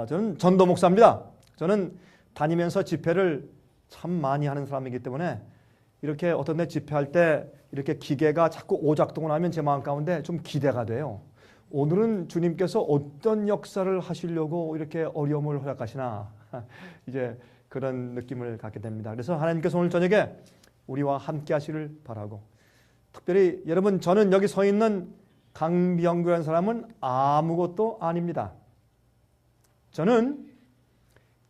저는 전도 목사입니다. 저는 다니면서 집회를 참 많이 하는 사람이기 때문에 이렇게 어떤 데 집회할 때 이렇게 기계가 자꾸 오작동을 하면 제 마음 가운데 좀 기대가 돼요. 오늘은 주님께서 어떤 역사를 하시려고 이렇게 어려움을 허락하시나 이제 그런 느낌을 갖게 됩니다. 그래서 하나님께서 오늘 저녁에 우리와 함께 하시를 바라고, 특별히 여러분, 저는 여기 서 있는 강병규라는 사람은 아무것도 아닙니다. 저는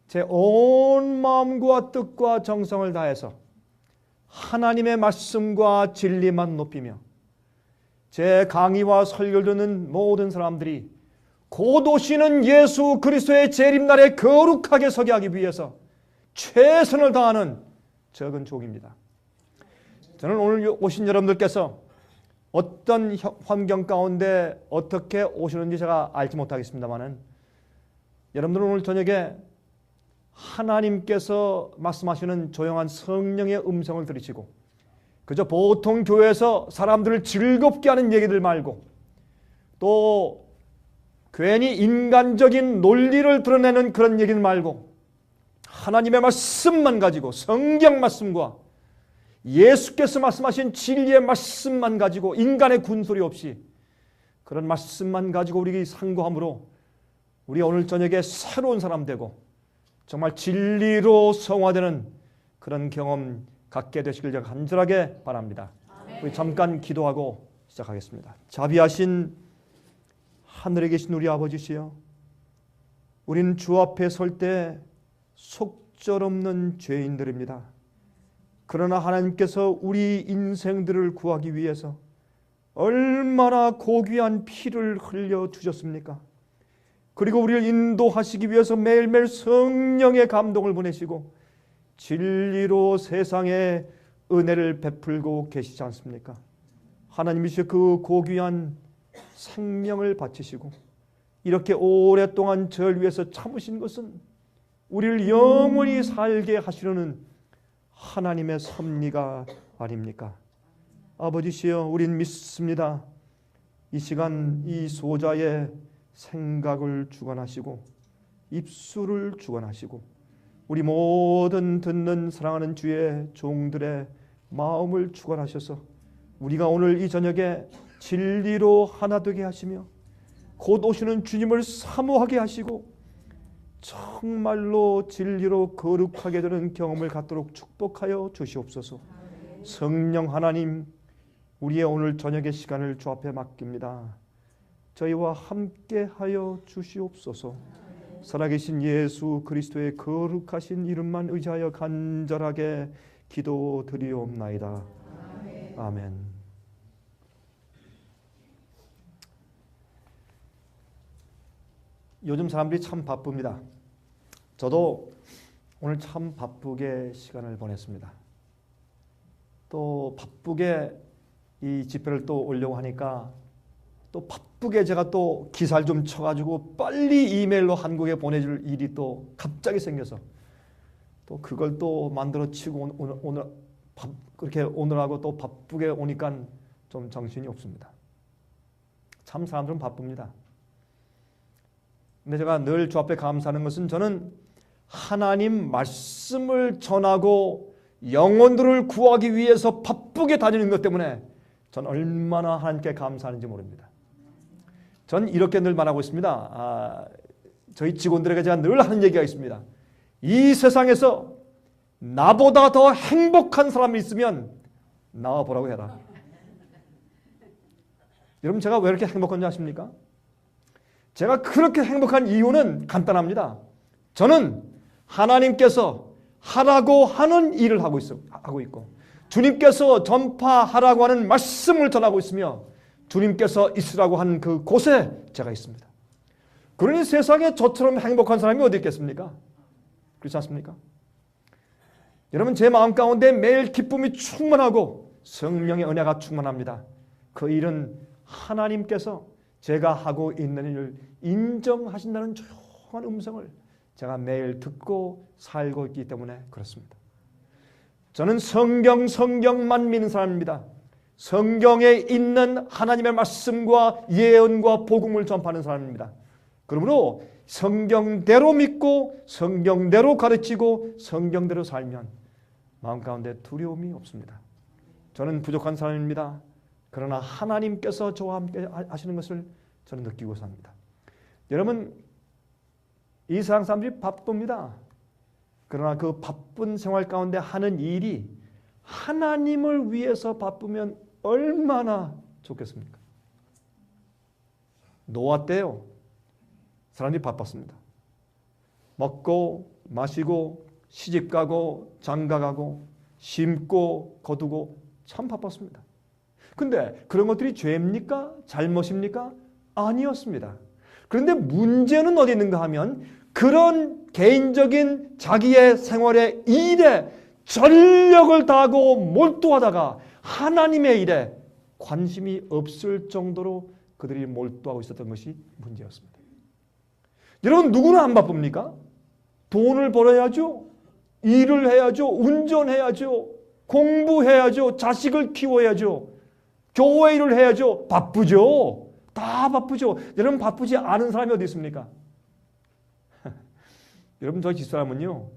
제 온 마음과 뜻과 정성을 다해서 하나님의 말씀과 진리만 높이며 제 강의와 설교를 듣는 모든 사람들이 곧 오시는 예수 그리스도의 재림날에 거룩하게 서게 하기 위해서 최선을 다하는 적은 종입니다. 저는 오늘 오신 여러분들께서 어떤 환경 가운데 어떻게 오시는지 제가 알지 못하겠습니다만은, 여러분들은 오늘 저녁에 하나님께서 말씀하시는 조용한 성령의 음성을 들으시고, 그저 보통 교회에서 사람들을 즐겁게 하는 얘기들 말고, 또 괜히 인간적인 논리를 드러내는 그런 얘기를 말고, 하나님의 말씀만 가지고, 성경 말씀과 예수께서 말씀하신 진리의 말씀만 가지고, 인간의 군소리 없이 그런 말씀만 가지고 우리 상고함으로 우리 오늘 저녁에 새로운 사람 되고 정말 진리로 성화되는 그런 경험 갖게 되시길 제가 간절하게 바랍니다. 우리 잠깐 기도하고 시작하겠습니다. 자비하신 하늘에 계신 우리 아버지시여, 우리는 주 앞에 설 때 속절없는 죄인들입니다. 그러나 하나님께서 우리 인생들을 구하기 위해서 얼마나 고귀한 피를 흘려 주셨습니까? 그리고 우리를 인도하시기 위해서 매일매일 성령의 감동을 보내시고 진리로 세상에 은혜를 베풀고 계시지 않습니까? 하나님이시여, 그 고귀한 생명을 바치시고 이렇게 오랫동안 저를 위해서 참으신 것은 우리를 영원히 살게 하시려는 하나님의 섭리가 아닙니까? 아버지시여, 우린 믿습니다. 이 시간 이 소자의 생각을 주관하시고 입술을 주관하시고 우리 모든 듣는 사랑하는 주의 종들의 마음을 주관하셔서 우리가 오늘 이 저녁에 진리로 하나 되게 하시며 곧 오시는 주님을 사모하게 하시고 정말로 진리로 거룩하게 되는 경험을 갖도록 축복하여 주시옵소서. 성령 하나님, 우리의 오늘 저녁의 시간을 주 앞에 맡깁니다. 저희와 함께하여 주시옵소서. 살아계신 예수 그리스도의 거룩하신 이름만 의지하여 간절하게 기도드리옵나이다. 아멘. 요즘 사람들이 참 바쁩니다. 저도 오늘 참 바쁘게 시간을 보냈습니다. 또 바쁘게 이 집회를 또 오려고 하니까 또 바쁘게 제가 또 기사를 좀 쳐가지고 빨리 이메일로 한국에 보내줄 일이 또 갑자기 생겨서 또 그걸 또 만들어 치고 오늘 그렇게 오늘하고 또 바쁘게 오니까 좀 정신이 없습니다. 참 사람들은 바쁩니다. 근데 제가 늘 주 앞에 감사하는 것은, 저는 하나님 말씀을 전하고 영혼들을 구하기 위해서 바쁘게 다니는 것 때문에 전 얼마나 하나님께 감사하는지 모릅니다. 전 이렇게 늘 말하고 있습니다. 저희 직원들에게 제가 늘 하는 얘기가 있습니다. 이 세상에서 나보다 더 행복한 사람이 있으면 나와보라고 해라. 여러분, 제가 왜 이렇게 행복한지 아십니까? 제가 그렇게 행복한 이유는 간단합니다. 저는 하나님께서 하라고 하는 일을 하고 있고, 주님께서 전파하라고 하는 말씀을 전하고 있으며, 주님께서 있으라고 한 그 곳에 제가 있습니다. 그러니 세상에 저처럼 행복한 사람이 어디 있겠습니까? 그렇지 않습니까? 여러분, 제 마음 가운데 매일 기쁨이 충만하고 성령의 은혜가 충만합니다. 그 일은 하나님께서 제가 하고 있는 일을 인정하신다는 조용한 음성을 제가 매일 듣고 살고 있기 때문에 그렇습니다. 저는 성경만 믿는 사람입니다. 성경에 있는 하나님의 말씀과 예언과 복음을 전파하는 사람입니다. 그러므로 성경대로 믿고 성경대로 가르치고 성경대로 살면 마음 가운데 두려움이 없습니다. 저는 부족한 사람입니다. 그러나 하나님께서 저와 함께 하시는 것을 저는 느끼고 삽니다. 여러분, 이 세상 사람들이 바쁩니다. 그러나 그 바쁜 생활 가운데 하는 일이 하나님을 위해서 바쁘면 얼마나 좋겠습니까? 노아 때요, 사람들이 바빴습니다. 먹고 마시고 시집가고 장가가고 심고 거두고 참 바빴습니다. 근데 그런 것들이 죄입니까? 잘못입니까? 아니었습니다. 그런데 문제는 어디 있는가 하면 그런 개인적인 자기의 생활의 일에 전력을 다하고 몰두하다가 하나님의 일에 관심이 없을 정도로 그들이 몰두하고 있었던 것이 문제였습니다. 여러분, 누구나 안 바쁩니까? 돈을 벌어야죠. 일을 해야죠. 운전해야죠. 공부해야죠. 자식을 키워야죠. 교회 일을 해야죠. 바쁘죠. 다 바쁘죠. 여러분, 바쁘지 않은 사람이 어디 있습니까? 여러분, 저희 집사람은요,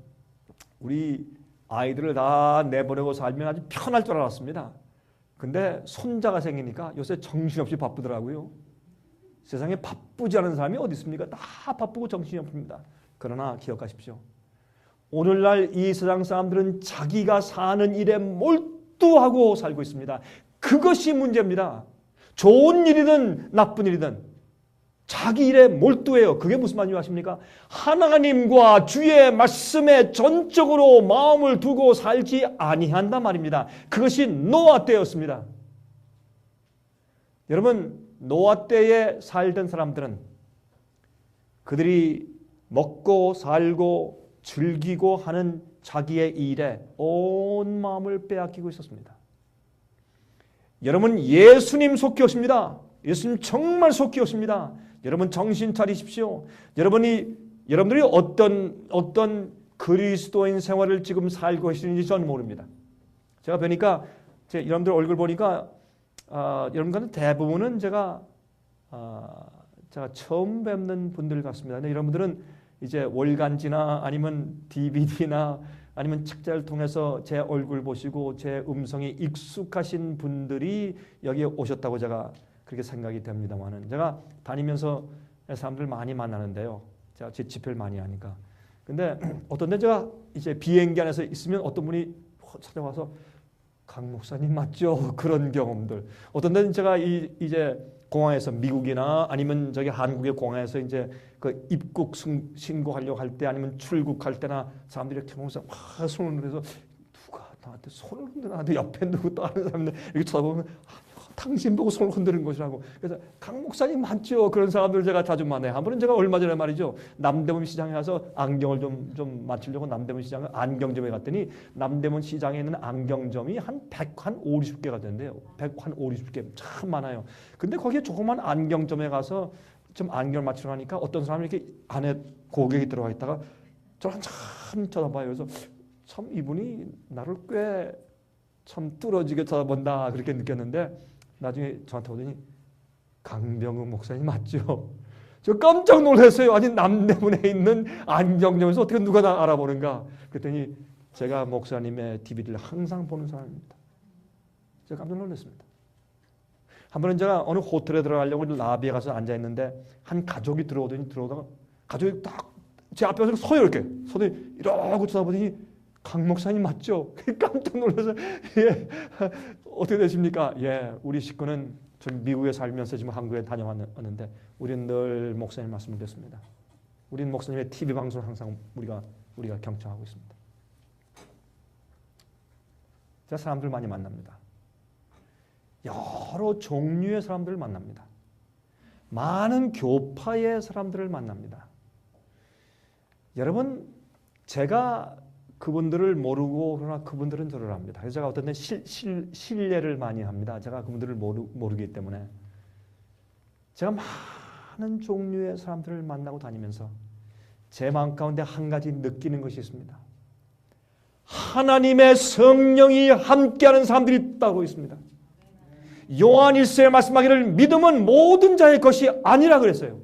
우리 아이들을 다 내보내고 살면 아주 편할 줄 알았습니다. 근데 손자가 생기니까 요새 정신없이 바쁘더라고요. 세상에 바쁘지 않은 사람이 어디 있습니까? 다 바쁘고 정신이 없습니다. 그러나 기억하십시오. 오늘날 이 세상 사람들은 자기가 사는 일에 몰두하고 살고 있습니다. 그것이 문제입니다. 좋은 일이든 나쁜 일이든 자기 일에 몰두해요. 그게 무슨 말인지 아십니까? 하나님과 주의 말씀에 전적으로 마음을 두고 살지 아니한단 말입니다. 그것이 노아 때였습니다. 여러분, 노아 때에 살던 사람들은 그들이 먹고 살고 즐기고 하는 자기의 일에 온 마음을 빼앗기고 있었습니다. 여러분, 예수님 속히 오십니다. 예수님 정말 속히 오십니다. 여러분, 정신 차리십시오. 여러분들이 어떤 그리스도인 생활을 지금 살고 계시는지 저는 모릅니다. 제가 보니까 여러분들 얼굴 보니까 여러분들은 대부분은 제가 처음 뵙는 분들 같습니다. 근데 여러분들은 이제 월간지나 아니면 DVD나 아니면 책자를 통해서 제 얼굴 보시고 제 음성이 익숙하신 분들이 여기에 오셨다고 제가 그렇게 생각이 됩니다만은, 제가 다니면서 사람들 많이 만나는데요. 제가 제 집회를 많이 하니까. 근데 어떤 데 제가 이제 비행기 안에서 있으면 어떤 분이 찾아와서 강 목사님 맞죠? 그런 경험들. 어떤 데는 제가 이제 공항에서 미국이나 아니면 저기 한국의 공항에서 이제 그 입국 신고하려고 할 때 아니면 출국할 때나 사람들이 이렇게 보면서 막 손을 흔들어서 누가 나한테 손을 흔드나 옆에 누구 다른 사람들 이렇게 쳐다보면 당신 보고 손을 흔드는 것이라고. 그래서 강 목사님 맞죠? 그런 사람들 제가 자주 만나요. 한 번은 제가 얼마 전에 말이죠, 남대문 시장에 가서 안경을 좀 맞추려고 남대문 시장에 안경점에 갔더니 남대문 시장에 있는 안경점이 한 50개가 되는데요. 50개 참 많아요. 근데 거기에 조그만 안경점에 가서 좀 안경을 맞추려 하니까 어떤 사람이 이렇게 안에 고객이 들어가 있다가 저를 한참 쳐다봐요. 그래서 참 이분이 나를 꽤 참 뚫어지게 쳐다본다 그렇게 느꼈는데, 나중에 저한테 오더니 강병우 목사님 맞죠? 저 깜짝 놀랐어요. 아니, 남대문에 있는 안경점에서 어떻게 누가 나 알아보는가? 그랬더니 제가 목사님의 DVD를 항상 보는 사람입니다. 제가 깜짝 놀랐습니다. 한 번은 제가 어느 호텔에 들어가려고 라비에 가서 앉아있는데 한 가족이 들어오다가 가족이 딱 제 앞에 와서 서요. 이렇게 서더니 이러고 쳐다보더니 강 목사님 맞죠? 깜짝 놀라서 예, 어떻게 되십니까? 예, 우리 식구는 전 미국에 살면서 지금 한국에 다녀왔는데 우리는 늘 목사님 말씀을 듣습니다. 우리는 목사님의 TV 방송을 항상 우리가 경청하고 있습니다. 제가 사람들 많이 만납니다. 여러 종류의 사람들을 만납니다. 많은 교파의 사람들을 만납니다. 여러분, 제가 그분들을 모르고 그러나 그분들은 저를 압니다. 그래서 제가 어떤 때 신뢰를 많이 합니다. 제가 그분들을 모르기 때문에. 제가 많은 종류의 사람들을 만나고 다니면서 제 마음 가운데 한 가지 느끼는 것이 있습니다. 하나님의 성령이 함께하는 사람들이 있다고 있습니다. 요한 1서에 말씀하기를 믿음은 모든 자의 것이 아니라 그랬어요.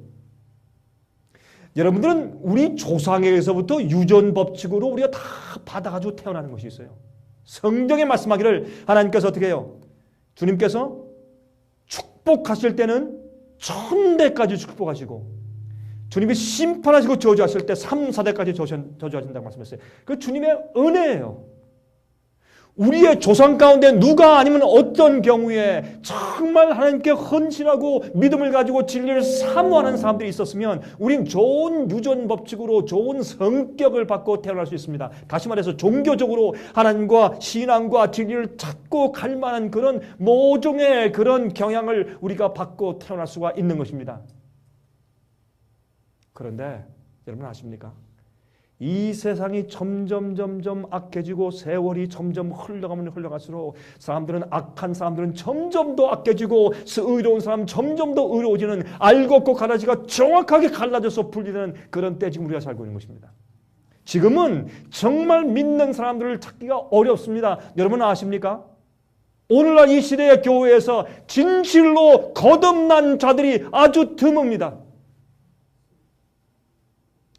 여러분들은 우리 조상에게서부터 유전 법칙으로 우리가 다 받아가지고 태어나는 것이 있어요. 성경에 말씀하기를 하나님께서 어떻게 해요? 주님께서 축복하실 때는 1000대까지 축복하시고 주님이 심판하시고 저주하실 때 3, 4대까지 저주하신다고 말씀했어요. 그 주님의 은혜예요. 우리의 조상 가운데 누가 아니면 어떤 경우에 정말 하나님께 헌신하고 믿음을 가지고 진리를 사모하는 사람들이 있었으면 우린 좋은 유전 법칙으로 좋은 성격을 받고 태어날 수 있습니다. 다시 말해서 종교적으로 하나님과 신앙과 진리를 찾고 갈 만한 그런 모종의 그런 경향을 우리가 받고 태어날 수가 있는 것입니다. 그런데 여러분 아십니까? 이 세상이 점점 악해지고 세월이 점점 흘러가면 흘러갈수록 사람들은 악한 사람들은 점점 더 악해지고 의로운 사람 점점 더 의로워지는 알고 없고 가라지가 정확하게 갈라져서 풀리는 그런 때 지금 우리가 살고 있는 것입니다. 지금은 정말 믿는 사람들을 찾기가 어렵습니다. 여러분 아십니까? 오늘날 이 시대의 교회에서 진실로 거듭난 자들이 아주 드뭅니다.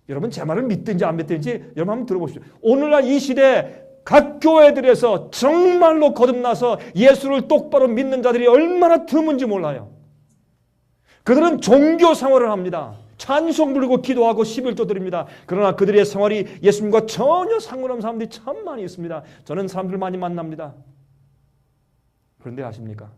여러분 제 말을 믿든지 안 믿든지 여러분 한번 들어보십시오. 오늘날 이 시대 각 교회들에서 정말로 거듭나서 예수를 똑바로 믿는 자들이 얼마나 드문지 몰라요. 그들은 종교 생활을 합니다. 찬송 부르고 기도하고 11조 드립니다. 그러나 그들의 생활이 예수님과 전혀 상관없는 사람들이 참 많이 있습니다. 저는 사람들 많이 만납니다. 그런데 아십니까?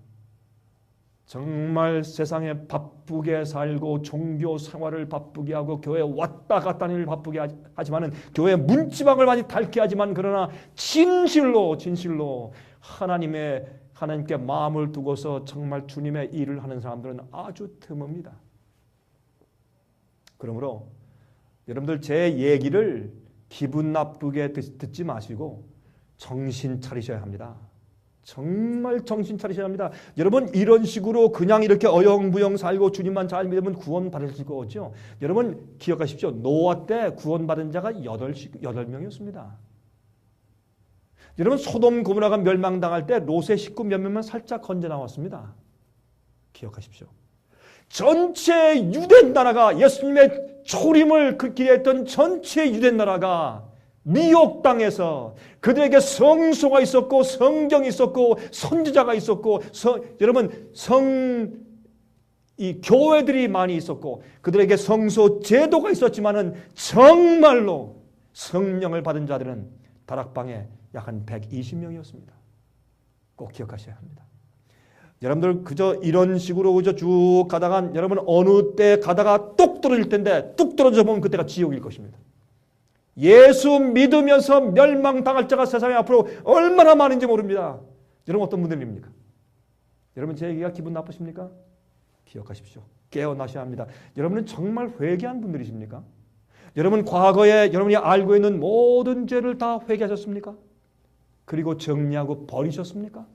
정말 세상에 바쁘게 살고 종교 생활을 바쁘게 하고 교회 왔다 갔다 하는 일을 바쁘게 하지만은 교회 문지방을 많이 닳게 하지만 그러나 진실로 하나님께 마음을 두고서 정말 주님의 일을 하는 사람들은 아주 드뭅니다. 그러므로 여러분들 제 얘기를 기분 나쁘게 듣지 마시고 정신 차리셔야 합니다. 정말 정신 차리셔야 합니다. 여러분 이런 식으로 그냥 이렇게 어영부영 살고 주님만 잘 믿으면 구원 받을 수가 없죠. 여러분 기억하십시오. 노아 때 구원받은 자가 8명이었습니다. 여러분 소돔 고모라가 멸망당할 때 롯의 식구 몇 명만 살짝 건져 나왔습니다. 기억하십시오. 전체 유대 나라가 예수님의 초림을 기대했던 전체 유대 나라가 미혹당해서 그들에게 성소가 있었고 성경이 있었고 선지자가 있었고 여러분 이 교회들이 많이 있었고 그들에게 성소 제도가 있었지만은 정말로 성령을 받은 자들은 다락방에 약 한 120명이었습니다. 꼭 기억하셔야 합니다. 여러분들 그저 이런 식으로 그저 쭉 가다가 여러분 어느 때 가다가 뚝 떨어질 텐데 뚝 떨어져 보면 그때가 지옥일 것입니다. 예수 믿으면서 멸망당할 자가 세상에 앞으로 얼마나 많은지 모릅니다. 여러분 어떤 분들입니까? 여러분 제 얘기가 기분 나쁘십니까? 기억하십시오. 깨어나셔야 합니다. 여러분은 정말 회개한 분들이십니까? 여러분 과거에 여러분이 알고 있는 모든 죄를 다 회개하셨습니까? 그리고 정리하고 버리셨습니까?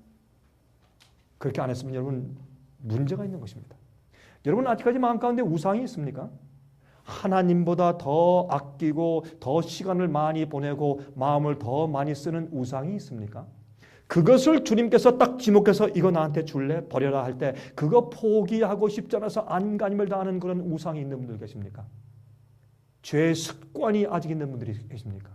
그렇게 안 했으면 여러분 문제가 있는 것입니다. 여러분 아직까지 마음 가운데 우상이 있습니까? 하나님보다 더 아끼고 더 시간을 많이 보내고 마음을 더 많이 쓰는 우상이 있습니까? 그것을 주님께서 딱 지목해서 이거 나한테 줄래? 버려라 할 때 그거 포기하고 싶지 않아서 안간힘을 다하는 그런 우상이 있는 분들 계십니까? 죄의 습관이 아직 있는 분들이 계십니까?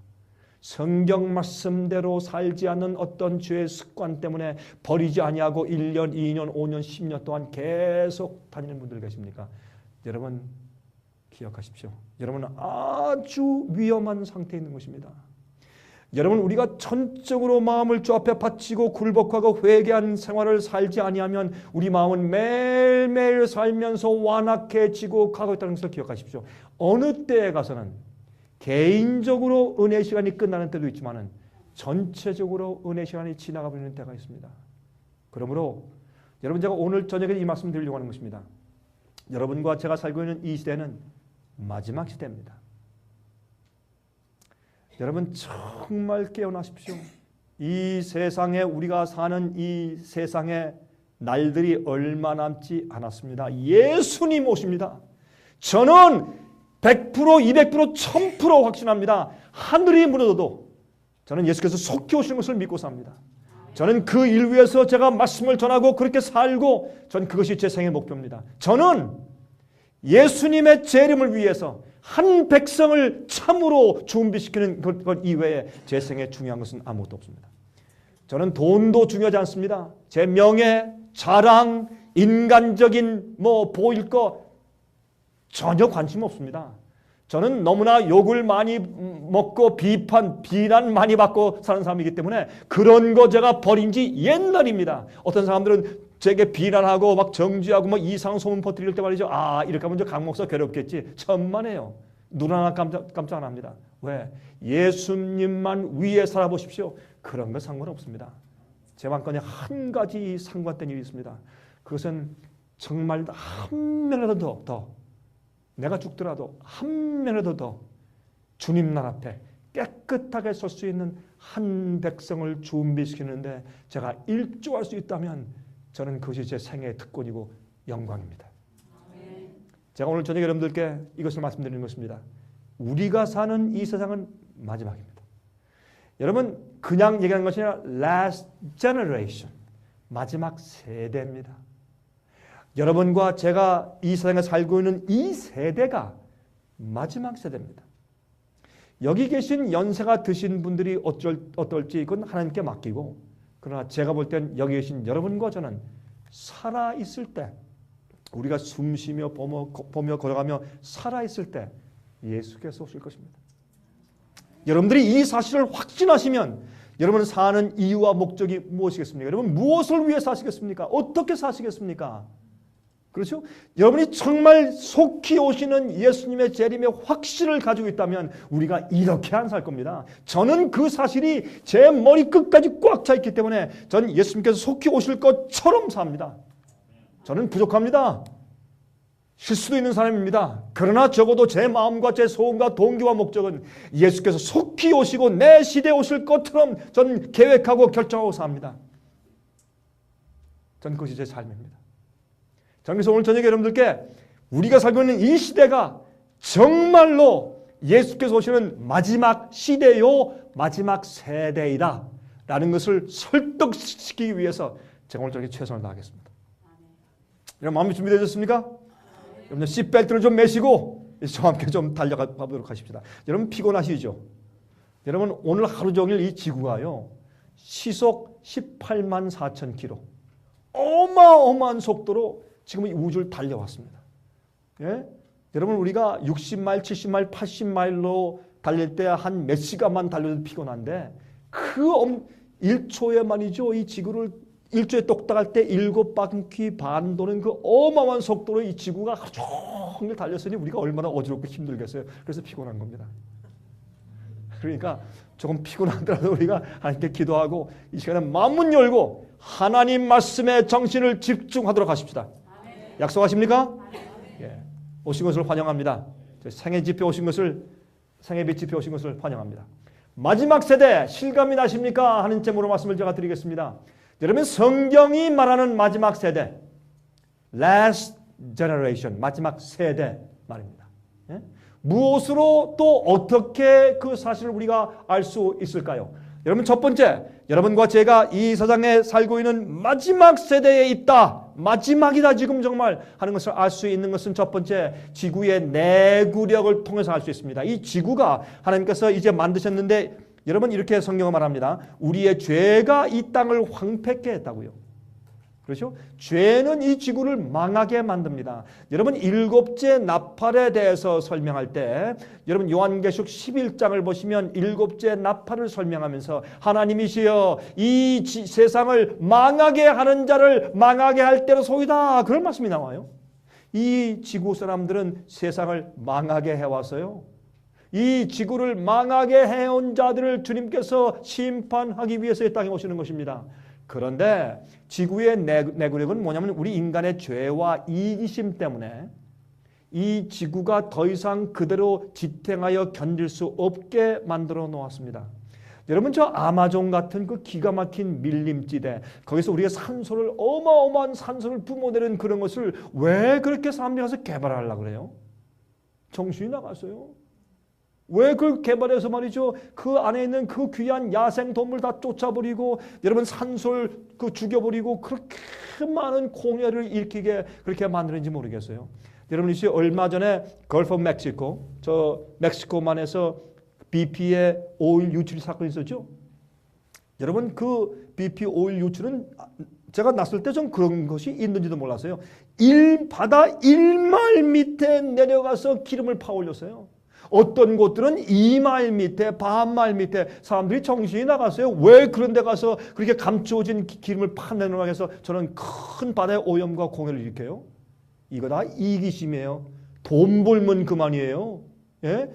성경 말씀대로 살지 않는 어떤 죄의 습관 때문에 버리지 아니하고 1년, 2년, 5년, 10년 동안 계속 다니는 분들 계십니까? 여러분 기억하십시오. 여러분은 아주 위험한 상태에 있는 것입니다. 여러분 우리가 전적으로 마음을 주 앞에 바치고 굴복하고 회개한 생활을 살지 아니하면 우리 마음은 매일매일 살면서 완악해지고 가고 있다는 것을 기억하십시오. 어느 때에 가서는 개인적으로 은혜 시간이 끝나는 때도 있지만 전체적으로 은혜 시간이 지나가 버리는 때가 있습니다. 그러므로 여러분 제가 오늘 저녁에 이 말씀 드리려고 하는 것입니다. 여러분과 제가 살고 있는 이 시대는 마지막 시대입니다. 여러분 정말 깨어나십시오. 이 세상에 우리가 사는 이 세상에 날들이 얼마 남지 않았습니다. 예수님 오십니다. 저는 100%, 200%, 1000% 확신합니다. 하늘이 무너져도 저는 예수께서 속히 오시는 것을 믿고 삽니다. 저는 그 일 위해서 제가 말씀을 전하고 그렇게 살고 전 그것이 제 생의 목표입니다. 저는 예수님의 재림을 위해서 한 백성을 참으로 준비시키는 것 이외에 제 생에 중요한 것은 아무것도 없습니다. 저는 돈도 중요하지 않습니다. 제 명예, 자랑, 인간적인 보일 거 전혀 관심 없습니다. 저는 너무나 욕을 많이 먹고 비난 많이 받고 사는 사람이기 때문에 그런 거 제가 버린 지 옛날입니다. 어떤 사람들은 제게 비난하고 막 정지하고 이상 소문 퍼뜨릴 때 말이죠. 이렇게 하면 강 목사 괴롭겠지. 천만에요. 눈 하나 깜짝 안 합니다. 왜? 예수님만 위에 살아보십시오. 그런 거 상관없습니다. 제 관건에 한 가지 상관된 일이 있습니다. 그것은 정말 한 명이라도 더 내가 죽더라도 한 명이라도 더 주님 날 앞에 깨끗하게 설 수 있는 한 백성을 준비시키는데 제가 일조할 수 있다면 저는 그것이 제 생애의 특권이고 영광입니다. 제가 오늘 저녁에 여러분들께 이것을 말씀드리는 것입니다. 우리가 사는 이 세상은 마지막입니다. 여러분 그냥 얘기하는 것이 아니라 last generation, 마지막 세대입니다. 여러분과 제가 이 세상에 살고 있는 이 세대가 마지막 세대입니다. 여기 계신 연세가 드신 분들이 어떨지 이건 하나님께 맡기고, 그러나 제가 볼 땐 여기 계신 여러분과 저는 살아있을 때, 우리가 숨쉬며 보며 걸어가며 살아있을 때 예수께서 오실 것입니다. 여러분들이 이 사실을 확신하시면 여러분 사는 이유와 목적이 무엇이겠습니까? 여러분 무엇을 위해 사시겠습니까? 어떻게 사시겠습니까? 그렇죠? 여러분이 정말 속히 오시는 예수님의 재림의 확신을 가지고 있다면 우리가 이렇게 안 살 겁니다. 저는 그 사실이 제 머리 끝까지 꽉 차 있기 때문에 저는 예수님께서 속히 오실 것처럼 삽니다. 저는 부족합니다. 실수도 있는 사람입니다. 그러나 적어도 제 마음과 제 소원과 동기와 목적은 예수께서 속히 오시고 내 시대에 오실 것처럼 저는 계획하고 결정하고 삽니다. 저는 그것이 제 삶입니다. 자, 그래서 오늘 저녁에 여러분들께 우리가 살고 있는 이 시대가 정말로 예수께서 오시는 마지막 시대요, 마지막 세대이다 라는 것을 설득시키기 위해서 제가 오늘 저녁에 최선을 다하겠습니다. 여러분 마음이 준비되셨습니까? 여러분 시트벨트를 좀 매시고 저와 함께 좀 달려가 보도록 하십시다. 여러분 피곤하시죠? 여러분 오늘 하루 종일 이 지구가요 시속 18만 4천 킬로 어마어마한 속도로 지금 이 우주를 달려왔습니다. 예? 여러분 우리가 60마일, 70마일, 80마일로 달릴 때 한 몇 시간만 달려도 피곤한데 그 1초에 말이죠. 이 지구를 1초에 똑딱할 때 7바퀴 반 도는 그 어마어마한 속도로 이 지구가 하루 종일 달렸으니 우리가 얼마나 어지럽고 힘들겠어요. 그래서 피곤한 겁니다. 그러니까 조금 피곤하더라도 우리가 하나님께 기도하고 이 시간에 마음문 열고 하나님 말씀에 정신을 집중하도록 하십시다. 약속하십니까? 예. 오신 것을 환영합니다. 생애 집회 오신 것을, 생애빛 집회 오신 것을 환영합니다. 마지막 세대 실감이 나십니까? 하는 제목으로 말씀을 제가 드리겠습니다. 여러분 성경이 말하는 마지막 세대, last generation, 마지막 세대 말입니다. 예? 무엇으로 또 어떻게 그 사실을 우리가 알 수 있을까요? 여러분 첫 번째, 여러분과 제가 이 세상에 살고 있는 마지막 세대에 있다. 마지막이다 지금 정말 하는 것을 알 수 있는 것은 첫 번째, 지구의 내구력을 통해서 알 수 있습니다. 이 지구가 하나님께서 이제 만드셨는데 여러분 이렇게 성경은 말합니다. 우리의 죄가 이 땅을 황폐케 했다고요. 그렇죠? 죄는 이 지구를 망하게 만듭니다. 여러분 일곱째 나팔에 대해서 설명할 때 여러분 요한계시록 11장을 보시면 일곱째 나팔을 설명하면서 하나님이시여 이 세상을 망하게 하는 자를 망하게 할 때로 소이다 그런 말씀이 나와요. 이 지구 사람들은 세상을 망하게 해와서요. 이 지구를 망하게 해온 자들을 주님께서 심판하기 위해서 이 땅에 오시는 것입니다. 그런데 지구의 내구력은 뭐냐면 우리 인간의 죄와 이기심 때문에 이 지구가 더 이상 그대로 지탱하여 견딜 수 없게 만들어 놓았습니다. 여러분 저 아마존 같은 그 기가 막힌 밀림지대 거기서 우리가 산소를 어마어마한 산소를 뿜어내는 그런 것을 왜 그렇게 사람들이 가서 개발하려고 그래요? 정신이 나갔어요. 왜 그걸 개발해서 말이죠. 그 안에 있는 그 귀한 야생 동물 다 쫓아버리고 여러분 산소를 죽여버리고 그렇게 많은 공해를 일으키게 그렇게 만드는지 모르겠어요. 여러분 혹시 얼마 전에 걸프 오브 멕시코, 저 멕시코만에서 BP의 오일 유출 사건이 있었죠? 여러분 그 BP 오일 유출은 제가 났을 때 좀 그런 것이 있는지도 몰랐어요. 바다 1마일 밑에 내려가서 기름을 파올렸어요. 어떤 곳들은 2마일 밑에, 반마일 밑에 사람들이 정신이 나갔어요. 왜 그런 데 가서 그렇게 감추어진 기름을 파내놓으라고 해서 저는 큰 바다의 오염과 공해를 일으켜요. 이거 다 이기심이에요. 돈 벌면 그만이에요. 예?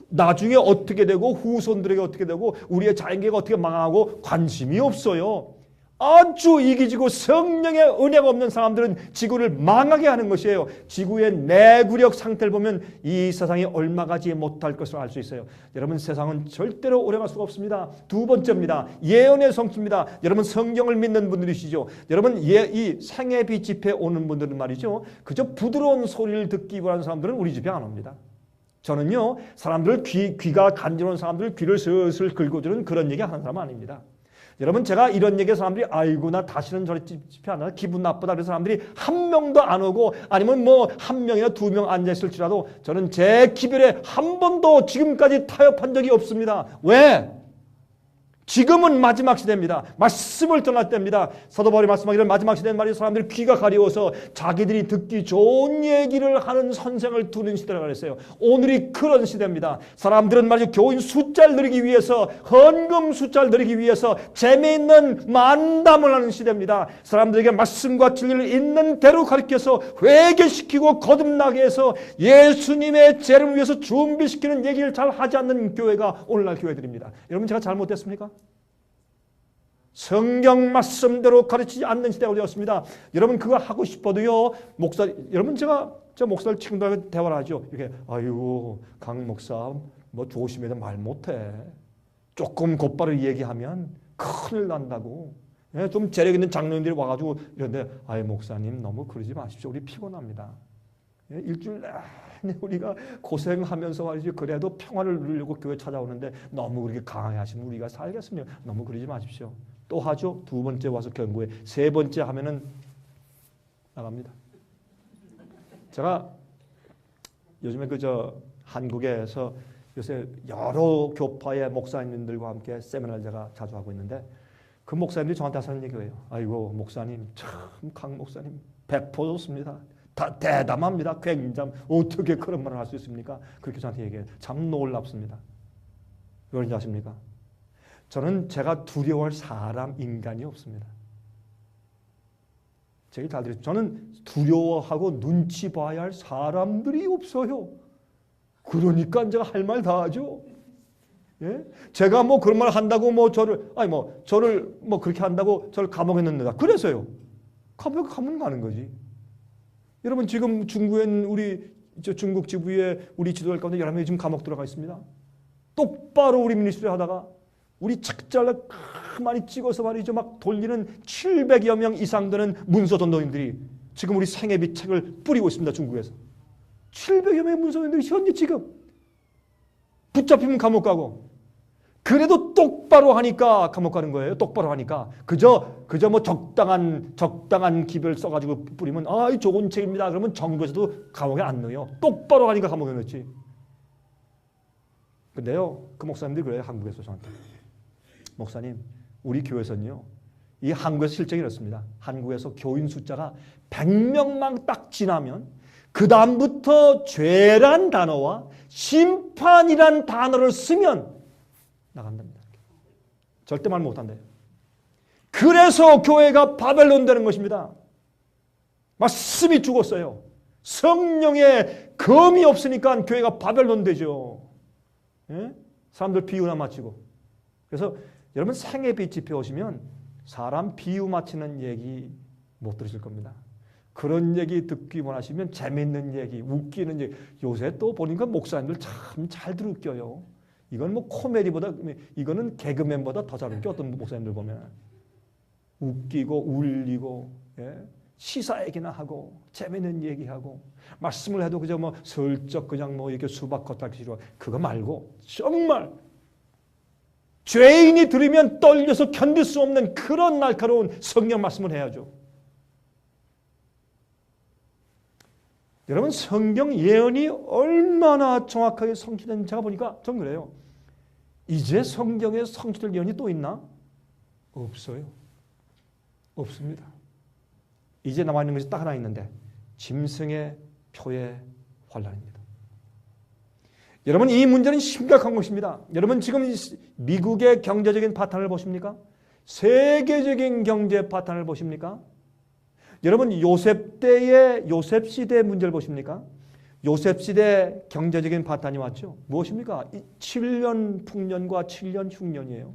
나중에 어떻게 되고 후손들에게 어떻게 되고 우리의 자연계가 어떻게 망하고 관심이 없어요. 아주 이기지고 성령의 은혜가 없는 사람들은 지구를 망하게 하는 것이에요. 지구의 내구력 상태를 보면 이 세상이 얼마 가지 못할 것을 알 수 있어요. 여러분 세상은 절대로 오래 갈 수가 없습니다. 두 번째입니다. 예언의 성취입니다. 여러분 성경을 믿는 분들이시죠. 여러분 이 생애비 집회에 오는 분들은 말이죠. 그저 부드러운 소리를 듣기 원하는 사람들은 우리 집에 안 옵니다. 저는요 사람들 귀가 간지러운 사람들 귀를 슬슬 긁어주는 그런 얘기 하는 사람은 아닙니다. 여러분 제가 이런 얘기에 사람들이 아이고 나 다시는 저리 집회 안 하나 기분 나쁘다 그래서 사람들이 한 명도 안 오고 아니면 뭐 한 명이나 두 명 앉아있을지라도 저는 제 기별에 한 번도 지금까지 타협한 적이 없습니다. 왜? 지금은 마지막 시대입니다. 말씀을 전할 때입니다. 사도 바울이 말씀하기를 마지막 시대는 말이죠. 사람들이 귀가 가려워서 자기들이 듣기 좋은 얘기를 하는 선생을 두는 시대라고 그랬어요. 오늘이 그런 시대입니다. 사람들은 말이죠. 교인 숫자를 늘리기 위해서 헌금 숫자를 늘리기 위해서 재미있는 만담을 하는 시대입니다. 사람들에게 말씀과 진리를 있는 대로 가르쳐서 회개시키고 거듭나게 해서 예수님의 재림을 위해서 준비시키는 얘기를 잘 하지 않는 교회가 오늘날 교회들입니다. 여러분 제가 잘못됐습니까? 성경 말씀대로 가르치지 않는 시대가 되었습니다. 여러분 그거 하고 싶어도요. 여러분 저 목사를 친구들하고 대화를 하죠. 이렇게 아이고 강 목사 뭐 조심해도 말 못해. 조금 곧바로 얘기하면 큰일 난다고. 예, 좀 재력 있는 장로님들이 와가지고 이런데 아이 목사님 너무 그러지 마십시오. 우리 피곤합니다. 예, 일주일 내내 우리가 고생하면서 말이지 그래도 평화를 누리려고 교회 찾아오는데 너무 그렇게 강하게 하시면 우리가 살겠습니다. 너무 그러지 마십시오. 또 하죠. 두 번째 와서 경고해. 세 번째 하면은 나갑니다. 제가 요즘에 한국에서 요새 여러 교파의 목사님들과 함께 세미나를 제가 자주 하고 있는데 그 목사님들이 저한테 하는 얘기예요. 아이고 목사님 참 강 목사님 100% 좋습니다. 다 대담합니다. 굉장히 어떻게 그런 말을 할 수 있습니까? 그렇게 저한테 얘기해요. 참 놀랍습니다. 왜 그런지 아십니까? 저는 제가 두려워할 사람, 인간이 없습니다. 제가 잘 들으세요. 저는 두려워하고 눈치 봐야 할 사람들이 없어요. 그러니까 제가 할 말 다 하죠. 예? 제가 뭐 그런 말 한다고 저를 그렇게 한다고 저를 감옥에 넣는다. 그래서요. 감옥에 가면 가는 거지. 여러분 지금 중국에 우리 중국 지부에 우리 지도자 가운데 11명이 지금 감옥 들어가 있습니다. 똑바로 우리 미니스트리 하다가 우리 책자를 많이 찍어서 말이죠. 막 돌리는 700여 명 이상 되는 문서 전도인들이 지금 우리 생애비 책을 뿌리고 있습니다. 중국에서. 700여 명의 문서 전도인들이 현재 지금 붙잡히면 감옥 가고 그래도 똑바로 하니까 감옥 가는 거예요. 똑바로 하니까. 그저 뭐 적당한 기별 써가지고 뿌리면 이 좋은 책입니다. 그러면 정부에서도 감옥에 안 넣어요. 똑바로 하니까 감옥에 넣지. 근데요. 그 목사님들이 그래요. 한국에서 저한테. 목사님 우리 교회에서는요. 이 한국에서 실정이 이렇습니다. 한국에서 교인 숫자가 100명만 딱 지나면 그 다음부터 죄란 단어와 심판이란 단어를 쓰면 나간답니다. 절대 말 못한대요. 그래서 교회가 바벨론 되는 것입니다. 말씀이 죽었어요. 성령의 검이 없으니까 교회가 바벨론 되죠. 예? 사람들 비유나 마치고. 그래서 여러분 생애비 집회 오시면 사람 비유 맞히는 얘기 못 들으실 겁니다. 그런 얘기 듣기 원하시면 재밌는 얘기, 웃기는 얘기. 요새 또 보니까 목사님들 참 잘들 웃겨요. 이건 뭐 코미디보다, 이거는 개그맨보다 더 잘 웃겨. 어떤 목사님들 보면. 웃기고 울리고, 예? 시사 얘기나 하고, 재밌는 얘기하고, 말씀을 해도 그저 뭐 슬쩍 그냥 뭐 이렇게 수박 겉핥기로 그거 말고, 정말 죄인이 들으면 떨려서 견딜 수 없는 그런 날카로운 성령 말씀을 해야죠. 여러분 성경 예언이 얼마나 정확하게 성취된 제가 보니까 전 그래요. 이제 성경에 성취될 예언이 또 있나? 없어요. 없습니다. 이제 남아있는 것이 딱 하나 있는데 짐승의 표의 환란입니다. 여러분 이 문제는 심각한 것입니다. 여러분 지금 미국의 경제적인 파탄을 보십니까? 세계적인 경제 파탄을 보십니까? 여러분 요셉 때의 요셉 시대의 문제를 보십니까? 요셉 시대 경제적인 파탄이 왔죠. 무엇입니까? 7년 풍년과 7년 흉년이에요.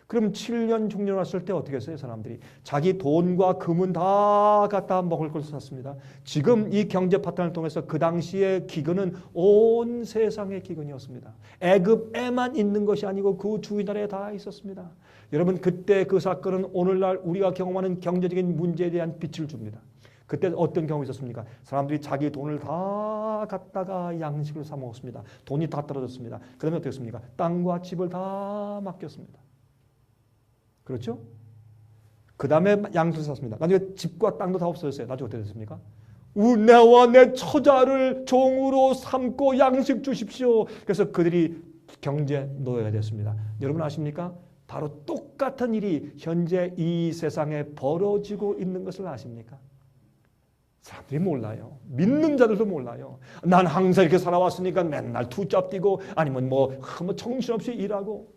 그럼 7년 흉년 왔을 때 어떻게 했어요? 사람들이 자기 돈과 금은 다 갖다 먹을 걸 샀습니다. 지금 이 경제 파탄을 통해서 그 당시의 기근은 온 세상의 기근이었습니다. 애굽에만 있는 것이 아니고 그 주위나라에 다 있었습니다. 여러분 그때 그 사건은 오늘날 우리가 경험하는 경제적인 문제에 대한 빛을 줍니다. 그때 어떤 경험이 있었습니까? 사람들이 자기 돈을 다 갖다가 양식을 사 먹었습니다. 돈이 다 떨어졌습니다. 그러면 어떻게 했습니까? 땅과 집을 다 맡겼습니다. 그렇죠? 그 다음에 양식을 샀습니다. 나중에 집과 땅도 다 없어졌어요. 나중에 어떻게 됐습니까? 내와 내 처자를 종으로 삼고 양식 주십시오. 그래서 그들이 경제 노예가 됐습니다. 여러분 아십니까? 바로 똑같은 일이 현재 이 세상에 벌어지고 있는 것을 아십니까? 사람들이 몰라요. 믿는 자들도 몰라요. 난 항상 이렇게 살아왔으니까 맨날 투잡 뛰고 아니면 뭐 정신없이 일하고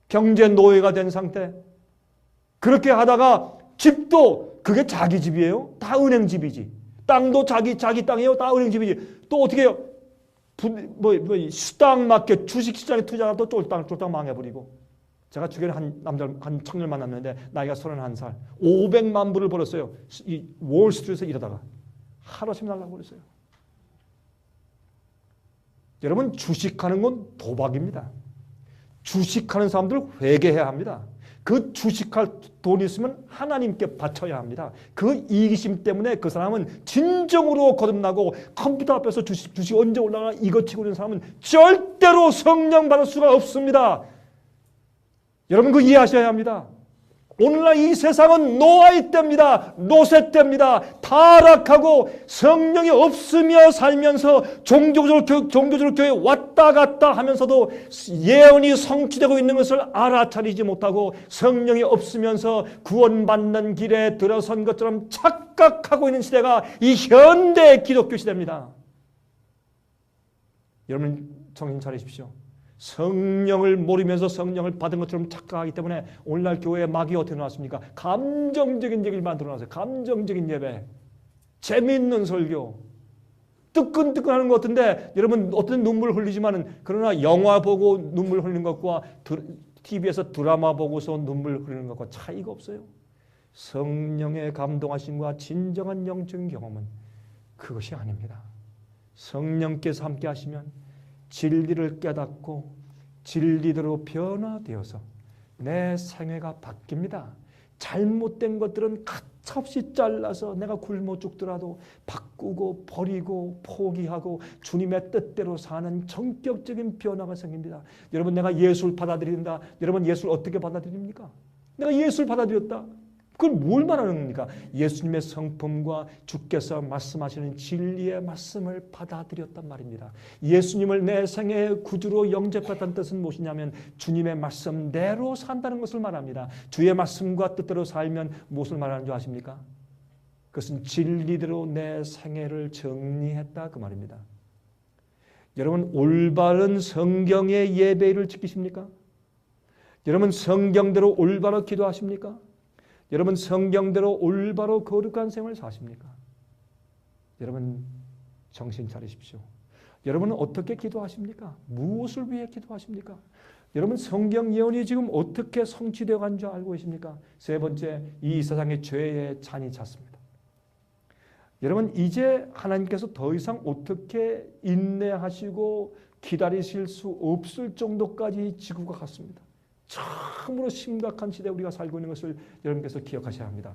경제 노예가 된 상태. 그렇게 하다가 집도 그게 자기 집이에요. 다 은행 집이지. 땅도 자기 땅이에요. 다 은행 집이지. 또 어떻게 해요? 수당 맞게 주식시장에 투자하다 또 쫄딱 망해버리고. 제가 주변에 한 청년 만났는데 나이가 31살 500만 불을 벌었어요. 이 월스트리트에서 일하다가 하루아침에 날라버렸어요. 여러분 주식하는 건 도박입니다. 주식하는 사람들 회개해야 합니다. 그 주식할 돈이 있으면 하나님께 바쳐야 합니다. 그 이기심 때문에 그 사람은 진정으로 거듭나고 컴퓨터 앞에서 주식 언제 올라가 이거 치고 있는 사람은 절대로 성령 받을 수가 없습니다. 여러분 그 이해하셔야 합니다. 오늘날 이 세상은 노아의 때입니다. 노세 때입니다. 타락하고 성령이 없으며 살면서 종교적으로 교회 왔다 갔다 하면서도 예언이 성취되고 있는 것을 알아차리지 못하고 성령이 없으면서 구원받는 길에 들어선 것처럼 착각하고 있는 시대가 이 현대 기독교 시대입니다. 여러분 정신 차리십시오. 성령을 모르면서 성령을 받은 것처럼 착각하기 때문에 오늘날 교회에 막이 어떻게 나왔습니까? 감정적인 얘기를 만들어놨어요. 감정적인 예배, 재미있는 설교, 뜨끈뜨끈하는 것 같은데 여러분 어떤 눈물 흘리지만은 그러나 영화 보고 눈물 흘리는 것과 TV에서 드라마 보고서 눈물 흘리는 것과 차이가 없어요. 성령의 감동하심과 진정한 영적인 경험은 그것이 아닙니다. 성령께서 함께 하시면 진리를 깨닫고 진리대로 변화되어서 내 생애가 바뀝니다. 잘못된 것들은 가차없이 잘라서 내가 굶어 죽더라도 바꾸고 버리고 포기하고 주님의 뜻대로 사는 전격적인 변화가 생깁니다. 여러분 내가 예수를 받아들인다. 여러분 예수를 어떻게 받아들입니까? 내가 예수를 받아들였다. 그걸 뭘 말하는 겁니까? 예수님의 성품과 주께서 말씀하시는 진리의 말씀을 받아들였단 말입니다. 예수님을 내 생애의 구주로 영접했다는 뜻은 무엇이냐면 주님의 말씀대로 산다는 것을 말합니다. 주의 말씀과 뜻대로 살면 무엇을 말하는 줄 아십니까? 그것은 진리대로 내 생애를 정리했다 그 말입니다. 여러분 올바른 성경의 예배를 지키십니까? 여러분 성경대로 올바로 기도하십니까? 여러분 성경대로 올바로 거룩한 생활을 사십니까? 여러분 정신 차리십시오. 여러분은 어떻게 기도하십니까? 무엇을 위해 기도하십니까? 여러분 성경 예언이 지금 어떻게 성취되어 간 줄 알고 계십니까? 세 번째, 이 세상의 죄의 잔이 찼습니다. 여러분 이제 하나님께서 더 이상 어떻게 인내하시고 기다리실 수 없을 정도까지 지구가 갔습니다. 참으로 심각한 시대에 우리가 살고 있는 것을 여러분께서 기억하셔야 합니다.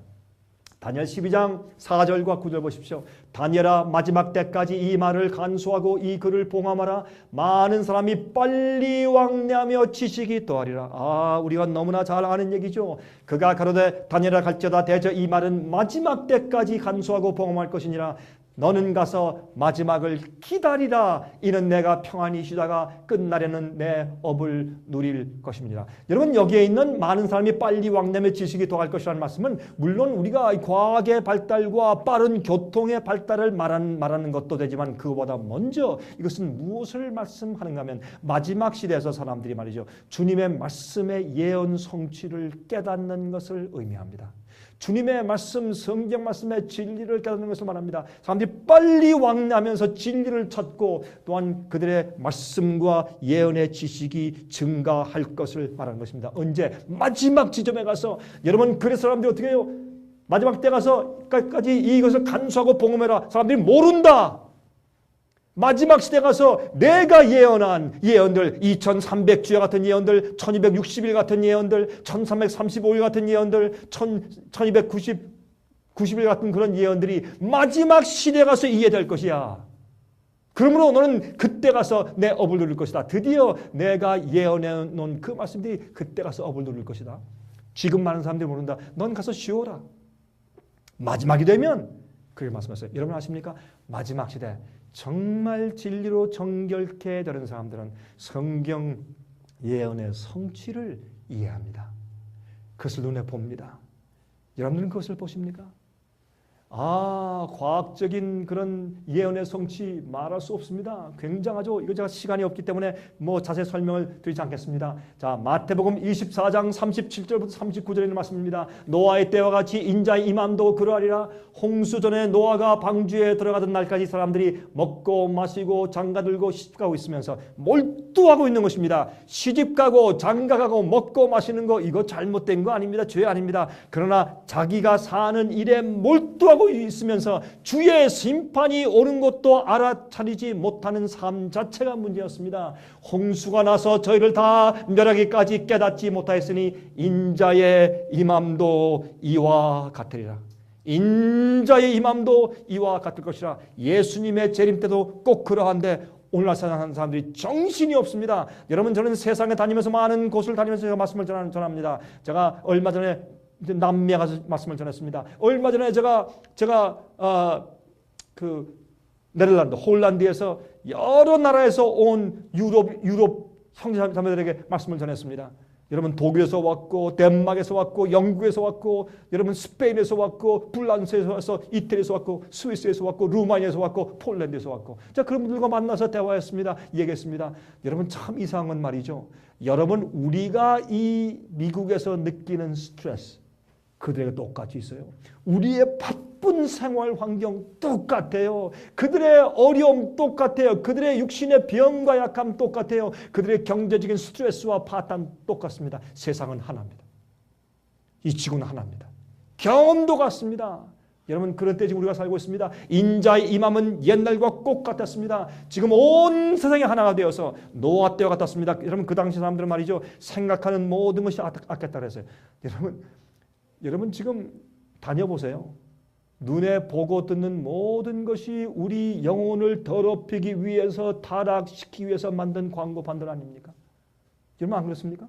다니엘 12장 4절과 9절 보십시오. 다니엘아 마지막 때까지 이 말을 간수하고 이 글을 봉함하라. 많은 사람이 빨리 왕래하며 지식이 더하리라. 우리가 너무나 잘 아는 얘기죠. 그가 가로되 다니엘아 갈지어다 대저 이 말은 마지막 때까지 간수하고 봉함할 것이니라. 너는 가서 마지막을 기다리라. 이는 내가 평안히 쉬다가 끝날에는 내 업을 누릴 것입니다. 여러분, 여기에 있는 많은 사람이 빨리 왕래며 지식이 더할 것이라는 말씀은 물론 우리가 과학의 발달과 빠른 교통의 발달을 말하는 것도 되지만 그거보다 먼저 이것은 무엇을 말씀하는가 하면 마지막 시대에서 사람들이 말이죠, 주님의 말씀의 예언 성취를 깨닫는 것을 의미합니다. 주님의 말씀, 성경 말씀의 진리를 깨닫는 것을 말합니다. 사람들이 빨리 왕래하면서 진리를 찾고 또한 그들의 말씀과 예언의 지식이 증가할 것을 말하는 것입니다. 언제? 마지막 지점에 가서. 여러분, 그래서 사람들이 어떻게 해요? 마지막 때 가서까지 이것을 간수하고 복음해라. 사람들이 모른다. 마지막 시대 가서 내가 예언한 예언들, 2300주야 같은 예언들, 1260일 같은 예언들, 1335일 같은 예언들, 1290일 같은 그런 예언들이 마지막 시대 가서 이해될 것이야. 그러므로 너는 그때 가서 내 업을 누릴 것이다. 드디어 내가 예언해 놓은 그 말씀들이 그때 가서 업을 누릴 것이다. 지금 많은 사람들이 모른다. 넌 가서 쉬어라. 마지막이 되면 그렇게 말씀하셨어요. 여러분 아십니까? 마지막 시대 정말 진리로 정결케 되는 사람들은 성경 예언의 성취를 이해합니다. 그것을 눈에 봅니다. 여러분들은 그것을 보십니까? 과학적인 그런 예언의 성취 말할 수 없습니다. 굉장하죠. 이거 제가 시간이 없기 때문에 자세히 설명을 드리지 않겠습니다. 자, 마태복음 24장 37절부터 39절에 있는 말씀입니다. 노아의 때와 같이 인자의 임함도 그러하리라. 홍수 전에 노아가 방주에 들어가던 날까지 사람들이 먹고 마시고 장가들고 시집가고 있으면서 몰두하고 있는 것입니다. 시집가고 장가가고 먹고 마시는 거 이거 잘못된 거 아닙니다. 죄 아닙니다. 그러나 자기가 사는 일에 몰두하고 있으면서 주의 심판이 오는 것도 알아차리지 못하는 삶 자체가 문제였습니다. 홍수가 나서 저희를 다 멸하기까지 깨닫지 못하였으니 인자의 임함도 이와 같으리라. 인자의 임함도 이와 같을 것이라. 예수님의 재림 때도 꼭 그러한데 오늘날 사는 사람들이 정신이 없습니다. 여러분, 저는 세상에 다니면서 많은 곳을 다니면서 제가 말씀을 전합니다. 제가 얼마 전에 남미에 가서 말씀을 전했습니다. 얼마 전에 제가 네덜란드, 홀란드에서 여러 나라에서 온 유럽 형제자매들에게 말씀을 전했습니다. 여러분, 독일에서 왔고, 덴마크에서 왔고, 영국에서 왔고, 여러분 스페인에서 왔고, 프랑스에서 와서, 이태리에서 왔고, 스위스에서 왔고, 루마니아에서 왔고, 폴란드에서 왔고, 자, 그런 분들과 만나서 대화했습니다. 얘기했습니다. 여러분, 참 이상한 건 말이죠. 여러분, 우리가 이 미국에서 느끼는 스트레스, 그들에게 똑같이 있어요. 우리의 바쁜 생활 환경 똑같아요. 그들의 어려움 똑같아요. 그들의 육신의 병과 약함 똑같아요. 그들의 경제적인 스트레스와 파탄 똑같습니다. 세상은 하나입니다. 이 지구는 하나입니다. 경험도 같습니다. 여러분, 그런 때 지금 우리가 살고 있습니다. 인자의 임함은 옛날과 꼭 같았습니다. 지금 온 세상이 하나가 되어서 노아 때와 같았습니다. 여러분, 그 당시 사람들은 말이죠, 생각하는 모든 것이 아꼈다 그랬어요. 여러분 지금 다녀보세요. 눈에 보고 듣는 모든 것이 우리 영혼을 더럽히기 위해서, 타락시키기 위해서 만든 광고판들 아닙니까? 여러분 안 그렇습니까?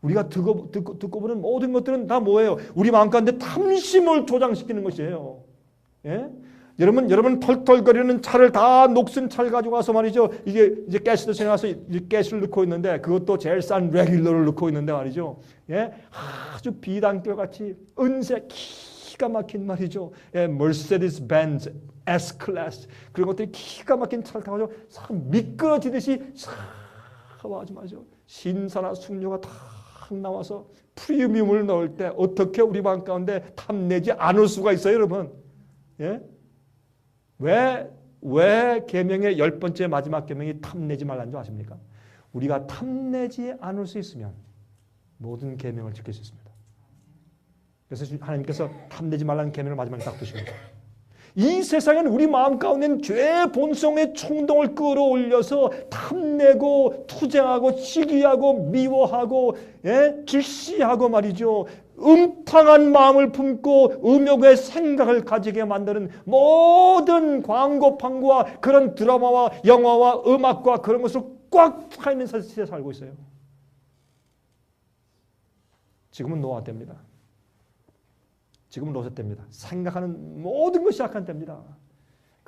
우리가 듣고 보는 모든 것들은 다 뭐예요? 우리 마음 가운데 탐심을 조장시키는 것이에요. 예? 여러분 털털거리는 차를 다 녹슨 차를 가지고 와서 말이죠. 이제 가스스테이션에 와서 가스를 넣고 있는데 그것도 제일 싼 레귤러를 넣고 있는데 말이죠. 예? 아주 비단결 같이 은색 기가 막힌 말이죠. 예, 머세디스 벤츠 S 클래스 그런 것들이 기가 막힌 차를 타고 참 미끄러지듯이 아주 말이죠. 신사나 숙녀가 다 나와서 프리미엄을 넣을 때 어떻게 우리 마음 가운데 탐내지 않을 수가 있어요, 여러분? 예? 왜 계명의 10번째 마지막 계명이 탐내지 말라는 줄 아십니까? 우리가 탐내지 않을 수 있으면 모든 계명을 지킬 수 있습니다. 그래서 하나님께서 탐내지 말라는 계명을 마지막에 딱 두십니다. 이 세상에는 우리 마음 가운데는 죄의 본성의衝動을 끌어올려서 탐내고 투쟁하고 시기하고 미워하고 질시하고 말이죠. 음탕한 마음을 품고 음욕의 생각을 가지게 만드는 모든 광고판과 그런 드라마와 영화와 음악과 그런 것을 꽉 차 있는 세상에 살고 있어요. 지금은 노아 때입니다. 지금은 롯의 때입니다. 생각하는 모든 것이 악한 때입니다.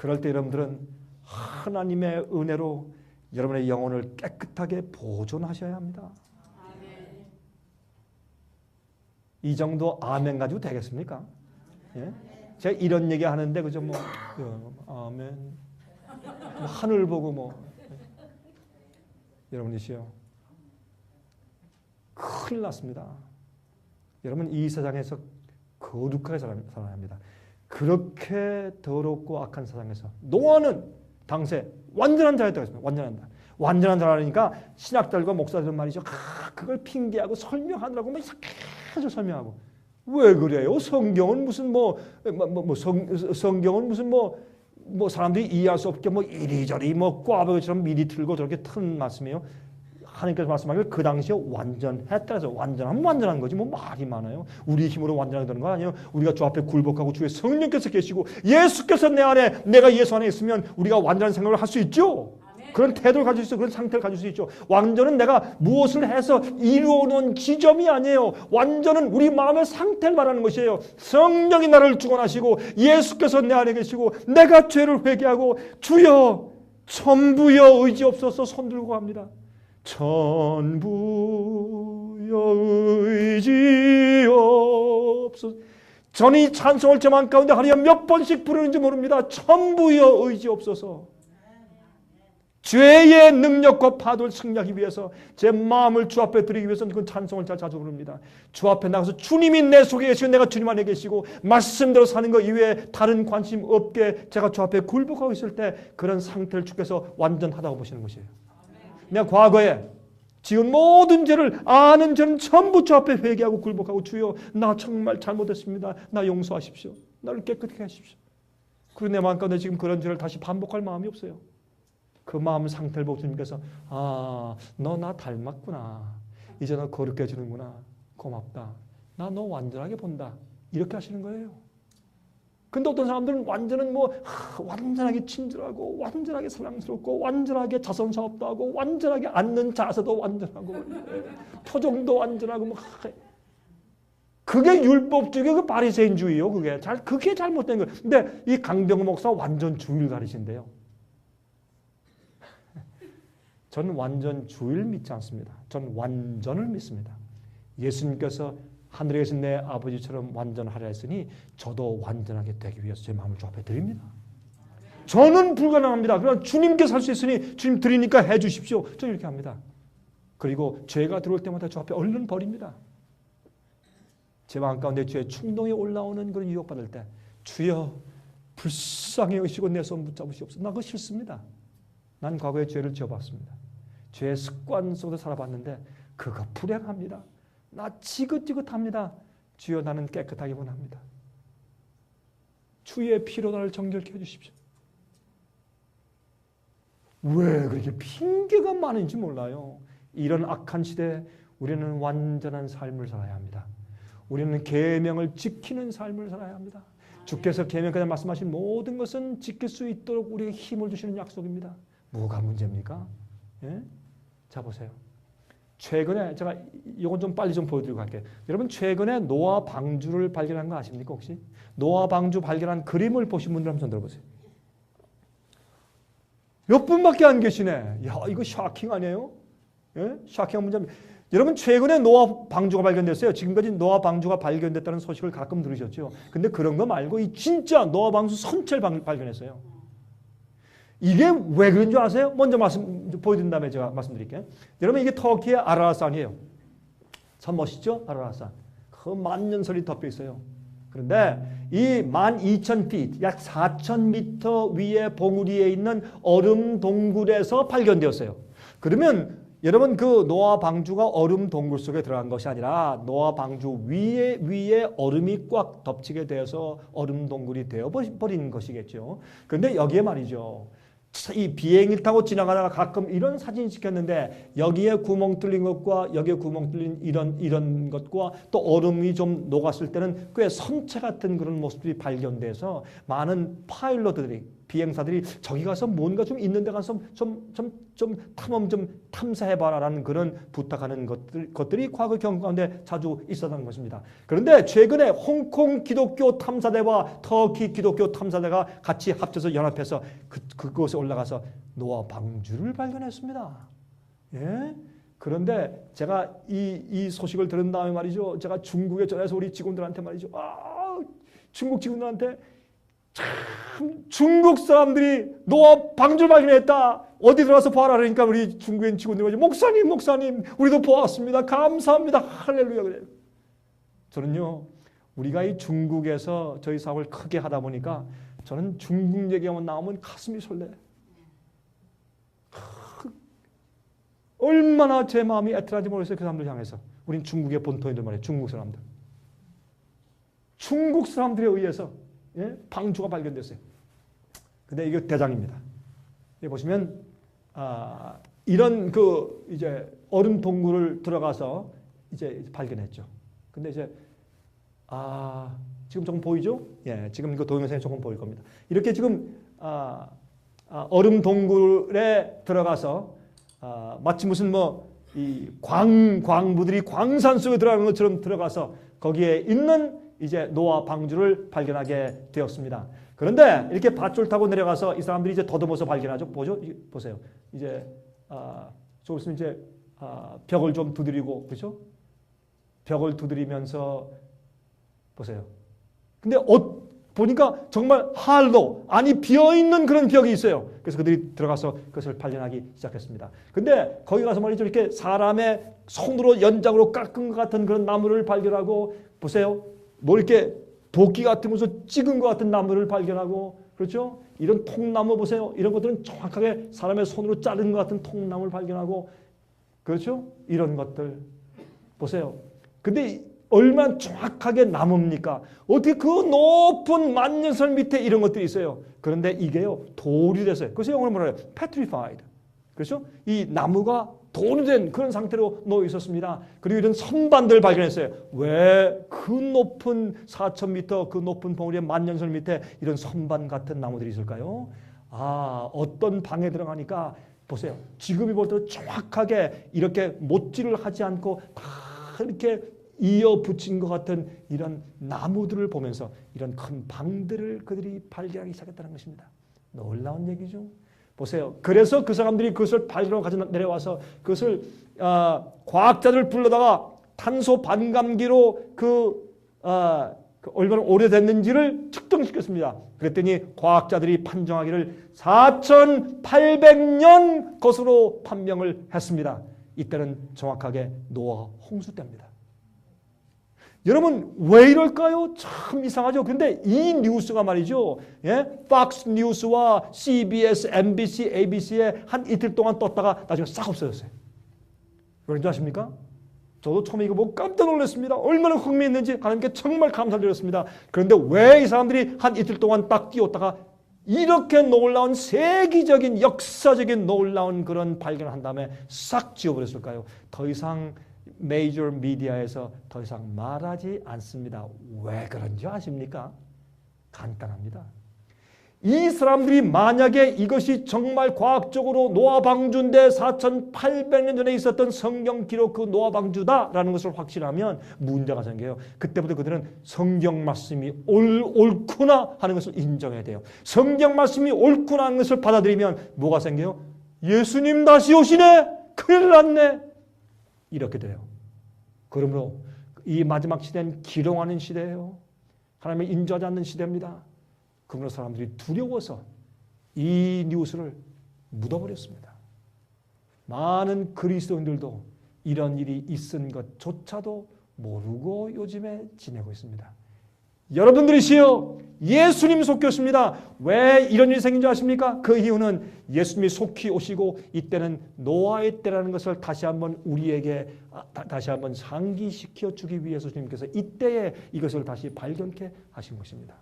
그럴 때 여러분들은 하나님의 은혜로 여러분의 영혼을 깨끗하게 보존하셔야 합니다. 이 정도 아멘 가지고 되겠습니까? 예? 제가 이런 얘기 하는데 그죠? 뭐 아멘 뭐 하늘 보고 뭐 여러분이시요 큰일 났습니다. 여러분 이 세상에서 거룩하게 살아야 합니다. 그렇게 더럽고 악한 세상에서 노아는 당시에 완전한 자였다고 했습니다. 완전한 자라니까 신학자들과 목사들은 말이죠. 그걸 핑계하고 설명하느라고 막 계속 설명하고 왜 그래요? 성경은 무슨 성경은 무슨 뭐 사람들이 이해할 수 없게 뭐 이리저리 뭐 꽈배기처럼 미리 틀고 저렇게 튼 말씀이에요. 하나님께서 말씀하기를 그 당시에 완전했다 해서 완전하면 완전한 거지 뭐 말이 많아요. 우리 힘으로 완전하게 되는 거 아니에요. 우리가 주 앞에 굴복하고 주의 성령께서 계시고 예수께서 내 안에 내가 예수 안에 있으면 우리가 완전한 생각을 할 수 있죠. 그런 태도를 가질 수 있고 그런 상태를 가질 수 있죠. 완전은 내가 무엇을 해서 이루어놓은 지점이 아니에요. 완전은 우리 마음의 상태를 말하는 것이에요. 성령이 나를 주관하시고 예수께서 내 안에 계시고 내가 죄를 회개하고 주여 천부여 의지없어서 손들고 합니다. 천부여 의지없어서 저는 이 찬송을 제 마음 가운데 하루에 몇 번씩 부르는지 모릅니다. 천부여 의지없어서 죄의 능력과 파도를 승리하기 위해서 제 마음을 주 앞에 드리기 위해서는 그 찬송을 자주 부릅니다. 주 앞에 나가서 주님이 내 속에 계시고 내가 주님 안에 계시고 말씀대로 사는 것 이외에 다른 관심 없게 제가 주 앞에 굴복하고 있을 때 그런 상태를 주께서 완전하다고 보시는 것이에요. 내가 과거에 지은 모든 죄를 아는 죄는 전부 주 앞에 회개하고 굴복하고 주여 나 정말 잘못했습니다. 나 용서하십시오. 나를 깨끗하게 하십시오. 그리고 내 마음 가운데 지금 그런 죄를 다시 반복할 마음이 없어요. 그 마음 상태를 보고 주님께서 너 나 닮았구나. 이제 너 거룩해 지는구나. 고맙다. 나 너 완전하게 본다. 이렇게 하시는 거예요. 근데 어떤 사람들은 완전은 완전하게 친절하고 완전하게 사랑스럽고 완전하게 자선사업도 하고 완전하게 앉는 자세도 완전하고 표정도 완전하고 그게 율법주의 그 바리새인주의요. 그게 잘못된 거예요. 근데 이 강병호 목사 완전 주의를 가르친대요. 저는 완전 주의를 믿지 않습니다. 저는 완전을 믿습니다. 예수님께서 하늘에 계신 내 아버지처럼 완전하려 했으니 저도 완전하게 되기 위해서 제 마음을 주 앞에 드립니다. 저는 불가능합니다. 그러나 주님께서 할 수 있으니 주님 드리니까 해 주십시오. 저는 이렇게 합니다. 그리고 죄가 들어올 때마다 주 앞에 얼른 버립니다. 제 마음 가운데 죄의 충동이 올라오는 그런 유혹받을 때 주여 불쌍히 여기시고 내 손 붙잡으시옵소서. 나 그거 싫습니다. 난 과거에 죄를 지어봤습니다. 죄의 습관 속에서 살아봤는데 그거 불행합니다. 나 지긋지긋합니다. 주여 나는 깨끗하게 원합니다. 주의 피로 나를 정결케 해주십시오. 왜 그렇게 핑계가 많은지 몰라요. 이런 악한 시대에 우리는 완전한 삶을 살아야 합니다. 우리는 계명을 지키는 삶을 살아야 합니다. 주께서 계명까지 말씀하신 모든 것은 지킬 수 있도록 우리에게 힘을 주시는 약속입니다. 뭐가 문제입니까? 예? 자 보세요. 최근에 제가 이건 좀 빨리 좀 보여드리고 갈게요. 여러분 최근에 노아 방주를 발견한 거 아십니까 혹시? 노아 방주 발견한 그림을 보신 분들 한번 손 들어보세요. 몇 분밖에 안 계시네. 야 이거 샤킹 아니에요? 예? 샤킹한 문제입니다. 여러분 최근에 노아 방주가 발견됐어요. 지금까지 노아 방주가 발견됐다는 소식을 가끔 들으셨죠. 근데 그런 거 말고 이 진짜 노아 방주 선체를 발견했어요. 이게 왜 그런 줄 아세요? 먼저 보여드린 다음에 제가 말씀드릴게요. 여러분 이게 터키의 아라라산이에요. 참 멋있죠? 아라라산. 그 만년설이 덮여 있어요. 그런데 이 12,000feet, 약 4,000m 위에 봉우리에 있는 얼음 동굴에서 발견되었어요. 그러면 여러분 그 노아 방주가 얼음 동굴 속에 들어간 것이 아니라 노아 방주 위에 얼음이 꽉 덮치게 되어서 얼음 동굴이 되어버린 것이겠죠. 그런데 여기에 말이죠. 이 비행기를 타고 지나가다가 가끔 이런 사진 찍혔는데 여기에 구멍 뚫린 것과 여기에 구멍 뚫린 이런 것과 또 얼음이 좀 녹았을 때는 꽤 선체 같은 그런 모습들이 발견돼서 많은 파일럿들이 비행사들이 저기 가서 뭔가 좀 있는 데 가서 좀 탐험 좀 탐사해봐라라는 그런 부탁하는 것들이 과거 경험 가운데 자주 있었던 것입니다. 그런데 최근에 홍콩 기독교 탐사대와 터키 기독교 탐사대가 같이 합쳐서 연합해서 그곳에 올라가서 노아 방주를 발견했습니다. 예? 그런데 제가 이 소식을 들은 다음에 말이죠. 제가 중국에 전해서 우리 직원들한테 말이죠. 중국 직원들한테 참 중국 사람들이 노아 방주를 발견했다. 어디 들어가서 봐라 그러니까 우리 중국인 직원들이 목사님 우리도 보았습니다. 감사합니다. 할렐루야 그래요. 저는요. 우리가 이 중국에서 저희 사업을 크게 하다 보니까 저는 중국 얘기하면 나오면 가슴이 설레요. 얼마나 제 마음이 애틋한지 모르겠어요. 그 사람들 향해서. 우린 중국의 본토인들 말이에요. 중국 사람들. 중국 사람들에 의해서 방주가 발견됐어요. 근데 이게 대장입니다. 여기 보시면 이런 이제 얼음 동굴을 들어가서 이제 발견했죠. 근데 이제 지금 조금 보이죠? 예, 지금 이거 동영상에 조금 보일 겁니다. 이렇게 지금 얼음 동굴에 들어가서 마치 무슨 이 광부들이 광산 속에 들어가는 것처럼 들어가서 거기에 있는 이제 노아 방주를 발견하게 되었습니다. 그런데 이렇게 밧줄 타고 내려가서 이 사람들이 이제 더듬어서 발견하죠. 보세요. 이제 조금 있으면 이제 벽을 좀 두드리고 그렇죠? 벽을 두드리면서 보세요. 근데 보니까 정말 할로 비어있는 그런 벽이 있어요. 그래서 그들이 들어가서 그것을 발견하기 시작했습니다. 근데 거기 가서 말이죠. 이렇게 사람의 손으로 연장으로 깎은 것 같은 그런 나무를 발견하고 보세요. 이렇게 도끼 같은 것으로 찍은 것 같은 나무를 발견하고 그렇죠? 이런 통나무 보세요. 이런 것들은 정확하게 사람의 손으로 자른 것 같은 통나무를 발견하고 그렇죠? 이런 것들 보세요. 근데 얼마나 정확하게 나무입니까? 어떻게 그 높은 만년설 밑에 이런 것들이 있어요. 그런데 이게요. 돌이 됐어요. 그래서 영어로 뭐라 해요? petrified. 그렇죠? 이 나무가 돌이 된 그런 상태로 놓여 있었습니다. 그리고 이런 선반들을 발견했어요. 왜 그 높은 4,000m 그 높은 봉우리의 만년설 밑에 이런 선반 같은 나무들이 있을까요? 어떤 방에 들어가니까 보세요. 지금이 볼 때도 정확하게 이렇게 못질을 하지 않고 다 이렇게 이어 붙인 것 같은 이런 나무들을 보면서 이런 큰 방들을 그들이 발견하기 시작했다는 것입니다. 놀라운 얘기죠. 보세요. 그래서 그 사람들이 그것을 발견하고 가져 내려와서 그것을 과학자들을 불러다가 탄소 반감기로 얼마나 오래됐는지를 측정시켰습니다. 그랬더니 과학자들이 판정하기를 4,800년 것으로 판명을 했습니다. 이때는 정확하게 노아 홍수 때입니다. 여러분 왜 이럴까요? 참 이상하죠. 그런데 이 뉴스가 말이죠. Fox 뉴스와 CBS, MBC, ABC에 한 이틀 동안 떴다가 나중에 싹 없어졌어요. 그런 줄 아십니까? 저도 처음에 이거 보고 깜짝 놀랐습니다. 얼마나 흥미있는지 하나님께 정말 감사드렸습니다. 그런데 왜 이 사람들이 한 이틀 동안 딱 띄웠다가 이렇게 놀라운 세계적인 역사적인 놀라운 그런 발견을 한 다음에 싹 지워버렸을까요? 더 이상 메이저 미디어에서 더 이상 말하지 않습니다. 왜 그런지 아십니까? 간단합니다. 이 사람들이 만약에 이것이 정말 과학적으로 노아 방주인데 4,800년 전에 있었던 성경 기록 그 노아 방주다라는 것을 확신하면 문제가 생겨요. 그때부터 그들은 성경 말씀이 옳구나 하는 것을 인정해야 돼요. 성경 말씀이 옳구나 하는 것을 받아들이면 뭐가 생겨요? 예수님 다시 오시네? 큰일 났네? 이렇게 돼요. 그러므로 이 마지막 시대는 기롱하는 시대예요. 하나님을 인정하지 않는 시대입니다. 그러므로 사람들이 두려워서 이 뉴스를 묻어버렸습니다. 많은 그리스도인들도 이런 일이 있은 것조차도 모르고 요즘에 지내고 있습니다. 여러분들이시여 예수님 속히 오십니다. 왜 이런 일이 생긴 줄 아십니까? 그 이유는 예수님이 속히 오시고 이때는 노아의 때라는 것을 다시 한번 우리에게 다시 한번 상기시켜 주기 위해서 주님께서 이때에 이것을 다시 발견케 하신 것입니다.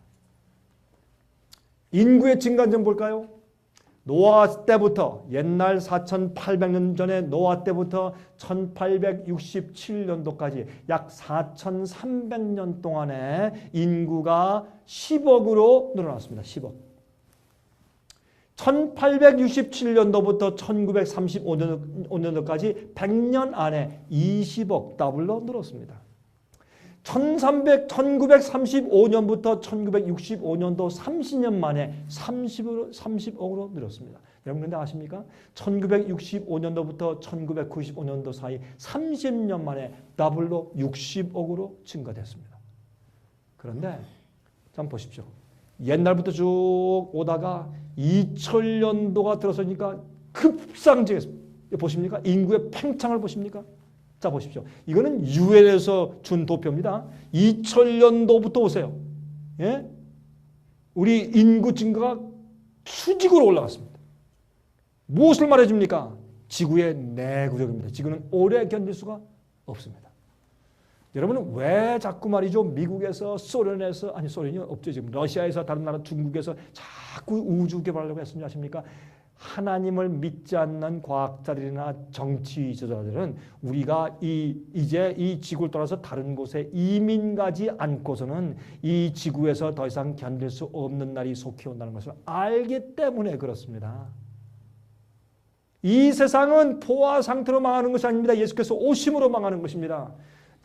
인구의 증가 좀 볼까요? 노아 때부터 옛날 4,800년 전에 노아 때부터 1867년도까지 약 4,300년 동안에 인구가 10억으로 늘어났습니다. 10억. 1867년도부터 1935년도까지 100년 안에 20억 더블로 늘었습니다. 1935년부터 1965년도 30년 만에 30억으로 늘었습니다. 여러분 근데 아십니까? 1965년도부터 1995년도 사이 30년 만에 더블로 60억으로 증가됐습니다. 그런데 좀 보십시오. 옛날부터 쭉 오다가 2000년도가 들어서니까 급상승했습니다. 보십니까? 인구의 팽창을 보십니까? 자 보십시오. 이거는 유엔에서 준 도표입니다. 2000년도부터 오세요. 예? 우리 인구 증가가 수직으로 올라갔습니다. 무엇을 말해줍니까? 지구의 내구력입니다. 지구는 오래 견딜 수가 없습니다. 여러분은 왜 자꾸 말이죠? 미국에서 소련에서 아니 소련이 없죠. 지금 러시아에서 다른 나라 중국에서 자꾸 우주 개발하려고 했습니다. 아십니까? 하나님을 믿지 않는 과학자들이나 정치 지도자들은 우리가 이제 이 지구를 떠나서 다른 곳에 이민 가지 않고서는 이 지구에서 더 이상 견딜 수 없는 날이 속히 온다는 것을 알기 때문에 그렇습니다. 이 세상은 포화 상태로 망하는 것이 아닙니다. 예수께서 오심으로 망하는 것입니다.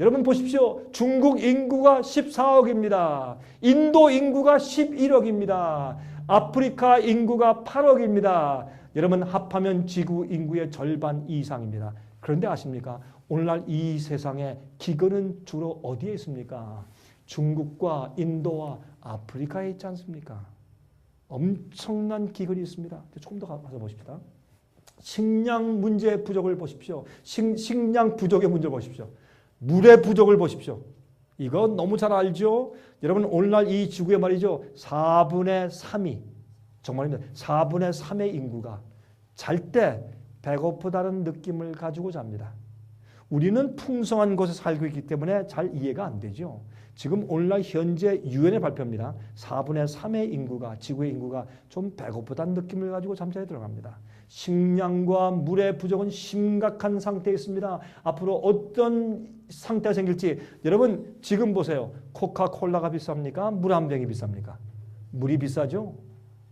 여러분 보십시오. 중국 인구가 14억입니다. 인도 인구가 11억입니다. 아프리카 인구가 8억입니다. 여러분 합하면 지구 인구의 절반 이상입니다. 그런데 아십니까? 오늘날 이 세상에 기근은 주로 어디에 있습니까? 중국과 인도와 아프리카에 있지 않습니까? 엄청난 기근이 있습니다. 조금 더 가서 보십시다. 식량 문제의 부족을 보십시오. 식량 부족의 문제를 보십시오. 물의 부족을 보십시오. 이거 너무 잘 알죠? 여러분 오늘날 이 지구에 말이죠. 4분의 3이 정말입니다. 4분의 3의 인구가 잘 때 배고프다는 느낌을 가지고 잡니다. 우리는 풍성한 곳에 살고 있기 때문에 잘 이해가 안 되죠. 지금 오늘날 현재 유엔의 발표입니다. 4분의 3의 인구가 지구의 인구가 좀 배고프다는 느낌을 가지고 잠자리에 들어갑니다. 식량과 물의 부족은 심각한 상태에 있습니다. 앞으로 어떤 상태가 생길지 여러분 지금 보세요. 코카콜라가 비쌉니까? 물 한 병이 비쌉니까? 물이 비싸죠?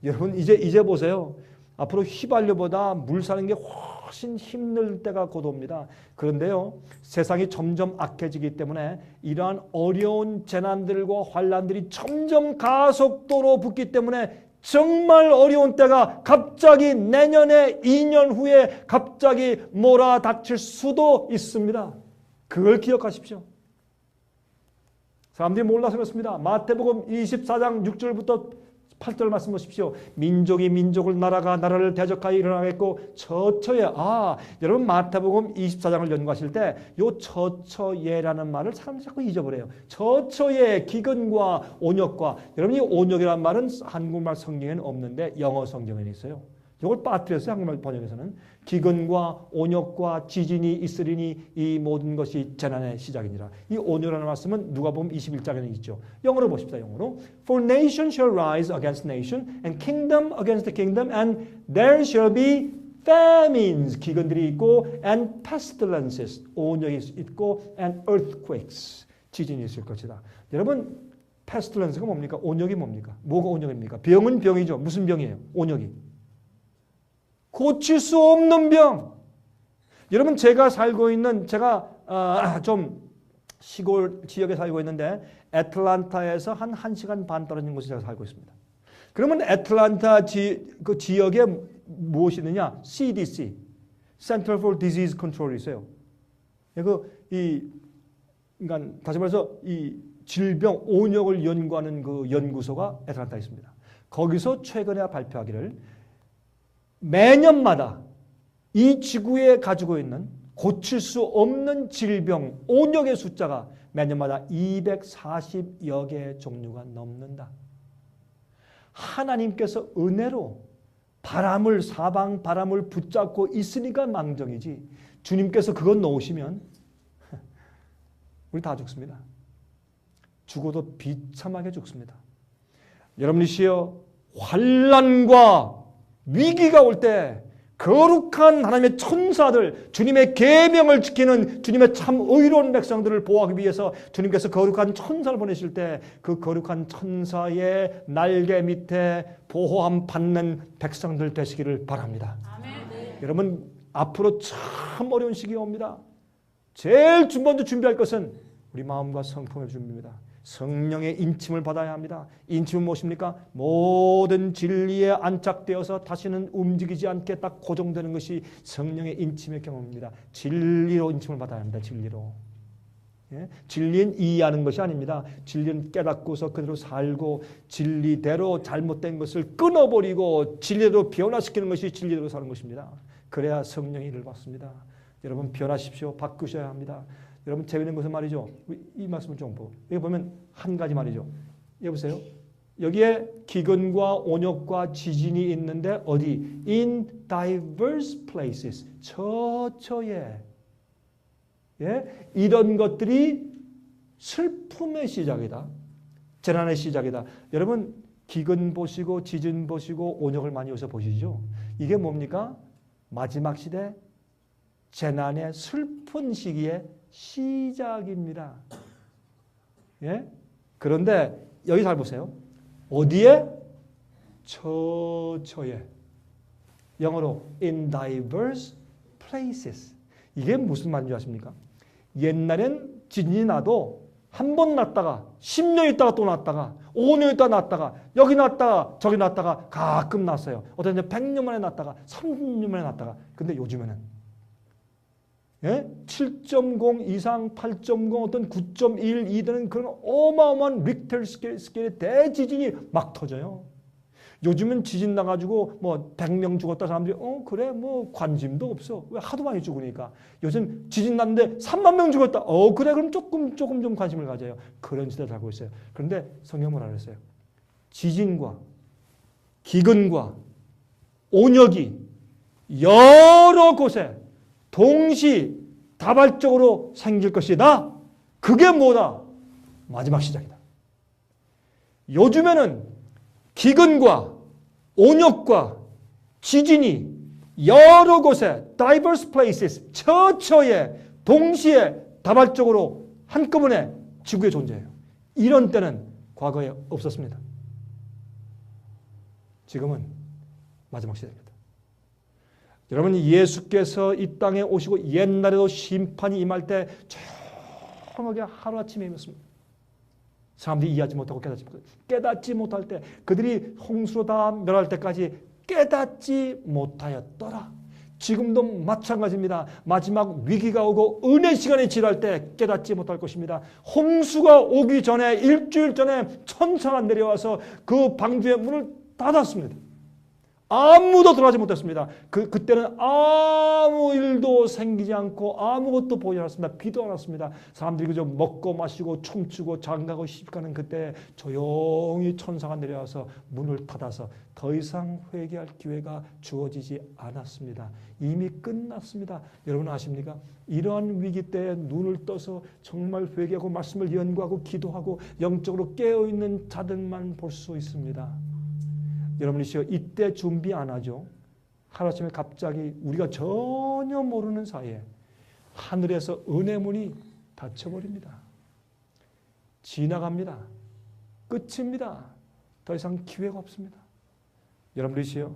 여러분 이제 보세요. 앞으로 휘발유보다 물 사는 게 훨씬 힘들 때가 곧 옵니다. 그런데요. 세상이 점점 악해지기 때문에 이러한 어려운 재난들과 환란들이 점점 가속도로 붙기 때문에 정말 어려운 때가 갑자기 내년에 2년 후에 갑자기 몰아닥칠 수도 있습니다. 그걸 기억하십시오. 사람들이 몰라서 그렇습니다. 마태복음 24장 6절부터 8절 말씀 보십시오. 민족이 민족을 나라가 나라를 대적하여 일어나겠고 처처에 여러분 마태복음 24장을 연구하실 때 요 처처예라는 말을 사람들이 자꾸 잊어버려요. 처처예 기근과 온역과 여러분 이 온역이라는 말은 한국말 성경에는 없는데 영어 성경에는 있어요. 이걸 빠뜨렸어요. 한국말 번역에서는. 기근과 온역과 지진이 있으리니 이 모든 것이 재난의 시작이니라. 이 온역이라는 말씀은 누가복음 21장에는 있죠. 영어로 보십시다. 영어로. For nation shall rise against nation and kingdom against kingdom and there shall be famines. 기근들이 있고 and pestilences. 온역이 있고 and earthquakes. 지진이 있을 것이다. 여러분 pestilence가 뭡니까? 온역이 뭡니까? 뭐가 온역입니까? 병은 병이죠. 무슨 병이에요? 온역이. 고칠 수 없는 병. 여러분 제가 좀 시골 지역에 살고 있는데 애틀란타에서 한 1시간 반 떨어진 곳에 제가 살고 있습니다. 그러면 애틀란타 그 지역에 무엇이 있느냐? CDC, Center for Disease Control이 있어요. 그러니까 다시 말해서 이 질병 온역을 연구하는 그 연구소가 애틀란타에 있습니다. 거기서 최근에 발표하기를 매년마다 이 지구에 가지고 있는 고칠 수 없는 질병, 온역의 숫자가 매년마다 240여 개의 종류가 넘는다. 하나님께서 은혜로 사방 바람을 붙잡고 있으니까 망정이지 주님께서 그것 놓으시면 우리 다 죽습니다. 죽어도 비참하게 죽습니다. 여러분이시여 환난과 위기가 올 때 거룩한 하나님의 천사들, 주님의 계명을 지키는 주님의 참 의로운 백성들을 보호하기 위해서 주님께서 거룩한 천사를 보내실 때 그 거룩한 천사의 날개 밑에 보호함 받는 백성들 되시기를 바랍니다. 아멘. 여러분, 앞으로 참 어려운 시기가 옵니다. 제일 먼저 준비할 것은 우리 마음과 성품의 준비입니다. 성령의 인침을 받아야 합니다. 인침은 무엇입니까? 모든 진리에 안착되어서 다시는 움직이지 않게 딱 고정되는 것이 성령의 인침의 경험입니다. 진리로 인침을 받아야 합니다. 진리로. 예? 진리는 이해하는 것이 아닙니다. 진리는 깨닫고서 그대로 살고 진리대로 잘못된 것을 끊어버리고 진리대로 변화시키는 것이 진리대로 사는 것입니다. 그래야 성령의 일을 받습니다. 여러분, 변하십시오. 바꾸셔야 합니다. 여러분, 재밌는 것은 말이죠. 이 말씀을 좀 보고. 여기 보면 한 가지 말이죠. 여기 보세요. 여기에 기근과 온역과 지진이 있는데 어디? In diverse places. 처처에. 예? 이런 것들이 슬픔의 시작이다. 재난의 시작이다. 여러분, 기근 보시고 지진 보시고 온역을 많이 여기서 보시죠. 이게 뭡니까? 마지막 시대 재난의 슬픈 시기에 시작입니다. 예? 그런데 여기 잘 보세요. 어디에? 처처에. 영어로 in diverse places. 이게 무슨 말인지 아십니까? 옛날엔 지진이 나도 한 번 났다가 10년 있다가 또 났다가 5년 있다가 났다가 여기 났다가 저기 났다가 가끔 났어요. 어떤 이제 100년 만에 났다가 30년 만에 났다가. 근데 요즘에는 예? 7.0 이상 8.0 어떤 9.1, 2되는 그런 어마어마한 릭터 스케일의 대지진이 막 터져요. 요즘은 지진 나가지고 뭐 100명 죽었다 사람들이 그래 뭐 관심도 없어. 왜? 하도 많이 죽으니까. 요즘 지진 났는데 3만 명 죽었다. 그래 그럼 조금 좀 관심을 가져요. 그런 시대를 살고 있어요. 그런데 성경은 뭐라 그랬어요? 지진과 기근과 온역이 여러 곳에 동시 다발적으로 생길 것이다. 그게 뭐다? 마지막 시작이다. 요즘에는 기근과 온역과 지진이 여러 곳에 diverse places, 처처에 동시에 다발적으로 한꺼번에 지구에 존재해요. 이런 때는 과거에 없었습니다. 지금은 마지막 시대입니다. 여러분, 예수께서 이 땅에 오시고 옛날에도 심판이 임할 때 조용하게 하루아침에 임했습니다. 사람들이 이해하지 못하고 깨닫지 못할 때 그들이 홍수로 다 멸할 때까지 깨닫지 못하였더라. 지금도 마찬가지입니다. 마지막 위기가 오고 은혜 시간이 지날 때 깨닫지 못할 것입니다. 홍수가 오기 전에 일주일 전에 천사가 내려와서 그 방주의 문을 닫았습니다. 아무도 들어가지 못했습니다. 그때는 아무 일도 생기지 않고 아무것도 보이지 않았습니다. 비도 안 왔습니다. 사람들이 그저 먹고 마시고 춤추고 장가고 시집가는 그때 조용히 천사가 내려와서 문을 닫아서 더 이상 회개할 기회가 주어지지 않았습니다. 이미 끝났습니다. 여러분 아십니까? 이러한 위기 때에 눈을 떠서 정말 회개하고 말씀을 연구하고 기도하고 영적으로 깨어있는 자들만 볼 수 있습니다. 여러분이시여, 이때 준비 안 하죠? 하루아침에 갑자기 우리가 전혀 모르는 사이에 하늘에서 은혜문이 닫혀버립니다. 지나갑니다. 끝입니다. 더 이상 기회가 없습니다. 여러분이시여,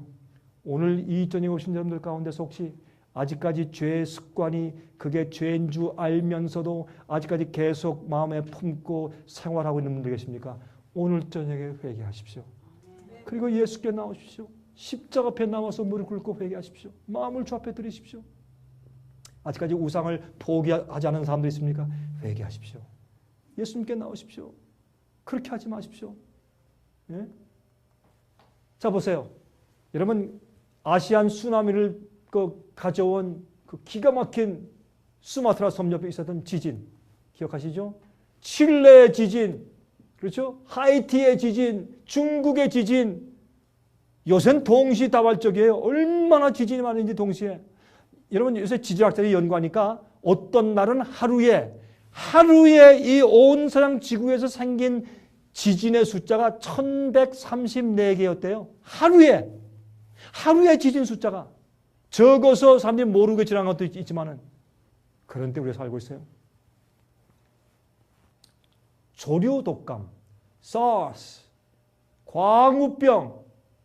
오늘 이 저녁에 오신 여러분들 가운데서 혹시 아직까지 죄의 습관이 그게 죄인 줄 알면서도 아직까지 계속 마음에 품고 생활하고 있는 분들 계십니까? 오늘 저녁에 회개하십시오. 그리고 예수께 나오십시오. 십자가 앞에 나와서 무릎 꿇고 회개하십시오. 마음을 주 앞에 드리십시오. 아직까지 우상을 포기하지 않은 사람도 있습니까? 회개하십시오. 예수님께 나오십시오. 그렇게 하지 마십시오. 예? 자, 보세요. 여러분, 아시안 쓰나미를 가져온 그 기가 막힌 수마트라 섬 옆에 있었던 지진 기억하시죠? 칠레의 지진, 그렇죠? 하이티의 지진, 중국의 지진. 요새는 동시다발적이에요. 얼마나 지진이 많은지 동시에. 여러분, 요새 지질학자들이 연구하니까 어떤 날은 하루에 이 온 서양 지구에서 생긴 지진의 숫자가 1134개였대요. 하루에 지진 숫자가. 적어서 사람들이 모르고 지나간 것도 있지만은 그런 때 우리가 살고 있어요. 조류 독감, SARS, 광우병,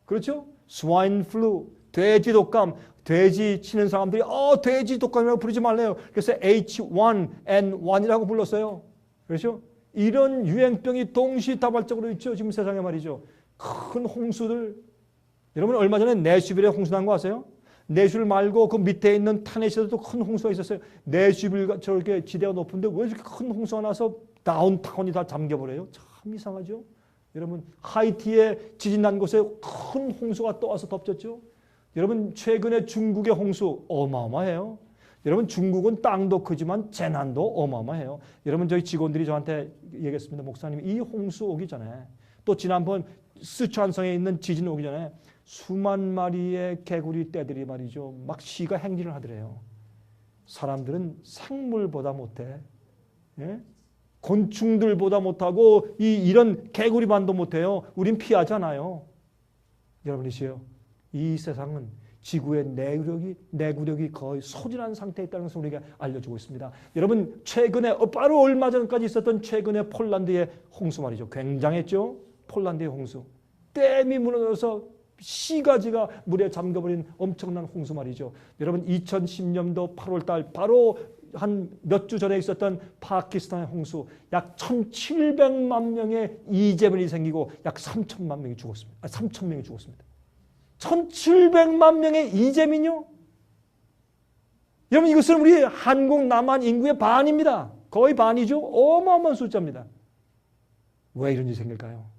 그렇죠? 스와인 플루, 돼지 독감, 돼지 치는 사람들이 돼지 독감이라고 부르지 말래요. 그래서 H1N1이라고 불렀어요. 그렇죠? 이런 유행병이 동시다발적으로 있죠. 지금 세상에 말이죠. 큰 홍수들. 여러분 얼마 전에 내슈빌에 홍수 난 거 아세요? 내슈빌 말고 그 밑에 있는 타네시에도 큰 홍수가 있었어요. 내슈빌 저렇게 지대가 높은데 왜 이렇게 큰 홍수가 나서 다운타운이 다 잠겨버려요? 참 이상하죠. 여러분 하이티에 지진 난 곳에 큰 홍수가 또 와서 덮쳤죠. 여러분 최근에 중국의 홍수 어마어마해요. 여러분 중국은 땅도 크지만 재난도 어마어마해요. 여러분 저희 직원들이 저한테 얘기했습니다. 목사님 이 홍수 오기 전에 또 지난번 스촨성에 있는 지진 오기 전에 수만 마리의 개구리 떼들이 말이죠. 막 시가 행진을 하더래요. 사람들은 생물보다 못해. 예? 곤충들보다 못하고 이런 개구리만도 못해요. 우린 피하잖아요. 여러분이시요. 이 세상은 지구의 내구력이 거의 소진한 상태에 있다는 것을 우리가 알려주고 있습니다. 여러분 최근에 바로 얼마 전까지 있었던 최근의 폴란드의 홍수 말이죠. 굉장했죠. 폴란드의 홍수. 댐이 무너져서 시가지가 물에 잠겨버린 엄청난 홍수 말이죠. 여러분 2010년도 8월달 바로 한 몇 주 전에 있었던 파키스탄의 홍수 약 1,700만 명의 이재민이 생기고 약 3천만 명이 죽었습니다. 3천 명이 죽었습니다. 1,700만 명의 이재민요? 여러분 이것은 우리 한국 남한 인구의 반입니다. 거의 반이죠. 어마어마한 숫자입니다. 왜 이런 일이 생길까요?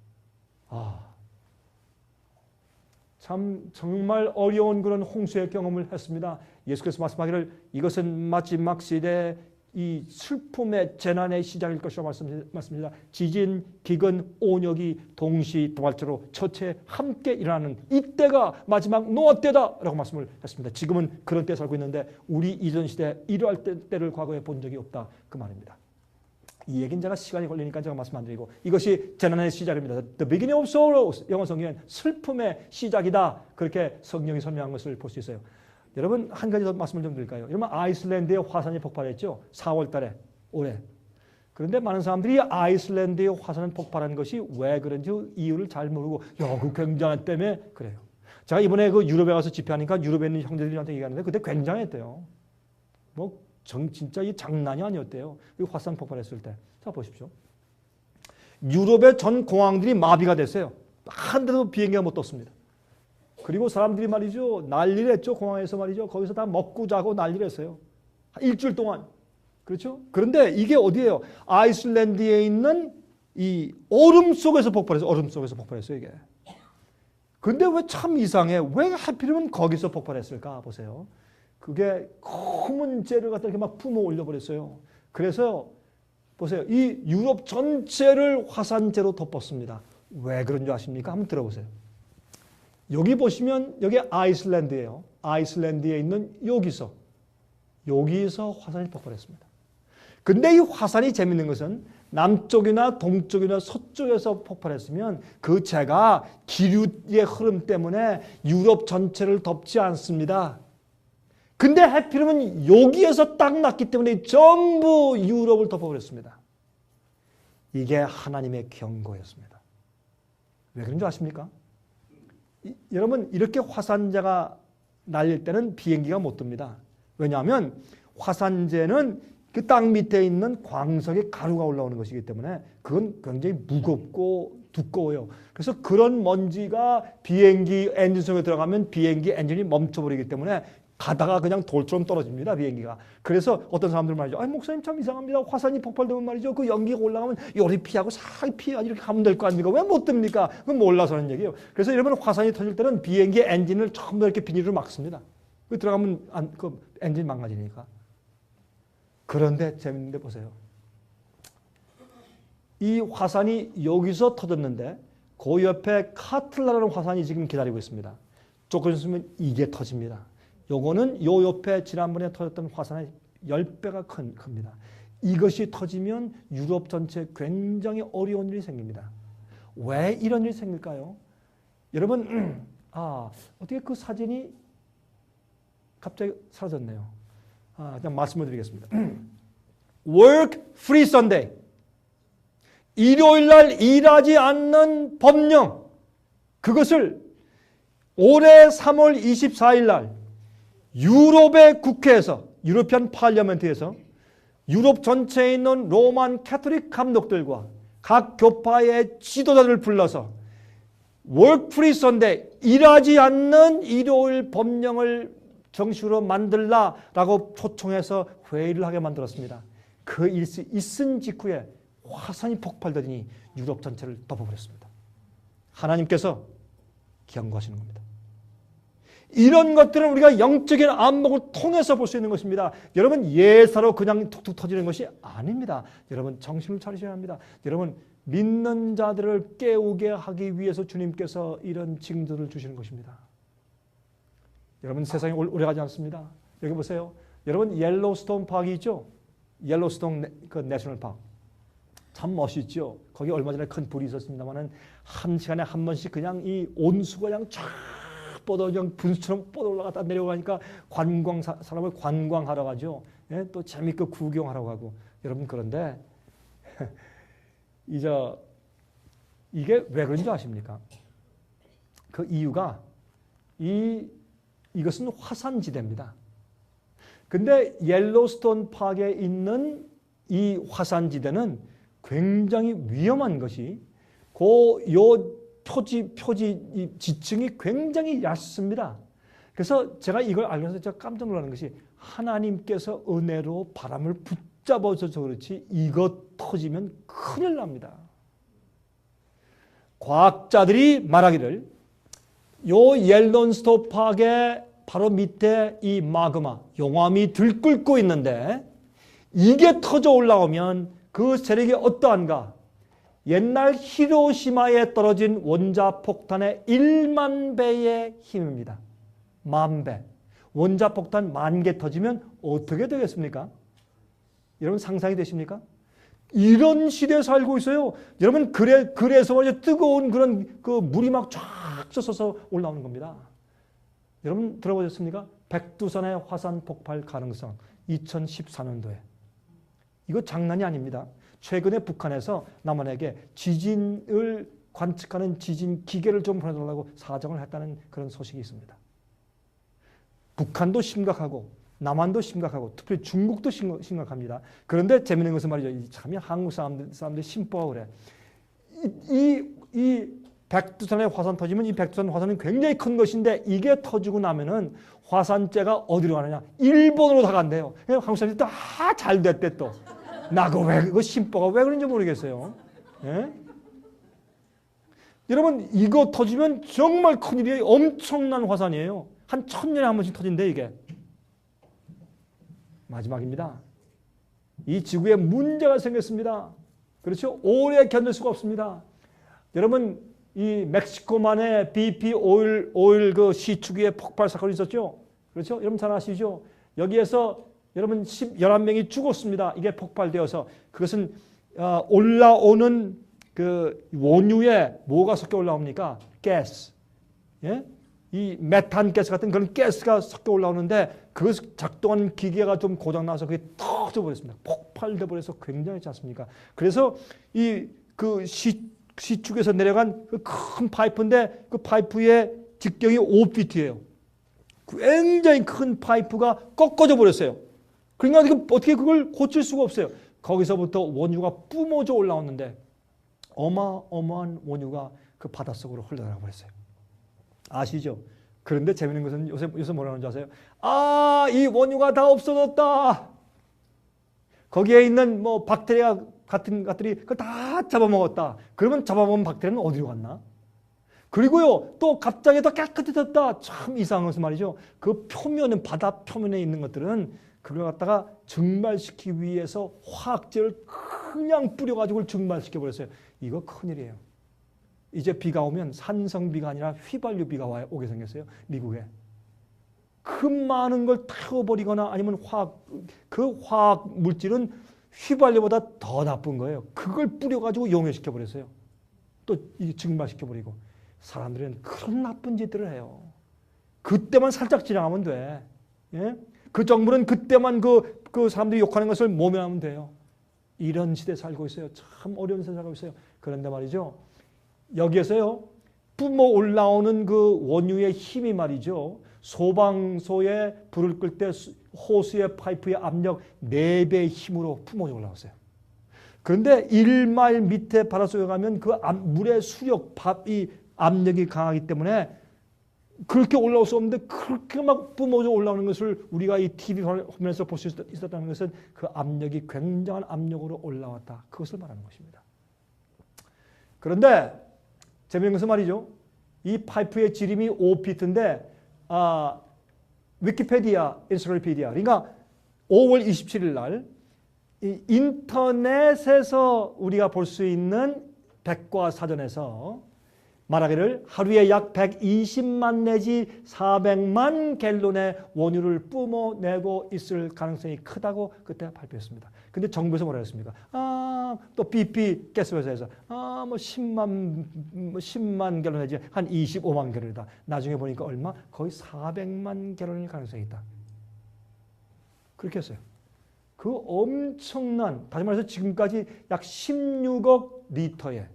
참 정말 어려운 그런 홍수의 경험을 했습니다. 예수께서 말씀하기를 이것은 마지막 시대 이 슬픔의 재난의 시작일 것이라고 말씀하십니다. 지진, 기근, 온역이 동시다발적으로 처체 함께 일어나는 이때가 마지막 노아 때다라고 말씀을 했습니다. 지금은 그런 때 살고 있는데 우리 이전 시대 이러할 때를 과거에 본 적이 없다 그 말입니다. 이 얘기는 제가 시간이 걸리니까 제가 말씀 안 드리고 이것이 재난의 시작입니다. The beginning of sorrows. 영어 성경엔 슬픔의 시작이다. 그렇게 성경이 설명한 것을 볼 수 있어요. 여러분 한 가지 더 말씀을 좀 드릴까요? 여러분 아이슬란드에 화산이 폭발했죠. 4월 달에 올해. 그런데 많은 사람들이 아이슬란드의 화산은 폭발한 것이 왜 그런지 이유를 잘 모르고 그 굉장한 때문에 그래요. 제가 이번에 그 유럽에 가서 집회하니까 유럽에 있는 형제들이 저한테 얘기하는데 그때 굉장했대요. 진짜 이 장난이 아니었대요. 이 화산 폭발했을 때. 자 보십시오. 유럽의 전 공항들이 마비가 됐어요. 한 대도 비행기가 못 떴습니다. 그리고 사람들이 말이죠. 난리를 했죠. 공항에서 말이죠. 거기서 다 먹고 자고 난리를 했어요. 일주일 동안. 그렇죠? 그런데 이게 어디예요? 아이슬란드에 있는 이 얼음 속에서 폭발했어요. 얼음 속에서 폭발했어요. 이게. 근데 왜 참 이상해. 왜 하필이면 거기서 폭발했을까? 보세요. 그게 검은 째를 갖다 이렇게 막 품어 올려버렸어요. 그래서 보세요. 이 유럽 전체를 화산재로 덮었습니다. 왜 그런 줄 아십니까? 한번 들어보세요. 여기 보시면 여기 아이슬란드예요. 아이슬란드에 있는 여기서 화산이 폭발했습니다. 근데 이 화산이 재밌는 것은 남쪽이나 동쪽이나 서쪽에서 폭발했으면 그 재가 기류의 흐름 때문에 유럽 전체를 덮지 않습니다. 근데 하필이면 여기에서 딱 났기 때문에 전부 유럽을 덮어버렸습니다. 이게 하나님의 경고였습니다. 왜 그런 줄 아십니까? 여러분 이렇게 화산재가 날릴 때는 비행기가 못 뜹니다. 왜냐하면 화산재는 그 땅 밑에 있는 광석의 가루가 올라오는 것이기 때문에 그건 굉장히 무겁고 두꺼워요. 그래서 그런 먼지가 비행기 엔진 속에 들어가면 비행기 엔진이 멈춰버리기 때문에 가다가 그냥 돌처럼 떨어집니다. 비행기가. 그래서 어떤 사람들 말이죠. 목사님 참 이상합니다. 화산이 폭발되면 말이죠. 그 연기가 올라가면 요리 피하고 살 피하고 이렇게 가면 될 거 아닙니까? 왜 못 듭니까? 그건 몰라서 하는 얘기예요. 그래서 여러분 화산이 터질 때는 비행기 엔진을 전부 다 이렇게 비닐로 막습니다. 그 들어가면 그 엔진 망가지니까. 그런데 재밌는데 보세요. 이 화산이 여기서 터졌는데 그 옆에 카틀라라는 화산이 지금 기다리고 있습니다. 조금 있으면 이게 터집니다. 요거는 요 옆에 지난번에 터졌던 화산의 10배가 큽니다. 이것이 터지면 유럽 전체에 굉장히 어려운 일이 생깁니다. 왜 이런 일이 생길까요? 여러분, 어떻게 그 사진이 갑자기 사라졌네요. 그냥 말씀을 드리겠습니다. Work free Sunday. 일요일 날 일하지 않는 법령. 그것을 올해 3월 24일 날 유럽의 국회에서, 유로피안 팔리먼트에서 유럽 전체에 있는 로만 캐토릭 감독들과 각 교파의 지도자들을 불러서 Work free Sunday, 일하지 않는 일요일 법령을 정식으로 만들라라고 초청해서 회의를 하게 만들었습니다. 그 일이 있은 직후에 화산이 폭발되더니 유럽 전체를 덮어버렸습니다. 하나님께서 경고하시는 겁니다. 이런 것들은 우리가 영적인 안목을 통해서 볼 수 있는 것입니다. 여러분, 예사로 그냥 툭툭 터지는 것이 아닙니다. 여러분, 정신을 차리셔야 합니다. 여러분, 믿는 자들을 깨우게 하기 위해서 주님께서 이런 징조를 주시는 것입니다. 여러분, 세상이 오래가지 않습니다. 여기 보세요. 여러분, 옐로스톤 파크이 있죠? 옐로스톤 그 내셔널 파크. 참 멋있죠? 거기 얼마 전에 큰 불이 있었습니다만은 한 시간에 한 번씩 그냥 이 온수가 그냥 쫙 그냥 분수처럼 뻗어 올라갔다 내려가니까 사람을 관광하러 가죠. 예? 또 재밌게 구경하러 가고. 여러분, 그런데 이게 왜 그런지 아십니까? 그 이유가 이것은 화산지대입니다. 근데 옐로스톤 파크에 있는 이 화산지대는 굉장히 위험한 것이 이 지층이 굉장히 얕습니다. 그래서 제가 이걸 알면서 제가 깜짝 놀라는 것이 하나님께서 은혜로 바람을 붙잡아줘서 그렇지 이것 터지면 큰일 납니다. 과학자들이 말하기를 요 옐로스톤 파크의 바로 밑에 이 마그마, 용암이 들끓고 있는데 이게 터져 올라오면 그 세력이 어떠한가? 옛날 히로시마에 떨어진 원자폭탄의 1만 배의 힘입니다. 10,000배. 원자폭탄 10,000개 터지면 어떻게 되겠습니까? 여러분, 상상이 되십니까? 이런 시대에 살고 있어요. 여러분, 그래서 뜨거운 그런 그 물이 막 쫙 솟아서 올라오는 겁니다. 여러분, 들어보셨습니까? 백두산의 화산 폭발 가능성 2014년도에. 이거 장난이 아닙니다. 최근에 북한에서 남한에게 지진을 관측하는 지진 기계를 좀 보내달라고 사정을 했다는 그런 소식이 있습니다. 북한도 심각하고 남한도 심각하고 특별히 중국도 심각합니다. 그런데 재미있는 것은 말이죠. 참 한국 사람들이 심보가 그래. 이 백두산의 화산 터지면 이 백두산 화산은 굉장히 큰 것인데 이게 터지고 나면은 화산재가 어디로 가느냐? 일본으로 다 간대요. 한국 사람들이 또 잘 됐대 또. 그 심보가 왜 그런지 모르겠어요. 예? 여러분, 이거 터지면 정말 큰일이에요. 엄청난 화산이에요. 한 1000년에 한 번씩 터진대 이게. 마지막입니다. 이 지구에 문제가 생겼습니다. 그렇죠? 오래 견딜 수가 없습니다. 여러분, 이 멕시코만의 BP 오일 그 시추기의 폭발 사건이 있었죠? 그렇죠? 여러분 잘 아시죠? 여기에서 여러분 11명이 죽었습니다. 이게 폭발되어서. 그것은 올라오는 그 원유에 뭐가 섞여 올라옵니까? 가스. 예? 이 메탄 가스 같은 그런 가스가 섞여 올라오는데 그것 작동하는 기계가 좀 고장나서 그게 터져 버렸습니다. 폭발돼 버려서 굉장히 좋지 않습니까? 그래서 그 시축에서 내려간 그 큰 파이프인데 그 파이프의 직경이 5피트예요. 굉장히 큰 파이프가 꺾어져 버렸어요. 그러니까 어떻게 그걸 고칠 수가 없어요. 거기서부터 원유가 뿜어져 올라오는데 어마어마한 원유가 그 바닷속으로 흘러나가 버렸어요. 아시죠? 그런데 재밌는 것은 요새 뭐라는 줄 아세요? 이 원유가 다 없어졌다. 거기에 있는 뭐 박테리아 같은 것들이 그걸 다 잡아먹었다. 그러면 잡아먹은 박테리아는 어디로 갔나? 그리고요, 또 갑자기 더 깨끗해졌다. 참 이상한 것은 말이죠. 그 표면은, 바다 표면에 있는 것들은 그걸 갖다가 증발시키기 위해서 화학제를 그냥 뿌려가지고 증발시켜 버렸어요. 이거 큰일이에요. 이제 비가 오면 산성비가 아니라 휘발유 비가 오게 생겼어요. 미국에. 그 많은 걸 태워버리거나 아니면 그 화학 물질은 휘발유보다 더 나쁜 거예요. 그걸 뿌려가지고 용해시켜 버렸어요. 또 증발시켜 버리고. 사람들은 그런 나쁜 짓들을 해요. 그때만 살짝 지나가면 돼. 예? 그 정부는 그때만 그 사람들이 욕하는 것을 모면하면 돼요. 이런 시대에 살고 있어요. 참 어려운 세상에 살고 있어요. 그런데 말이죠. 여기에서요. 뿜어 올라오는 그 원유의 힘이 말이죠. 소방소에 불을 끌 때 호수의 파이프의 압력 4배의 힘으로 뿜어 올라왔어요. 그런데 1마일 밑에 바닷속에 가면 그 물의 수력, 이 압력이 강하기 때문에 그렇게 올라올 수 없는데 그렇게 막 뿜어져 올라오는 것을 우리가 이 TV 화면에서 볼 수 있었다는 것은 그 압력이 굉장한 압력으로 올라왔다. 그것을 말하는 것입니다. 그런데 재미있는 것은 말이죠. 이 파이프의 지름이 5피트인데 위키피디아, 엔사이클로피디아 그러니까 5월 27일 날 이 인터넷에서 우리가 볼 수 있는 백과사전에서 말하기를 하루에 약 120만 내지 400만 갤론의 원유를 뿜어내고 있을 가능성이 크다고 그때 발표했습니다. 근데 정부에서 뭐라 했습니까? 또 BP 가스회사에서 뭐 10만 갤론 내지 한 25만 갤론이다. 나중에 보니까 얼마? 거의 400만 갤론일 가능성이 있다. 그렇게 했어요. 그 엄청난, 다시 말해서 지금까지 약 16억 리터의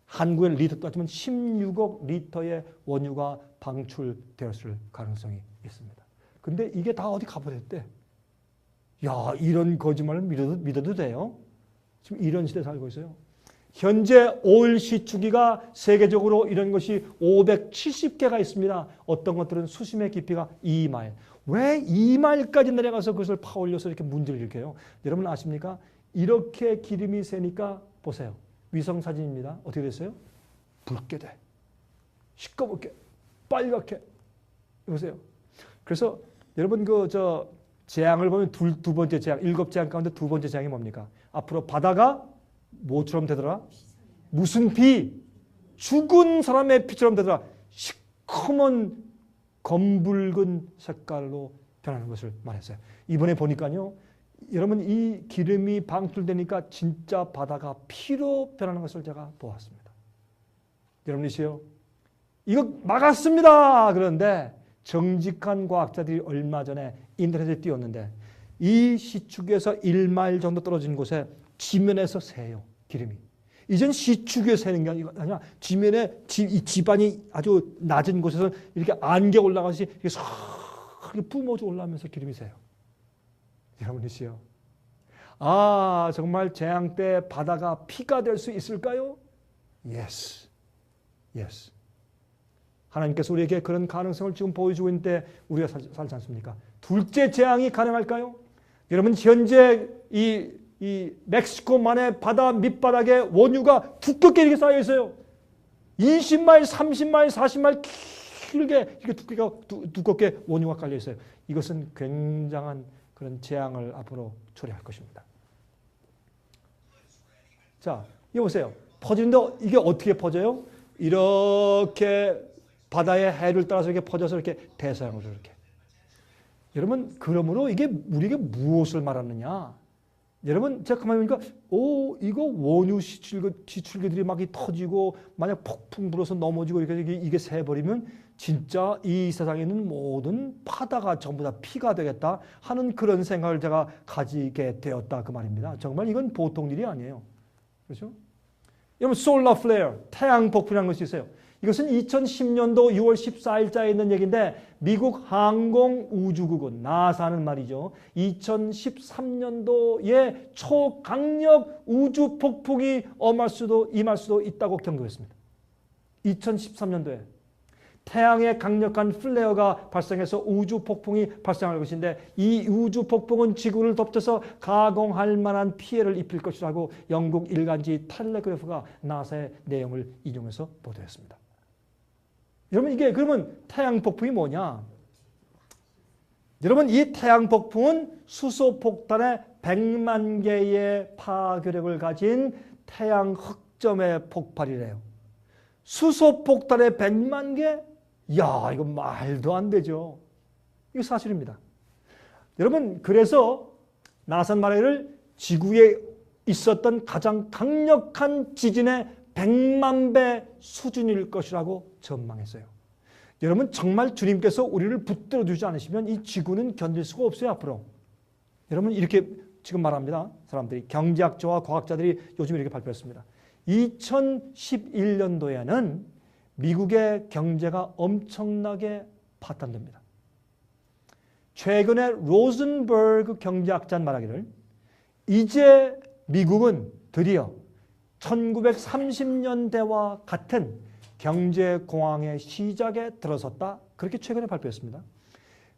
한국의 리터 따지면 16억 리터의 원유가 방출되었을 가능성이 있습니다. 근데 이게 다 어디 가버렸대. 야, 이런 거짓말을 믿어도 돼요? 지금 이런 시대에 살고 있어요. 현재 오일 시추기가 세계적으로 이런 것이 570개가 있습니다. 어떤 것들은 수심의 깊이가 2마일. 왜 2마일까지 내려가서 그것을 파올려서 이렇게 문제를 일으켜요? 여러분 아십니까? 이렇게 기름이 새니까 보세요. 위성 사진입니다. 어떻게 됐어요? 붉게 돼. 시꺼멓게, 빨갛게. 보세요. 그래서 여러분 재앙을 보면 두 번째 재앙, 7재앙 가운데 두 번째 재앙이 뭡니까? 앞으로 바다가 뭐처럼 되더라? 무슨 피? 죽은 사람의 피처럼 되더라. 시커먼 검붉은 색깔로 변하는 것을 말했어요. 이번에 보니까요. 여러분 이 기름이 방출되니까 진짜 바다가 피로 변하는 것을 제가 보았습니다. 여러분이시요. 이거 막았습니다. 그런데 정직한 과학자들이 얼마 전에 인터넷에 띄웠는데 이 시추기에서 1마일 정도 떨어진 곳에 지면에서 새요. 기름이. 이젠 시추기에 새는 게 아니라 지면에 이 지반이 아주 낮은 곳에서 이렇게 안개 올라가듯이 이렇게 싹 뿜어져 올라오면서 기름이 새요. 여러분이시요. 정말 재앙 때 바다가 피가 될 수 있을까요? Yes. Yes. 하나님께서 우리에게 그런 가능성을 지금 보여주고 있는데 우리가 살지 않습니까? 둘째 재앙이 가능할까요? 여러분 현재 이 멕시코만의 바다 밑바닥에 원유가 두껍게 이렇게 쌓여 있어요. 20마일, 30마일, 40마일 길게 이렇게 두껍게 원유가 깔려 있어요. 이것은 굉장한 그런 재앙을 앞으로 초래할 것입니다. 자, 이거 보세요. 퍼지는데 이게 어떻게 퍼져요? 이렇게 바다의 해를 따라서 이렇게 퍼져서 이렇게 대서양으로 이렇게. 여러분, 그러므로 이게 우리에게 무엇을 말하느냐? 여러분, 제가 가만히 보니까, 이거 원유 지출기들이 막 터지고, 만약 폭풍 불어서 넘어지고 이게 새버리면 진짜 이 세상에 있는 모든 바다가 전부 다 피가 되겠다 하는 그런 생각을 제가 가지게 되었다. 그 말입니다. 정말 이건 보통 일이 아니에요. 그렇죠? 여러분, 솔라 플레어, 태양 폭풍이라는 것이 있어요. 이것은 2010년도 6월 14일자에 있는 얘기인데 미국 항공우주국은 나사는 말이죠. 2013년도에 초강력 우주 폭풍이 임할 수도 있다고 경고했습니다. 2013년도에 태양의 강력한 플레어가 발생해서 우주 폭풍이 발생할 것인데 이 우주 폭풍은 지구를 덮쳐서 가공할 만한 피해를 입힐 것이라고 영국 일간지 텔레그래프가 나사의 내용을 인용해서 보도했습니다. 여러분 이게 그러면 태양 폭풍이 뭐냐? 여러분 이 태양 폭풍은 수소 폭탄의 100만 개의 파괴력을 가진 태양 흑점의 폭발이래요. 수소 폭탄의 100만 개? 야, 이거 말도 안 되죠. 이거 사실입니다. 여러분 그래서 나사는 말하기를 지구에 있었던 가장 강력한 지진의 100만 배 수준일 것이라고 전망했어요. 여러분 정말 주님께서 우리를 붙들어 주지 않으시면 이 지구는 견딜 수가 없어요 앞으로. 여러분 이렇게 지금 말합니다. 사람들이 경제학자와 과학자들이 요즘 이렇게 발표했습니다. 2011년도에는 미국의 경제가 엄청나게 파탄됩니다. 최근에 로즌버그 경제학자는 말하기를 이제 미국은 드디어 1930년대와 같은 경제공황의 시작에 들어섰다. 그렇게 최근에 발표했습니다.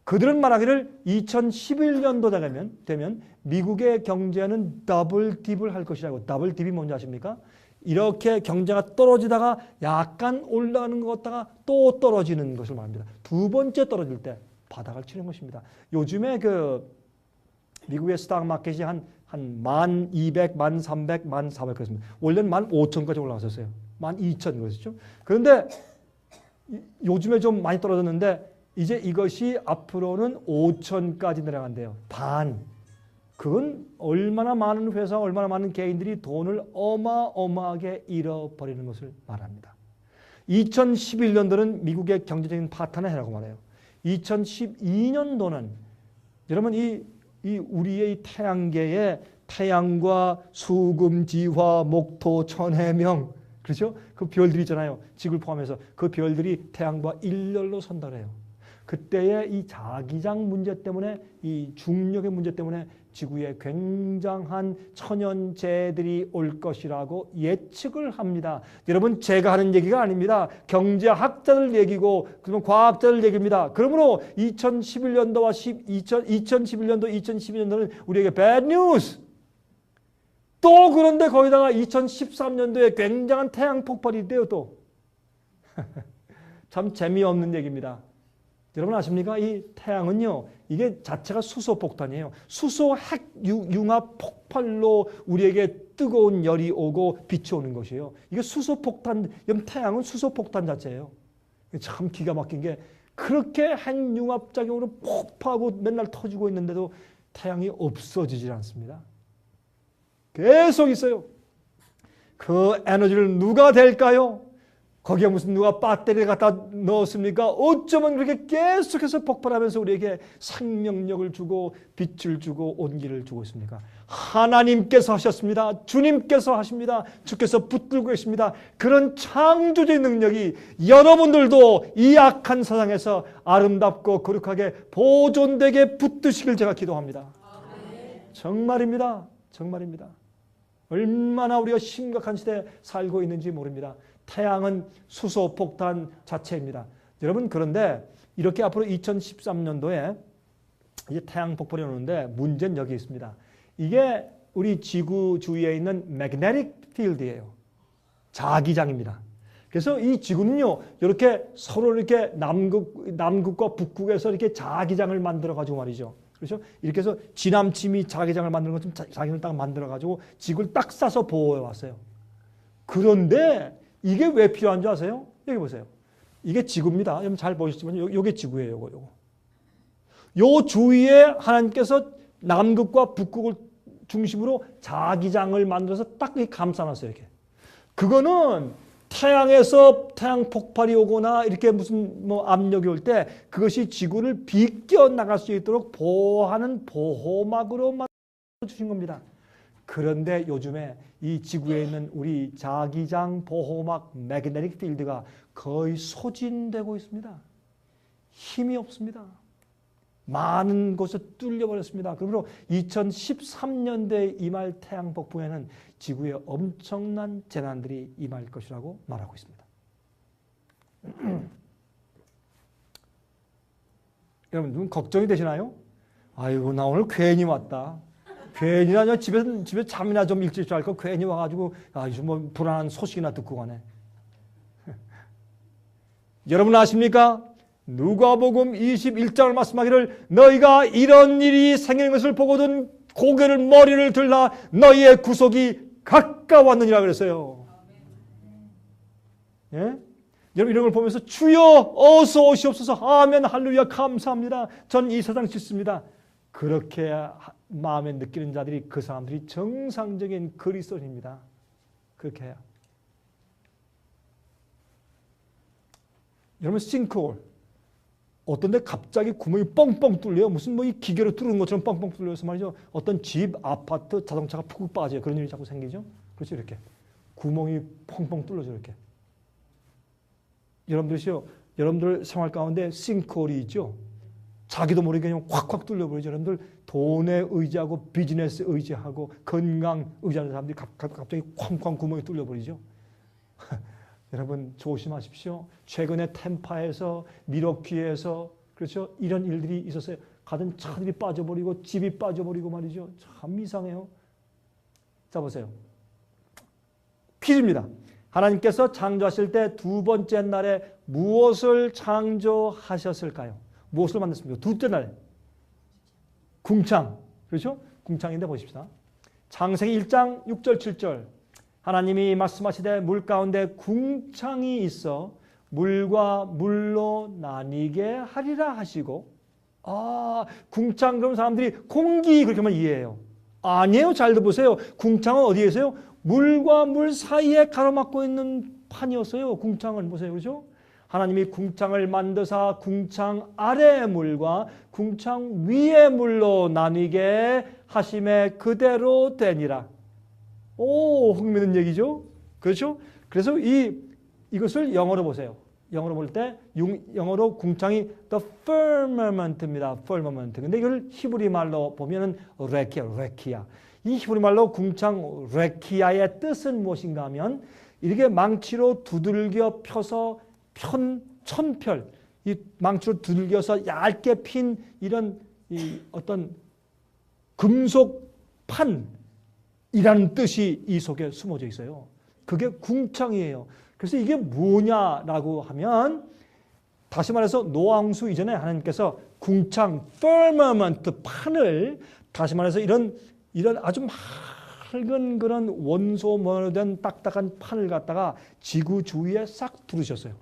그들은 말하기를 2011년도 되면 미국의 경제는 더블 딥을 할 것이라고. 더블 딥이 뭔지 아십니까? 이렇게 경제가 떨어지다가 약간 올라가는 것 같다가 또 떨어지는 것을 말합니다. 두 번째 떨어질 때 바닥을 치는 것입니다. 요즘에 그 미국의 스탁 마켓이 한 1200, 1300, 1400 그렇습니다. 원래는 15,000까지 올라갔었어요. 12,000 그랬었죠. 그런데 요즘에 좀 많이 떨어졌는데 이제 이것이 앞으로는 5,000까지 내려간대요. 반. 그건 얼마나 많은 회사, 얼마나 많은 개인들이 돈을 어마어마하게 잃어버리는 것을 말합니다. 2011년도는 미국의 경제적인 파탄의 해라고 말해요. 2012년도는 여러분 이 우리의 태양계에 태양과 수금, 지화, 목토, 천해명 그렇죠? 그 별들이 있잖아요. 지구를 포함해서 그 별들이 태양과 일렬로 선다 그래요. 그때의 이 자기장 문제 때문에 이 중력의 문제 때문에 지구에 굉장한 천연재해들이 올 것이라고 예측을 합니다. 여러분 제가 하는 얘기가 아닙니다. 경제학자들 얘기고 그러면 과학자들 얘기입니다. 그러므로 2011년도와 2012년도는 우리에게 bad news. 또 그런데 거기다가 2013년도에 굉장한 태양 폭발이 있대요 또. 참 재미없는 얘기입니다. 여러분 아십니까? 이 태양은요, 이게 자체가 수소 폭탄이에요. 수소 핵 융합 폭발로 우리에게 뜨거운 열이 오고 빛이 오는 것이에요. 이게 수소 폭탄, 태양은 수소 폭탄 자체예요. 참 기가 막힌 게 그렇게 핵 융합 작용으로 폭파하고 맨날 터지고 있는데도 태양이 없어지질 않습니다. 계속 있어요. 그 에너지를 누가 댈까요? 거기에 무슨 누가 배터리를 갖다 넣었습니까? 어쩌면 그렇게 계속해서 폭발하면서 우리에게 생명력을 주고 빛을 주고 온기를 주고 있습니까? 하나님께서 하셨습니다. 주님께서 하십니다. 주께서 붙들고 계십니다. 그런 창조적인 능력이 여러분들도 이 악한 세상에서 아름답고 거룩하게 보존되게 붙드시길 제가 기도합니다. 정말입니다. 정말입니다. 얼마나 우리가 심각한 시대에 살고 있는지 모릅니다. 태양은 수소 폭탄 자체입니다. 여러분 그런데 이렇게 앞으로 2013년도에 이제 태양 폭발이 오는데 문제는 여기 있습니다. 이게 우리 지구 주위에 있는 magnetic field이에요. 자기장입니다. 그래서 이 지구는요, 이렇게 서로 이렇게 남극과 북극에서 이렇게 자기장을 만들어 가지고 말이죠. 그렇죠? 이렇게 해서 지남침이 자기장을 만드는 것처럼 자기장을 딱 만들어 가지고 지구를 딱 싸서 보호해 왔어요. 그런데 이게 왜 필요한 줄 아세요? 여기 보세요. 이게 지구입니다. 여러분 잘 보시지만 요게 지구예요. 요거. 요 주위에 하나님께서 남극과 북극을 중심으로 자기장을 만들어서 딱 감싸놨어요. 이렇게. 그거는 태양에서 태양 폭발이 오거나 이렇게 무슨 압력이 올 때 그것이 지구를 비껴 나갈 수 있도록 보호하는 보호막으로 만들어 주신 겁니다. 그런데 요즘에 이 지구에 있는 우리 자기장 보호막 매그네틱 필드가 거의 소진되고 있습니다. 힘이 없습니다. 많은 곳에 뚫려버렸습니다. 그러므로 2013년대에 임할 태양 폭풍에는 지구에 엄청난 재난들이 임할 것이라고 말하고 있습니다. 여러분 좀 걱정이 되시나요? 아이고 나 오늘 괜히 왔다. 괜히나 집에 잠이나 좀 일찍 잘 거 괜히 와가지고 요즘 뭐 불안한 소식이나 듣고 가네. 여러분 아십니까? 누가복음 21장을 말씀하기를 너희가 이런 일이 생기는 것을 보거든 고개를 머리를 들라 너희의 구속이 가까웠느니라 그랬어요. 예? 여러분 이런 걸 보면서 주여 어서 오시옵소서 아멘 할렐루야 감사합니다. 전 이 세상 싫습니다. 그렇게 마음에 느끼는 자들이 그 사람들이 정상적인 그리스도인입니다. 그렇게 해요. 여러분 싱크홀 어떤 데 갑자기 구멍이 뻥뻥 뚫려요. 무슨 뭐 이 기계로 뚫는 것처럼 뻥뻥 뚫려서 말이죠. 어떤 집, 아파트, 자동차가 푹 빠져요. 그런 일이 자꾸 생기죠. 그렇죠. 이렇게. 구멍이 펑펑 뚫려져 이렇게. 여러분들 생활 가운데 싱크홀이 있죠. 자기도 모르게 그냥 확확 뚫려버리죠. 여러분들 돈에 의지하고 비즈니스 의지하고 건강 의지하는 사람들이 갑자기 쾅쾅 구멍이 뚫려버리죠. 여러분 조심하십시오. 최근에 템파에서 미러키에서 그렇죠. 이런 일들이 있었어요. 가던 차들이 빠져버리고 집이 빠져버리고 말이죠. 참 이상해요. 자 보세요. 퀴즈입니다. 하나님께서 창조하실 때 두 번째 날에 무엇을 창조하셨을까요? 무엇을 만들었습니까? 둘째 날에 궁창. 그렇죠? 궁창인데 보십시다. 창세기 1장 6절 7절 하나님이 말씀하시되 물 가운데 궁창이 있어 물과 물로 나뉘게 하리라 하시고 궁창 그럼 사람들이 공기 그렇게만 이해해요. 아니에요. 잘 들어보세요. 궁창은 어디에 있어요? 물과 물 사이에 가로막고 있는 판이었어요. 궁창을 보세요. 그렇죠? 하나님이 궁창을 만드사 궁창 아래의 물과 궁창 위의 물로 나뉘게 하심에 그대로 되니라. 오, 흥미있는 얘기죠? 그렇죠? 그래서 이것을 영어로 보세요. 영어로 볼 때 영어로 궁창이 the firmament입니다. firmament. 근데 이걸 히브리 말로 보면은 레키야. 이 히브리 말로 궁창 레키야의 뜻은 무엇인가 하면 이렇게 망치로 두들겨 펴서 천펼 이 망치로 두들겨서 얇게 핀 이런 어떤 금속 판이라는 뜻이 이 속에 숨어져 있어요. 그게 궁창이에요. 그래서 이게 뭐냐라고 하면 다시 말해서 노아 홍수 이전에 하나님께서 궁창 firmament 판을 다시 말해서 이런 아주 맑은 그런 원소모로 된 딱딱한 판을 갖다가 지구 주위에 싹 두르셨어요.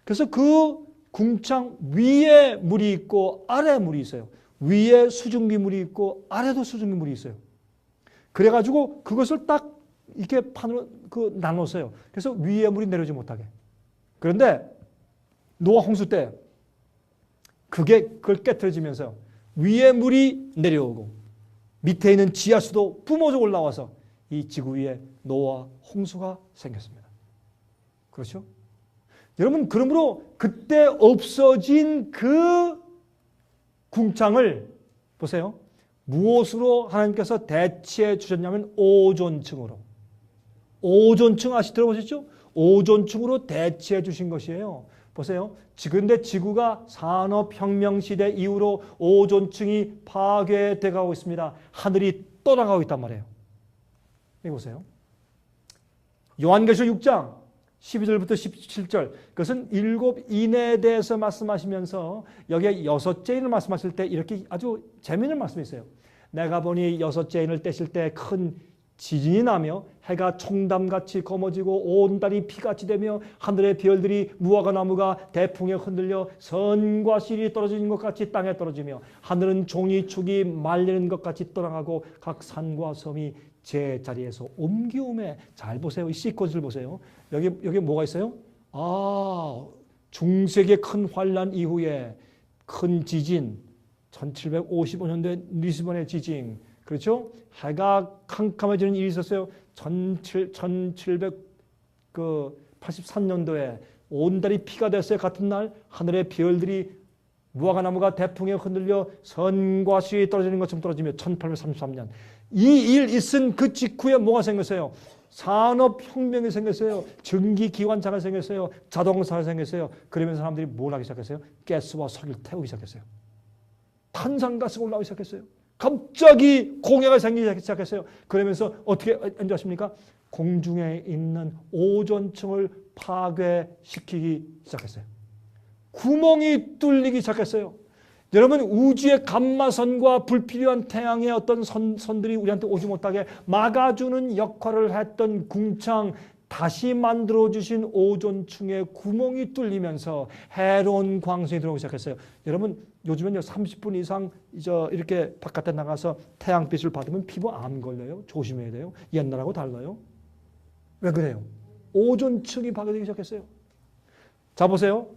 그래서 그 궁창 위에 물이 있고 아래에 물이 있어요. 위에 수증기 물이 있고 아래도 수증기 물이 있어요. 그래가지고 그것을 딱 이렇게 판으로 나눴어요. 그래서 위에 물이 내려오지 못하게. 그런데 노아 홍수 때 그걸 깨트려지면서 위에 물이 내려오고 밑에 있는 지하수도 뿜어져 올라와서 이 지구 위에 노아 홍수가 생겼습니다. 그렇죠? 여러분 그러므로 그때 없어진 그 궁창을 보세요. 무엇으로 하나님께서 대체해 주셨냐면 오존층으로. 오존층 들어보셨죠? 오존층으로 대체해 주신 것이에요. 보세요. 그런데 지구가 산업혁명 시대 이후로 오존층이 파괴돼 가고 있습니다. 하늘이 떠나가고 있단 말이에요. 여기 보세요. 요한계시록 6장 12절부터 17절 그것은 7인에 대해서 말씀하시면서 여기에 6째인을 말씀하실 때 이렇게 아주 재미있는 말씀이 있어요. 내가 보니 6째인을 떼실 때 큰 지진이 나며 해가 총담같이 검어지고 온 달이 피같이 되며 하늘의 별들이 무화과 나무가 대풍에 흔들려 선과 실이 떨어지는 것 같이 땅에 떨어지며 하늘은 종이축이 말리는 것 같이 떠나가고 각 산과 섬이 제 자리에서 옮기움에 잘 보세요. 이 시퀀스를 보세요. 여기 뭐가 있어요? 중세기의 큰 환란 이후에 큰 지진 1755년도에 리스본의 지진 그렇죠? 해가 캄캄해지는 일이 있었어요. 1783년도에 온 달이 피가 됐어요. 같은 날 하늘의 별들이 무화과 나무가 대풍에 흔들려 선과 실이 떨어지는 것처럼 떨어지며 1833년 이 일 있은 그 직후에 뭐가 생겼어요? 산업혁명이 생겼어요. 전기기관차가 생겼어요. 자동차가 생겼어요. 그러면서 사람들이 뭘 하기 시작했어요? 가스와 석유를 태우기 시작했어요. 탄산가스가 올라오기 시작했어요. 갑자기 공해가 생기기 시작했어요. 그러면서 어떻게 하십니까? 공중에 있는 오존층을 파괴시키기 시작했어요. 구멍이 뚫리기 시작했어요. 여러분 우주의 감마선과 불필요한 태양의 어떤 선들이 우리한테 오지 못하게 막아주는 역할을 했던 궁창 다시 만들어주신 오존층의 구멍이 뚫리면서 해로운 광선이 들어오기 시작했어요. 여러분 요즘은요 30분 이상 이렇게 바깥에 나가서 태양빛을 받으면 피부 암 걸려요. 조심해야 돼요. 옛날하고 달라요. 왜 그래요? 오존층이 파괴되기 시작했어요. 자 보세요.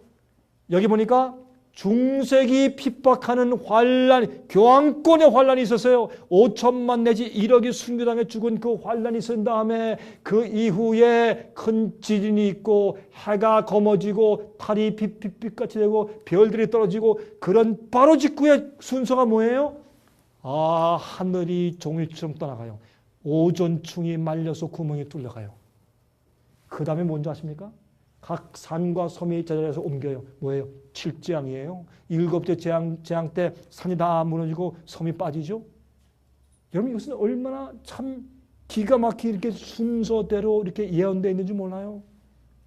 여기 보니까 중세기 핍박하는 환란, 교황권의 환란이 있었어요. 5천만 내지 1억이 순교당해 죽은 그 환란이 있은 다음에 그 이후에 큰 지진이 있고 해가 검어지고 달이 빛빛같이 되고 별들이 떨어지고 그런 바로 직후에 순서가 뭐예요? 하늘이 종일처럼 떠나가요. 오존충이 말려서 구멍이 뚫려가요. 그 다음에 뭔지 아십니까? 각 산과 섬이 제자리에서 옮겨요. 뭐예요? 칠재앙이에요. 7째 재앙 때 산이 다 무너지고 섬이 빠지죠. 여러분 이것은 얼마나 참 기가 막히게 이렇게 순서대로 이렇게 예언되어 있는지 몰라요.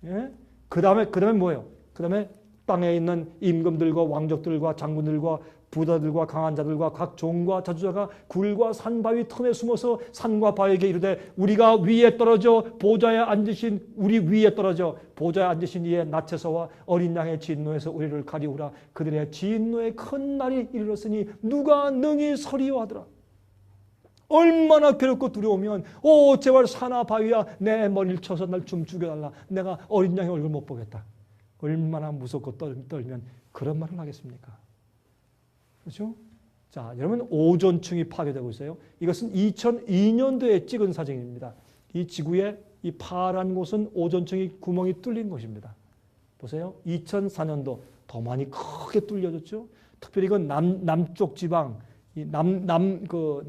예? 그 다음에 뭐예요? 그 다음에 땅에 있는 임금들과 왕족들과 장군들과 부자들과 강한 자들과 각 종과 자주자가 굴과 산 바위 틈에 숨어서 산과 바위에게 이르되 우리가 위에 떨어져 보좌에 앉으신 우리 위에 떨어져 보좌에 앉으신 이의 낯에서와 어린 양의 진노에서 우리를 가리우라. 그들의 진노의 큰 날이 이르렀으니 누가 능히 서리요 하더라. 얼마나 괴롭고 두려우면 제발 산아 바위야 내 머리를 쳐서 날 좀 죽여달라. 내가 어린 양의 얼굴 못 보겠다. 얼마나 무섭고 떨면 그런 말을 하겠습니까? 그렇죠? 자, 여러분 오존층이 파괴되고 있어요. 이것은 2002년도에 찍은 사진입니다. 이 지구의 이 파란 곳은 오존층이 구멍이 뚫린 것입니다. 보세요. 2004년도 더 많이 크게 뚫려졌죠. 특별히 그 남쪽 지방, 이 남극이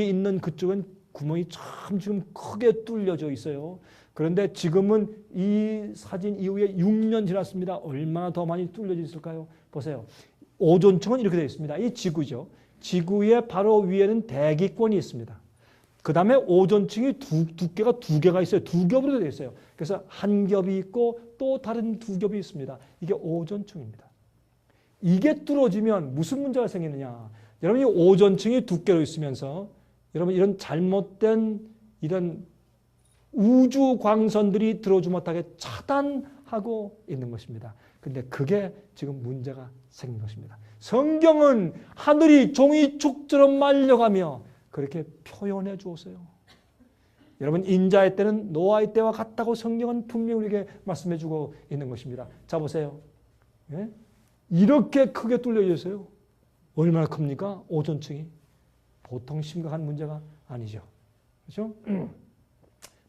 있는 그쪽은 구멍이 참 지금 크게 뚫려져 있어요. 그런데 지금은 이 사진 이후에 6년 지났습니다. 얼마나 더 많이 뚫려져 있을까요? 보세요. 오존층은 이렇게 되어 있습니다. 이 지구죠. 지구의 바로 위에는 대기권이 있습니다. 그 다음에 오존층이 두께가 2개가 있어요. 2겹으로 되어 있어요. 그래서 한 겹이 있고 또 다른 2겹이 있습니다. 이게 오존층입니다. 이게 뚫어지면 무슨 문제가 생기느냐. 여러분 이 오존층이 두께로 있으면서 여러분 이런 잘못된 이런 우주 광선들이 들어오지 못하게 차단하고 있는 것입니다. 근데 그게 지금 문제가 생긴 것입니다. 성경은 하늘이 종이축처럼 말려가며 그렇게 표현해 주었어요. 여러분 인자의 때는 노아의 때와 같다고 성경은 분명히 우리에게 말씀해 주고 있는 것입니다. 자 보세요. 예? 이렇게 크게 뚫려져 있어요. 얼마나 큽니까? 오존층이. 보통 심각한 문제가 아니죠. 그렇죠?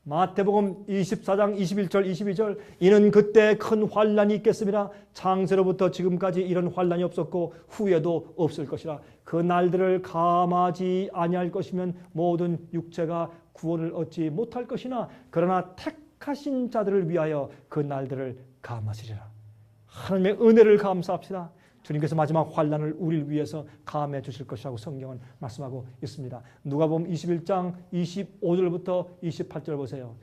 마태복음 24장 21절 22절 이는 그때 큰 환란이 있겠습니다. 창세로부터 지금까지 이런 환란이 없었고 후에도 없을 것이라. 그 날들을 감하지 아니할 것이면 모든 육체가 구원을 얻지 못할 것이나 그러나 택하신 자들을 위하여 그 날들을 감하시리라. 하나님의 은혜를 감사합시다. 주님께서 마지막 환란을 우리를 위해서 감해 주실 것이라고 성경은 말씀하고 있습니다. 누가복음 21장 25절부터 28절 보세요.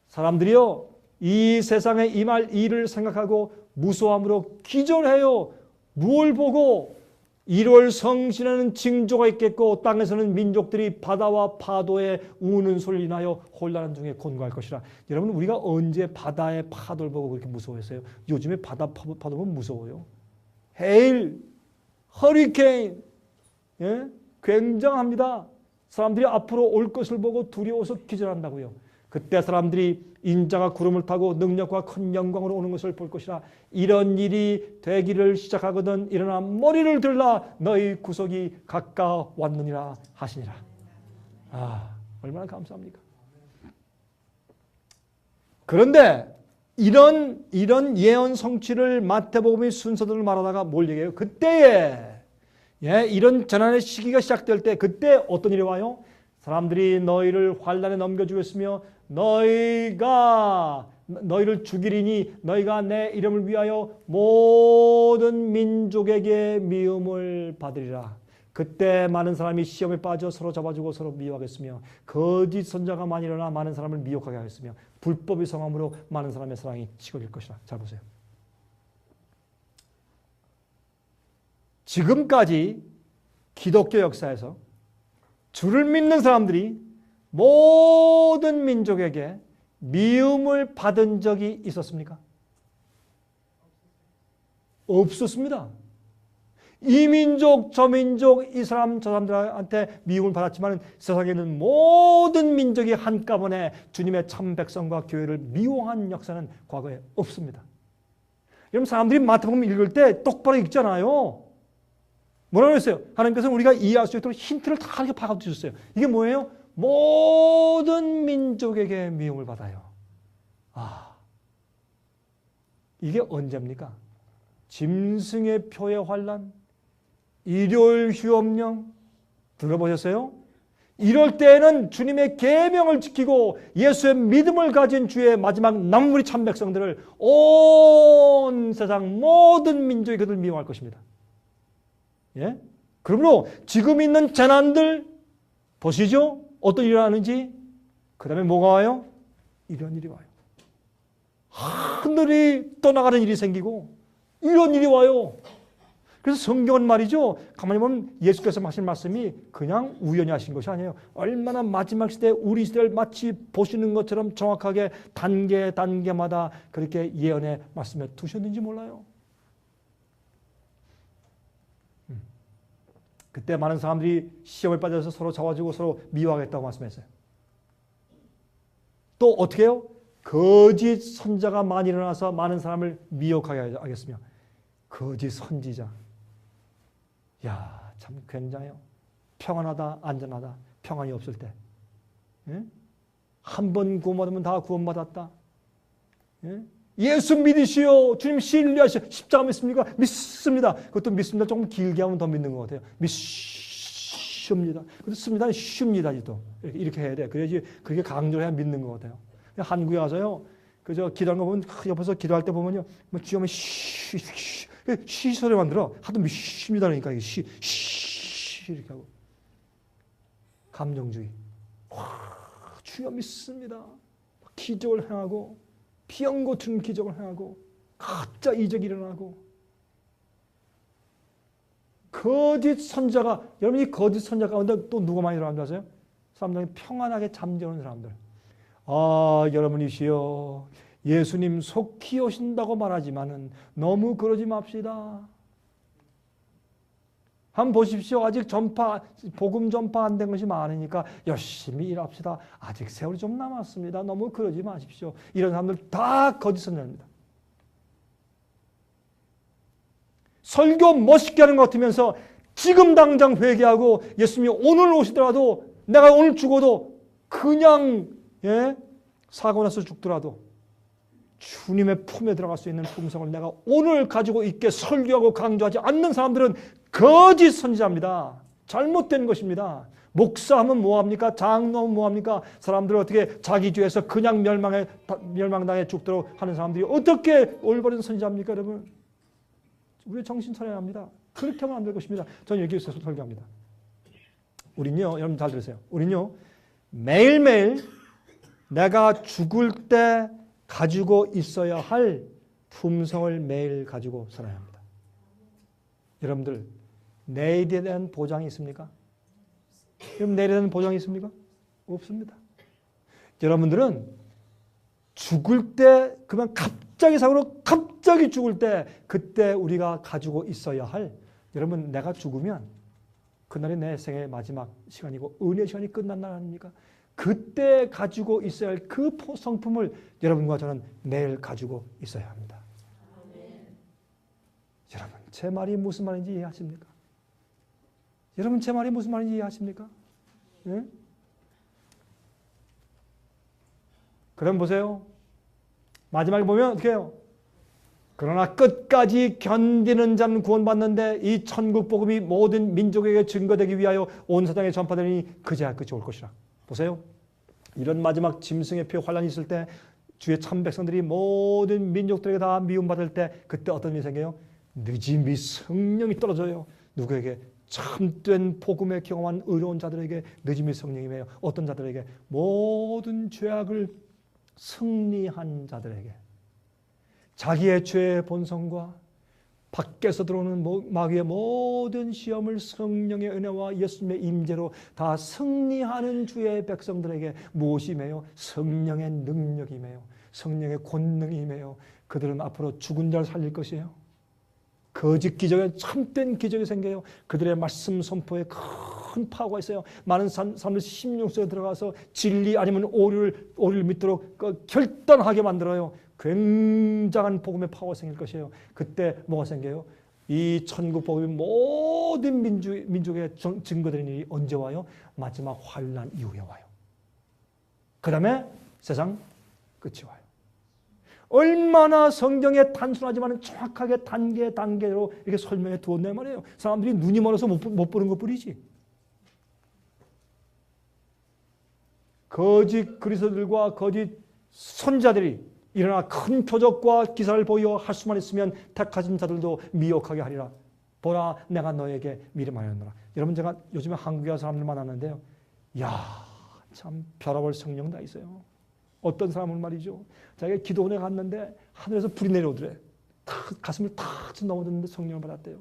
사람들이요 이 세상에 임할 일을 생각하고 무소함으로 기절해요. 무엇을 보고 1월 성신에는 징조가 있겠고 땅에서는 민족들이 바다와 파도에 우는 소리를 인하여 혼란 중에 곤고할 것이라. 여러분 우리가 언제 바다의 파도를 보고 그렇게 무서워했어요? 요즘에 바다 파도 보면 무서워요. 헤일, 허리케인, 예? 굉장합니다. 사람들이 앞으로 올 것을 보고 두려워서 기절한다고요. 그때 사람들이 인자가 구름을 타고 능력과 큰 영광으로 오는 것을 볼 것이라. 이런 일이 되기를 시작하거든 일어나 머리를 들라 너희 구속이 가까웠느니라 하시니라. 얼마나 감사합니까? 그런데 이런 예언 성취를 마태복음의 순서대로 말하다가 뭘 얘기해요? 그때에 이런 재난의 시기가 시작될 때 그때 어떤 일이 와요? 사람들이 너희를 환난에 넘겨주겠으며 너희를 죽이리니 너희가 내 이름을 위하여 모든 민족에게 미움을 받으리라. 그때 많은 사람이 시험에 빠져 서로 잡아주고 서로 미워하겠으며 거짓 선자가 많이 일어나 많은 사람을 미혹하게 하겠으며 불법의 성함으로 많은 사람의 사랑이 식어질 것이라. 잘 보세요. 지금까지 기독교 역사에서 주를 믿는 사람들이 모든 민족에게 미움을 받은 적이 있었습니까? 없었습니다. 이 민족, 저 민족, 이 사람, 저 사람들한테 미움을 받았지만 세상에는 모든 민족이 한꺼번에 주님의 참 백성과 교회를 미워한 역사는 과거에 없습니다. 여러분 사람들이 마태복음 읽을 때 똑바로 읽잖아요. 뭐라고 했어요? 하나님께서는 우리가 이해할 수 있도록 힌트를 다 이렇게 박아 주셨어요. 이게 뭐예요? 모든 민족에게 미움을 받아요. 이게 언제입니까? 짐승의 표의 환난, 일요일 휴업령 들어보셨어요? 이럴 때에는 주님의 계명을 지키고 예수의 믿음을 가진 주의 마지막 남은 참 백성들을 온 세상 모든 민족이 그들을 미워할 것입니다. 예? 그러므로 지금 있는 재난들 보시죠? 어떤 일이 하는지. 그 다음에 뭐가 와요? 이런 일이 와요. 하늘이 떠나가는 일이 생기고 이런 일이 와요. 그래서 성경은 말이죠. 가만히 보면 예수께서 하신 말씀이 그냥 우연히 하신 것이 아니에요. 얼마나 마지막 시대에 우리 시대를 마치 보시는 것처럼 정확하게 단계마다 그렇게 예언의 말씀에 두셨는지 몰라요. 그때 많은 사람들이 시험에 빠져서 서로 잡아주고 서로 미워하겠다고 말씀했어요. 또 어떻게 해요? 거짓 선자가 많이 일어나서 많은 사람을 미혹하게 하겠으며 거짓 선지자. 야, 참 굉장해요. 평안하다, 안전하다, 평안이 없을 때. 예? 한 번 구원받으면 다 구원받았다. 예? 예수 믿으시오. 주님 신뢰하시오. 십자가 믿습니까? 믿습니다. 그것도 믿습니다. 조금 길게 하면 더 믿는 것 같아요. 믿습니다. 그렇습니다. 쉽니다. 이렇게 해야 돼. 그래야지 그렇게 강조해야 믿는 것 같아요. 한국에 가서요. 그저 기도하는 거 보면 옆에서 기도할 때 보면요. 뭐 주여면 쉬 소리만 들어. 하도 믿습니다. 그러니까 쉬 이렇게 하고. 감정주의. 주여 믿습니다. 기적을 행하고 비연 고치는 기적을 행하고 가짜 이적이 일어나고 거짓 선자가 여러분이 거짓 선자 가운데 또 누가 많이 일어나는 줄 아세요? 사람들이 평안하게 잠재우는 사람들. 여러분이시여 예수님 속히 오신다고 말하지만은 너무 그러지 맙시다. 한번 보십시오. 아직 복음 전파 안 된 것이 많으니까 열심히 일합시다. 아직 세월이 좀 남았습니다. 너무 그러지 마십시오. 이런 사람들 다 거짓 선자입니다. 설교 멋있게 하는 것 같으면서 지금 당장 회개하고 예수님이 오늘 오시더라도 내가 오늘 죽어도 그냥 사고 나서 죽더라도 주님의 품에 들어갈 수 있는 품성을 내가 오늘 가지고 있게 설교하고 강조하지 않는 사람들은 거짓 선지자입니다. 잘못된 것입니다. 목사하면 뭐합니까? 장로하면 뭐합니까? 사람들을 어떻게 자기 죄에서 그냥 멸망당해 죽도록 하는 사람들이 어떻게 올바른 선지자입니까, 여러분? 우리 정신 차려야 합니다. 그렇게 하면 안 될 것입니다. 저는 여기서 설교합니다. 우린요, 여러분 잘 들으세요. 우린요, 매일매일 내가 죽을 때 가지고 있어야 할 품성을 매일 가지고 살아야 합니다. 여러분들, 내일에 대한 보장이 있습니까? 여러분, 내일에 대한 보장이 있습니까? 없습니다. 여러분들은 죽을 때, 그만 갑자기 사고로 갑자기 죽을 때, 그때 우리가 가지고 있어야 할, 여러분, 내가 죽으면 그날이 내 생의 마지막 시간이고 은혜 시간이 끝난 날 아닙니까? 그때 가지고 있어야 할 그 성품을 여러분과 저는 매일 가지고 있어야 합니다. 여러분, 제 말이 무슨 말인지 이해하십니까? 여러분, 제 말이 무슨 말인지 이해하십니까? 예? 그럼 보세요. 마지막에 보면 어떻게 해요? 그러나 끝까지 견디는 자는 구원받는데 이 천국 복음이 모든 민족에게 증거되기 위하여 온 세상에 전파되니 그제야 끝이 올 것이라. 보세요. 이런 마지막 짐승의 표 환란이 있을 때 주의 참 백성들이 모든 민족들에게 다 미움받을 때 그때 어떤 일이 생겨요? 늦음이 성령이 떨어져요. 누구에게? 참된 복음의 경험한 의로운 자들에게 늦음이 성령이며 어떤 자들에게? 모든 죄악을 승리한 자들에게. 자기의 죄의 본성과 밖에서 들어오는 마귀의 모든 시험을 성령의 은혜와 예수님의 임재로 다 승리하는 주의 백성들에게 무엇이매요? 성령의 능력이매요. 성령의 권능이매요. 그들은 앞으로 죽은 자를 살릴 것이에요. 거짓 기적에 참된 기적이 생겨요. 그들의 말씀 선포에 큰 파워가 있어요. 많은 사람들 심령속에 들어가서 진리 아니면 오류를 믿도록 결단하게 만들어요. 굉장한 복음의 파워가 생길 것이에요. 그때 뭐가 생겨요? 이 천국 복음이 모든 민족의 증거되는 일이 언제 와요? 마지막 환난 이후에 와요. 그 다음에 세상 끝이 와요. 얼마나 성경에 단순하지만 정확하게 단계로 이렇게 설명해 두었네 말이에요. 사람들이 눈이 멀어서 못 보는 것뿐이지. 거짓 그리스도들과 거짓 선자들이 일어나 큰 표적과 기사를 보여 할 수만 있으면 택하신 자들도 미혹하게 하리라. 보라, 내가 너에게 미름하였노라. 여러분, 제가 요즘에 한국에 와서 사람들 만났는데요. 참 별아볼 성령 다 있어요. 어떤 사람은 말이죠. 자기가 기도원에 갔는데 하늘에서 불이 내려오더래. 가슴을 탁 넘어졌는데 성령을 받았대요.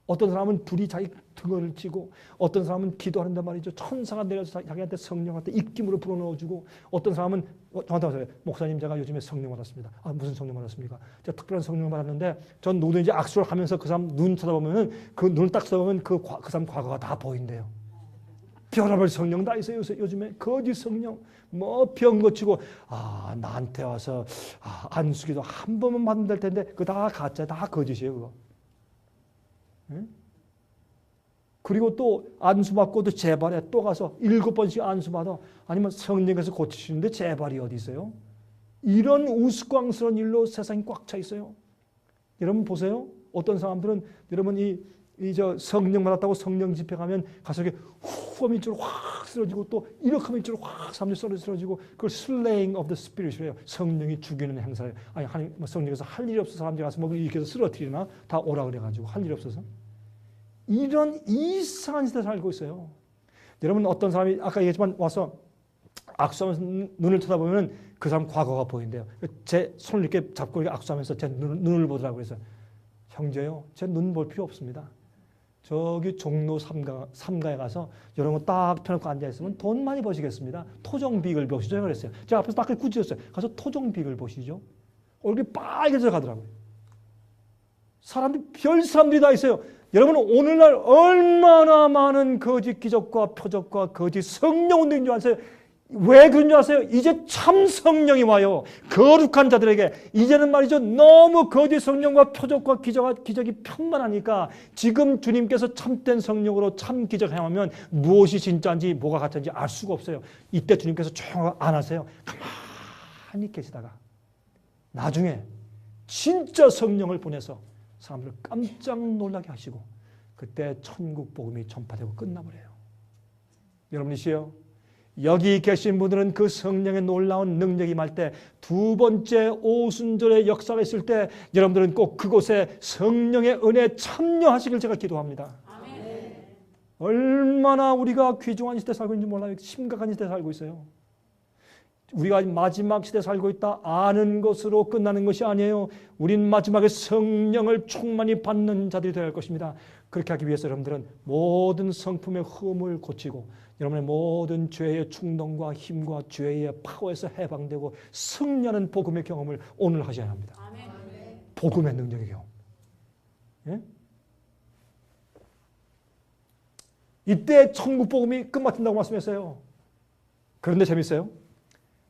어떤 사람은 불이 자기 등을 찌고, 어떤 사람은 기도하는데 말이죠. 천사가 내려서 자기한테 성령한테 입김으로 불어넣어주고, 어떤 사람은 저한테 와서 목사님, 제가 요즘에 성령 받았습니다. 무슨 성령 받았습니까? 제가 특별한 성령 받았는데 전 누구든지 악수를 하면서 그 사람 눈 쳐다보면은 그 눈을 딱 쳐다보면 그 사람 과거가 다 보인대요. 별의별 성령 다 있어요. 요즘에 거짓 성령, 병 고치고, 나한테 와서 안수기도 한 번만 받으면 될 텐데 그거 다 가짜, 다 거짓이에요, 그거. 응? 그리고 또 안수받고 또 재발에 또 가서 7번씩 안수받아. 아니면 성령께서 고치시는데 재발이 어디 있어요? 이런 우스꽝스러운 일로 세상이 꽉 차 있어요. 여러분 보세요. 어떤 사람들은 여러분 성령 받았다고 성령 집회 가면 가서 이렇게 후 하면 이쪽으로 확 쓰러지고 또 이렇게 하면 이쪽으로 확 사람들이 쓰러지고 그걸 slaying of the spirit이래요. 성령이 죽이는 행사예요. 아니 성령께서 할 일이 없어서 사람들이 가서 이렇게 해서 쓰러뜨리나 다 오라 그래가지고 할 일이 없어서 이런 이상한 시대에 살고 있어요. 여러분 어떤 사람이 아까 얘기했지만 와서 악수하면서 눈을 쳐다보면 그 사람 과거가 보인대요. 제 손을 이렇게 잡고 이렇게 악수하면서 제 눈을 보더라고요. 그래서 형제요, 제 눈 볼 필요 없습니다. 저기 종로 3가에 가서 이런 거 딱 펴놓고 앉아있으면 돈 많이 버시겠습니다. 토종비익을 보시죠. 그랬어요. 제가 앞에서 딱 꾸짖었어요. 가서 토종비익을 보시죠. 얼굴이 빨개져 가더라고요. 별 사람들이 다 있어요. 여러분 오늘날 얼마나 많은 거짓 기적과 표적과 거짓 성령 운동인 줄 아세요? 왜 그런 줄 아세요? 이제 참 성령이 와요. 거룩한 자들에게. 이제는 말이죠. 너무 거짓 성령과 표적과 기적이 편만하니까 지금 주님께서 참된 성령으로 참 기적 행하면 무엇이 진짜인지 뭐가 가짜인지 알 수가 없어요. 이때 주님께서 조용히 안 하세요. 가만히 계시다가 나중에 진짜 성령을 보내서 사람들을 깜짝 놀라게 하시고 그때 천국 복음이 전파되고 끝나버려요. 여러분이시여, 여기 계신 분들은 그 성령의 놀라운 능력이 임할 때 두 번째 오순절의 역사가 있을 때 여러분들은 꼭 그곳에 성령의 은혜에 참여하시길 제가 기도합니다. 아멘. 얼마나 우리가 귀중한 시대에 살고 있는지 몰라요. 심각한 시대에 살고 있어요. 우리가 마지막 시대에 살고 있다 아는 것으로 끝나는 것이 아니에요. 우린 마지막에 성령을 충만히 받는 자들이 되어야 할 것입니다. 그렇게 하기 위해서 여러분들은 모든 성품의 흠을 고치고 여러분의 모든 죄의 충동과 힘과 죄의 파워에서 해방되고 승리하는 복음의 경험을 오늘 하셔야 합니다. 아멘. 복음의 능력의 경험. 예? 이때 천국 복음이 끝마친다고 말씀했어요. 그런데 재밌어요.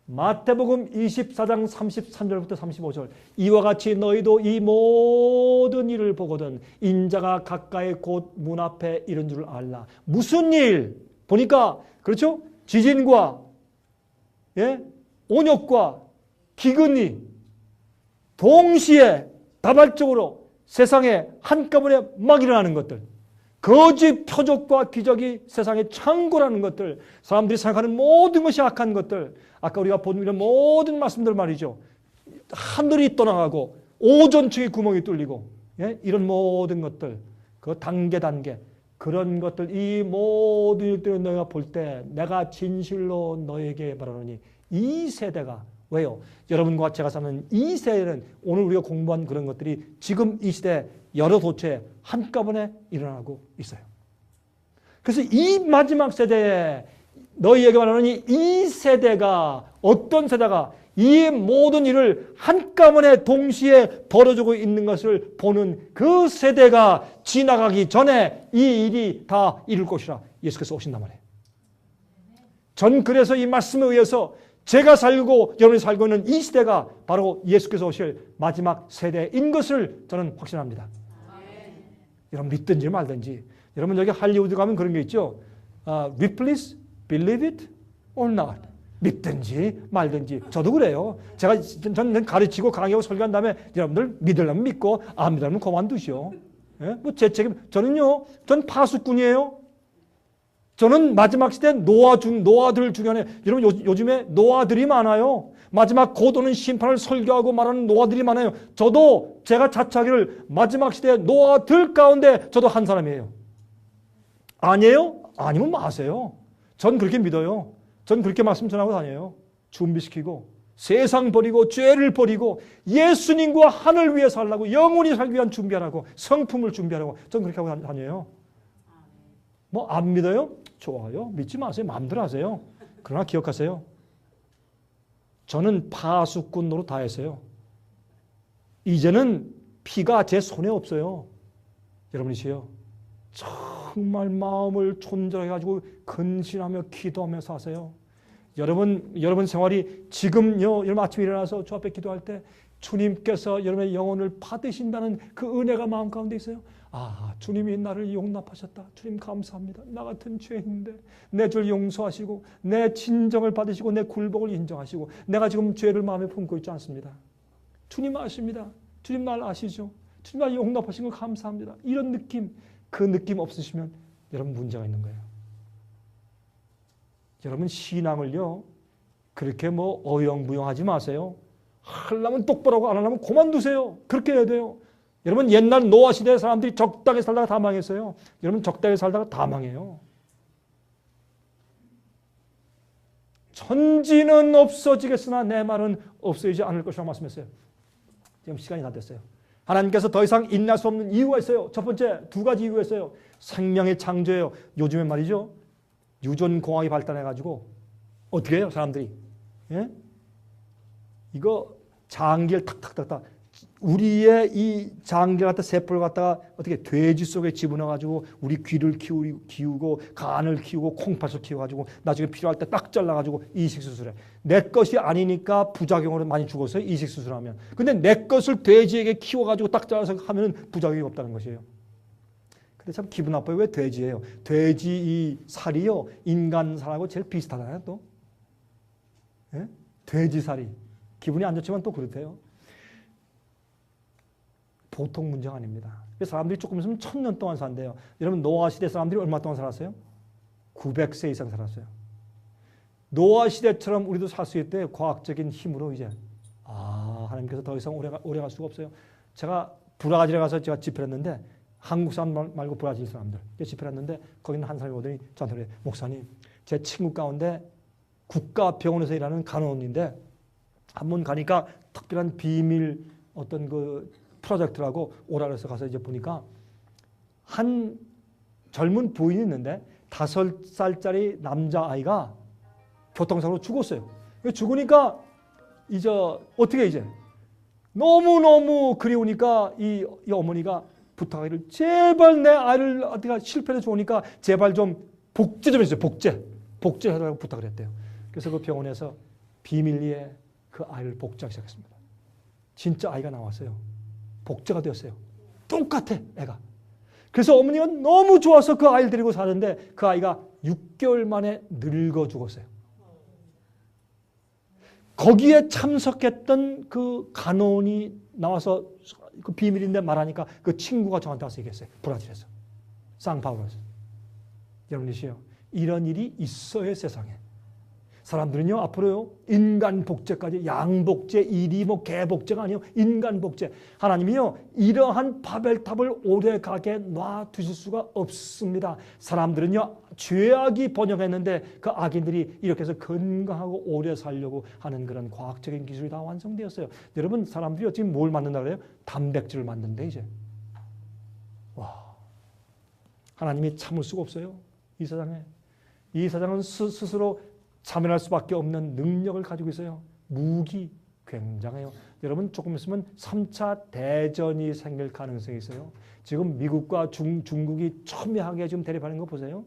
마태복음 24장 33절부터 35절 이와 같이 너희도 이 모든 일을 보거든 인자가 가까이 곧 문 앞에 이른 줄 알라. 무슨 일? 보니까 그렇죠? 지진과 온역과 기근이 동시에 다발적으로 세상에 한꺼번에 막 일어나는 것들, 거짓 표적과 기적이 세상에 창고라는 것들, 사람들이 생각하는 모든 것이 악한 것들, 아까 우리가 본 이런 모든 말씀들 말이죠. 하늘이 떠나가고 오존층의 구멍이 뚫리고 이런 모든 것들, 그 단계 그런 것들, 이 모든 일들을 너희가 볼 때 내가 진실로 너에게 말하노니 이 세대가 왜요? 여러분과 제가 사는 이 세대는 오늘 우리가 공부한 그런 것들이 지금 이 시대에 여러 도처에 한꺼번에 일어나고 있어요. 그래서 이 마지막 세대에 너희에게 말하노니 이 세대가 어떤 세대가 이 모든 일을 한꺼번에 동시에 벌어지고 있는 것을 보는 그 세대가 지나가기 전에 이 일이 다 이룰 것이라 예수께서 오신단 말이에요. 전 그래서 이 말씀에 의해서 제가 살고 여러분이 살고 있는 이 시대가 바로 예수께서 오실 마지막 세대인 것을 저는 확신합니다. 여러분 믿든지 말든지. 여러분 여기 할리우드 가면 그런 게 있죠. Replace, believe it or not. 믿든지 말든지. 저도 그래요. 저는 가르치고 강의하고 설교한 다음에 여러분들 믿으려면 믿고 안 믿으려면 그만두시오. 예? 뭐 제 책임. 전 파수꾼이에요. 저는 마지막 시대 노아들 중간에 여러분 요즘에 노아들이 많아요. 마지막 곧 오는 심판을 설교하고 말하는 노아들이 많아요. 저도 제가 자처하기를 마지막 시대 노아들 가운데 저도 한 사람이에요. 아니에요? 아니면 마세요. 전 그렇게 믿어요. 전 그렇게 말씀 전하고 다녀요. 준비시키고 세상 버리고 죄를 버리고 예수님과 하늘 위에 살라고 영원히 살기 위한 준비하라고 성품을 준비하라고 전 그렇게 하고 다녀요. 뭐 안 믿어요? 좋아요. 믿지 마세요. 마음대로 하세요. 그러나 기억하세요. 저는 파수꾼 노릇 다 했어요. 이제는 피가 제 손에 없어요. 여러분이시요. 정말 마음을 존재해 가지고 근신하며 기도하며 사세요. 여러분 생활이 지금요. 여러분 아침에 일어나서 주 앞에 기도할 때 주님께서 여러분의 영혼을 받으신다는 그 은혜가 마음 가운데 있어요. 주님이 나를 용납하셨다. 주님 감사합니다. 나 같은 죄인인데 내 죄를 용서하시고 내 진정을 받으시고 내 굴복을 인정하시고 내가 지금 죄를 마음에 품고 있지 않습니다. 주님 아십니다. 주님 날 아시죠. 주님 날 용납하신 거 감사합니다. 이런 느낌, 그 느낌 없으시면 여러분 문제가 있는 거예요. 여러분 신앙을요 그렇게 뭐 어영부영하지 마세요. 하려면 똑바로 하고 안 하려면 그만두세요. 그렇게 해야 돼요. 여러분 옛날 노아 시대 사람들이 적당히 살다가 다 망했어요. 여러분 적당히 살다가 다 망해요. 천지는 없어지겠으나 내 말은 없어지지 않을 것이라고 말씀했어요. 지금 시간이 다 됐어요. 하나님께서 더 이상 인내할 수 없는 이유가 있어요. 첫 번째 두 가지 이유가 있어요. 생명의 창조예요. 요즘에 말이죠. 유전공학이 발달해가지고 어떻게 해요 사람들이? 예? 이거 장기를 탁탁탁탁 우리의 이 장기 같은 세포를 갖다가 어떻게 돼지 속에 집어넣어가지고 우리 귀를 키우고 간을 키우고 콩팥을 키워가지고 나중에 필요할 때 딱 잘라가지고 이식수술해. 내 것이 아니니까 부작용으로 많이 죽었어요. 이식수술하면. 근데 내 것을 돼지에게 키워가지고 딱 잘라서 하면 부작용이 없다는 것이에요. 근데 참 기분 나빠요. 왜 돼지예요? 돼지 이 살이요 인간 살하고 제일 비슷하잖아요. 또 예? 돼지 살이 기분이 안 좋지만 또 그렇대요. 보통 문제가 아닙니다. 사람들이 조금 있으면 1000년 동안 산대요. 여러분 노아 시대 사람들이 얼마 동안 살았어요? 900세 이상 살았어요. 노아 시대처럼 우리도 살 수 있대요. 과학적인 힘으로 이제. 하나님께서 더 이상 오래 갈 수가 없어요. 제가 브라질에 가서 제가 집회를 했는데 한국 사람 말고 브라질 사람들 집회를 했는데 거기는 한 사람이 오더니 저한테 그래요. 목사님 제 친구 가운데 국가병원에서 일하는 간호원인데 한 번 가니까 특별한 비밀 어떤 그 프로젝트라고 오라 그래서 가서 이제 보니까 한 젊은 부인이 있는데 5살짜리 남자아이가 교통사고로 죽었어요. 죽으니까 이제 어떻게 이제 너무너무 그리우니까 이 어머니가 부탁하기를 제발 내 아이를 어떻게 실패해서 죽으니까 제발 좀 복제 좀 해주세요. 복제해달라고 부탁을 했대요. 그래서 그 병원에서 비밀리에 그 아이를 복제하기 시작했습니다. 진짜 아이가 나왔어요. 복제가 되었어요. 똑같아 애가. 그래서 어머니가 너무 좋아서 그 아이를 데리고 사는데 그 아이가 6개월 만에 늙어 죽었어요. 거기에 참석했던 그 간호원이 나와서 그 비밀인데 말하니까 그 친구가 저한테 와서 얘기했어요. 브라질에서. 상파울로에서. 여러분이시요. 이런 일이 있어요 세상에. 사람들은요 앞으로요 인간 복제까지 양복제, 이리 뭐 개복제가 아니요 인간 복제. 하나님이요 이러한 바벨탑을 오래가게 놔두실 수가 없습니다. 사람들은요 죄악이 번영했는데 그 악인들이 이렇게 해서 건강하고 오래 살려고 하는 그런 과학적인 기술이 다 완성되었어요. 여러분 사람들이 지금 뭘 만든다 그래요? 단백질을 만든대 이제. 와, 하나님이 참을 수가 없어요 이 세상에. 이 세상은 스스로 참여할 수밖에 없는 능력을 가지고 있어요. 무기 굉장해요. 여러분 조금 있으면 3차 대전이 생길 가능성이 있어요. 지금 미국과 중국이 첨예하게 지금 대립하는 거 보세요.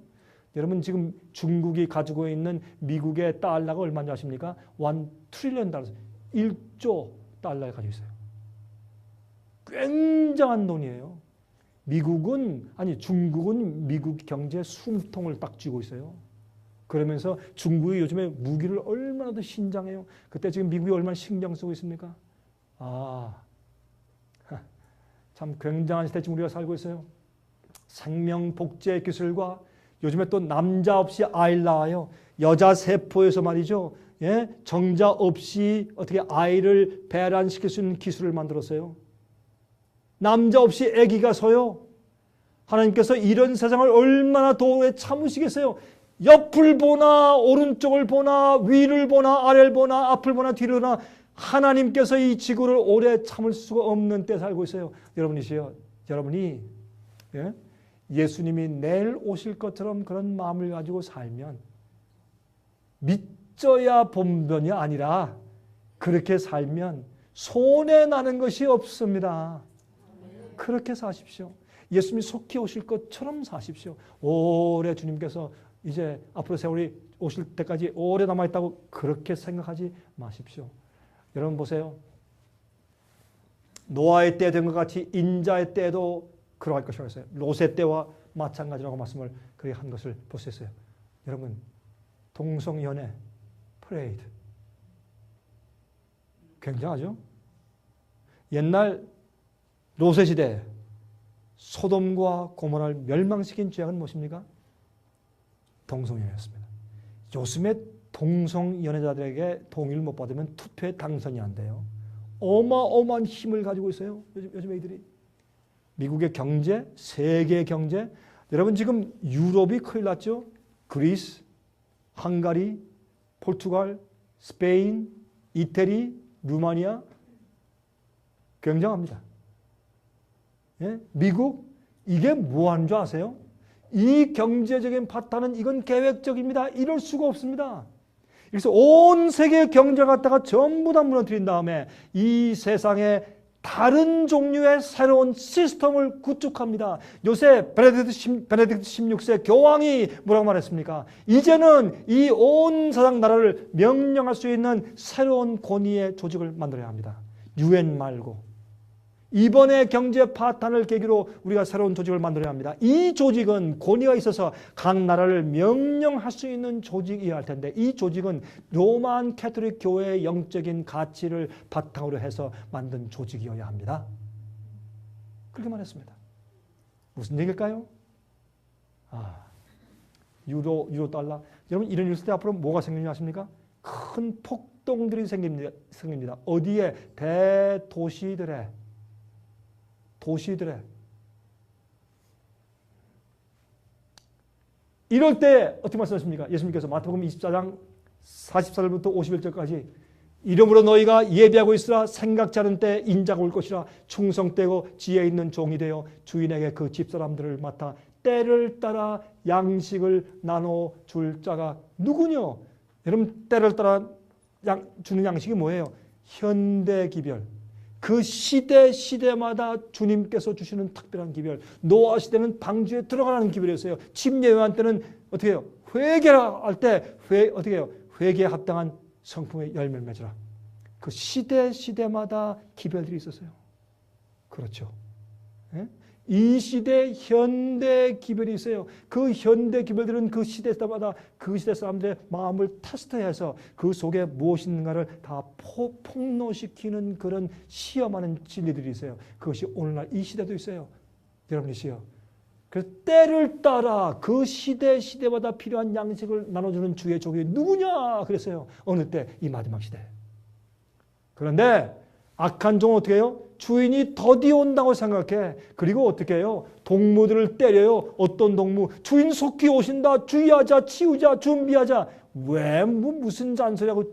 여러분 지금 중국이 가지고 있는 미국의 달러가 얼마인지 아십니까? 1 트릴리언 달러, 1조 달러를 가지고 있어요. 굉장한 돈이에요. 중국은 미국 경제의 숨통을 딱 쥐고 있어요. 그러면서 중국이 요즘에 무기를 얼마나 더 신장해요. 그때 지금 미국이 얼마나 신경 쓰고 있습니까? 참 굉장한 시대 지금 우리가 살고 있어요. 생명복제 기술과 요즘에 또 남자 없이 아이를 낳아요. 여자 세포에서 말이죠. 예? 정자 없이 어떻게 아이를 배란시킬 수 있는 기술을 만들었어요. 남자 없이 아기가 서요. 하나님께서 이런 세상을 얼마나 더 오래 참으시겠어요. 옆을 보나 오른쪽을 보나 위를 보나 아래를 보나 앞을 보나 뒤를 보나 하나님께서 이 지구를 오래 참을 수가 없는 때 살고 있어요. 여러분이 예? 예수님이 내일 오실 것처럼 그런 마음을 가지고 살면 믿져야 본전이 아니라 그렇게 살면 손해나는 것이 없습니다. 그렇게 사십시오. 예수님이 속히 오실 것처럼 사십시오. 오래 주님께서 이제 앞으로 세월이 오실 때까지 오래 남아있다고 그렇게 생각하지 마십시오. 여러분 보세요. 노아의 때 된 것 같이 인자의 때도 그러할 것이라고 했어요. 롯의 때와 마찬가지라고 말씀을 그렇게 한 것을 볼 수 있어요. 여러분 동성연애 프레이드 굉장하죠? 옛날 롯의 시대 소돔과 고모라를 멸망시킨 죄악은 무엇입니까? 동성연애였습니다. 요즘에 동성연애자들에게 동의를 못 받으면 투표에 당선이 안 돼요. 어마어마한 힘을 가지고 있어요. 요즘 애들이. 미국의 경제, 세계 경제. 여러분 지금 유럽이 큰일 났죠? 그리스, 헝가리, 포르투갈, 스페인, 이태리, 루마니아. 굉장합니다. 예? 미국, 이게 뭐 하는 줄 아세요? 이 경제적인 파탄은 이건 계획적입니다. 이럴 수가 없습니다. 그래서 온 세계 경제를 갖다가 전부 다 무너뜨린 다음에 이 세상에 다른 종류의 새로운 시스템을 구축합니다. 요새 베네딕트 16세 교황이 뭐라고 말했습니까? 이제는 이 온 세상 나라를 명령할 수 있는 새로운 권위의 조직을 만들어야 합니다. UN 말고. 이번에 경제 파탄을 계기로 우리가 새로운 조직을 만들어야 합니다. 이 조직은 권위가 있어서 각 나라를 명령할 수 있는 조직이어야 할 텐데 이 조직은 로만 캐톨릭 교회의 영적인 가치를 바탕으로 해서 만든 조직이어야 합니다. 그렇게 말했습니다. 무슨 얘기일까요? 유로 달러. 여러분 이런 일 있을 때 앞으로 뭐가 생기는지 아십니까? 큰 폭동들이 생깁니다. 어디에? 대도시들에. 이럴 때 어떻게 말씀하십니까? 예수님께서 마태복음 24장 44절부터 51절까지 이러므로 너희가 예비하고 있으라. 생각지 않은 때 인자가 올 것이라. 충성되고 지혜 있는 종이 되어 주인에게 그 집사람들을 맡아 때를 따라 양식을 나눠줄 자가 누구뇨? 여러분 때를 따라 주는 양식이 뭐예요? 현대기별. 그 시대마다 주님께서 주시는 특별한 기별. 노아 시대는 방주에 들어가는 기별이었어요. 침례요한 때는 어떻게 해요? 회개할 때 어떻게 해요? 회개에 합당한 성품의 열매를 맺으라. 그 시대마다 기별들이 있었어요. 그렇죠. 예? 이 시대 현대 기별이 있어요. 그 현대 기별들은 그 시대마다 그 시대 사람들의 마음을 테스트해서 그 속에 무엇이 있는가를 다 폭로시키는 그런 시험하는 진리들이 있어요. 그것이 오늘날 이 시대도 있어요. 여러분이시요. 그래서 때를 따라 그 시대마다 필요한 양식을 나눠주는 주의 종이 누구냐 그랬어요. 어느 때? 이 마지막 시대. 그런데 악한 종은 어떻게 해요? 주인이 더디 온다고 생각해. 그리고 어떻게 해요? 동무들을 때려요. 어떤 동무? 주인 속히 오신다. 주의하자, 치우자, 준비하자. 왜 무슨 잔소리하고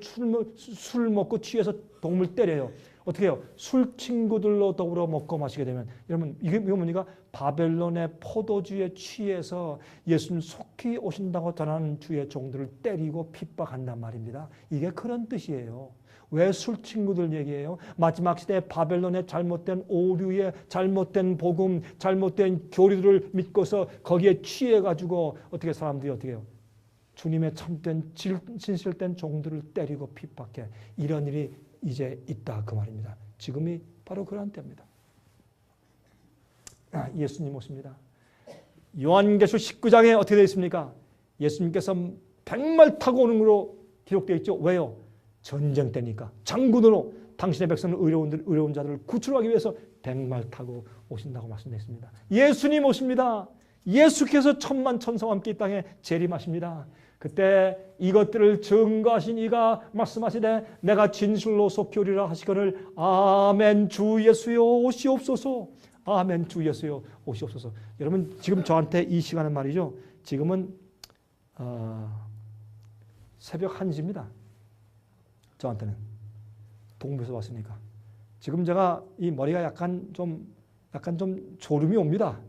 술 먹고 취해서 동물 때려요. 어떻게 해요? 술 친구들로 더불어 먹고 마시게 되면 여러분 이게 뭡니까? 바벨론의 포도주에 취해서 예수님 속히 오신다고 전하는 주의 종들을 때리고 핍박한단 말입니다. 이게 그런 뜻이에요. 왜 술 친구들 얘기해요? 마지막 시대에 바벨론의 잘못된 오류의 잘못된 복음, 잘못된 교리들을 믿고서 거기에 취해가지고 어떻게 사람들이 어떻게 해요? 주님의 참된 진실된 종들을 때리고 핍박해. 이런 일이 이제 있다 그 말입니다. 지금이 바로 그런 때입니다. 예수님 오십니다. 요한계시록 19장에 어떻게 되어 있습니까? 예수님께서 백말 타고 오는 걸로 기록되어 있죠. 왜요? 전쟁 때니까. 장군으로 당신의 백성을 의로운 자들을 구출하기 위해서 백말 타고 오신다고 말씀했습니다. 예수님 오십니다. 예수께서 천만 천사와 함께 이 땅에 재림하십니다. 그때 이것들을 증거하신 이가 말씀하시되 내가 진실로 속히 오리라 하시거늘 아멘 주 예수여 오시옵소서. 아멘 주 예수여 오시옵소서. 여러분 지금 저한테 이 시간은 말이죠. 지금은 새벽 1시입니다. 저한테는 동부에서 왔으니까 지금 제가 이 머리가 약간 좀 졸음이 옵니다.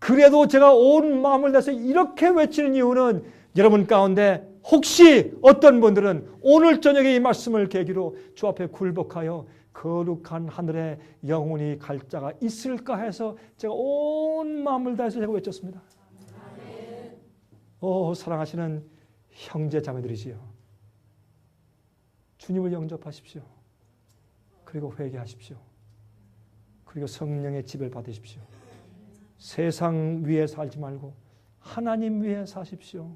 그래도 제가 온 마음을 내서 이렇게 외치는 이유는 여러분 가운데 혹시 어떤 분들은 오늘 저녁에 이 말씀을 계기로 주 앞에 굴복하여 거룩한 하늘에 영원히 갈 자가 있을까 해서 제가 온 마음을 다해서 제가 외쳤습니다. 오 사랑하시는 형제 자매들이시여, 주님을 영접하십시오. 그리고 회개하십시오. 그리고 성령의 지배를 받으십시오. 세상 위에 살지 말고 하나님 위에 사십시오.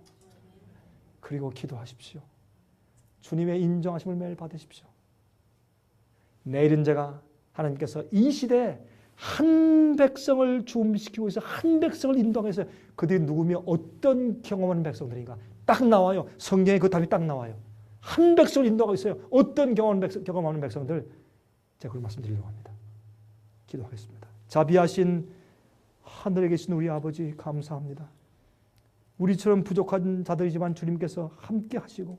그리고 기도하십시오. 주님의 인정하심을 매일 받으십시오. 내일은 제가 하나님께서 이 시대에 한 백성을 준비시키고 있어 한 백성을 인도하고 있어요. 그들이 누구며 어떤 경험하는 백성들인가 딱 나와요. 성경에 그 답이 딱 나와요. 한 백성을 인도하고 있어요. 어떤 경험하는 백성들, 제가 그걸 말씀드리려고 합니다. 기도하겠습니다. 자비하신 하늘에 계신 우리 아버지 감사합니다. 우리처럼 부족한 자들이지만 주님께서 함께 하시고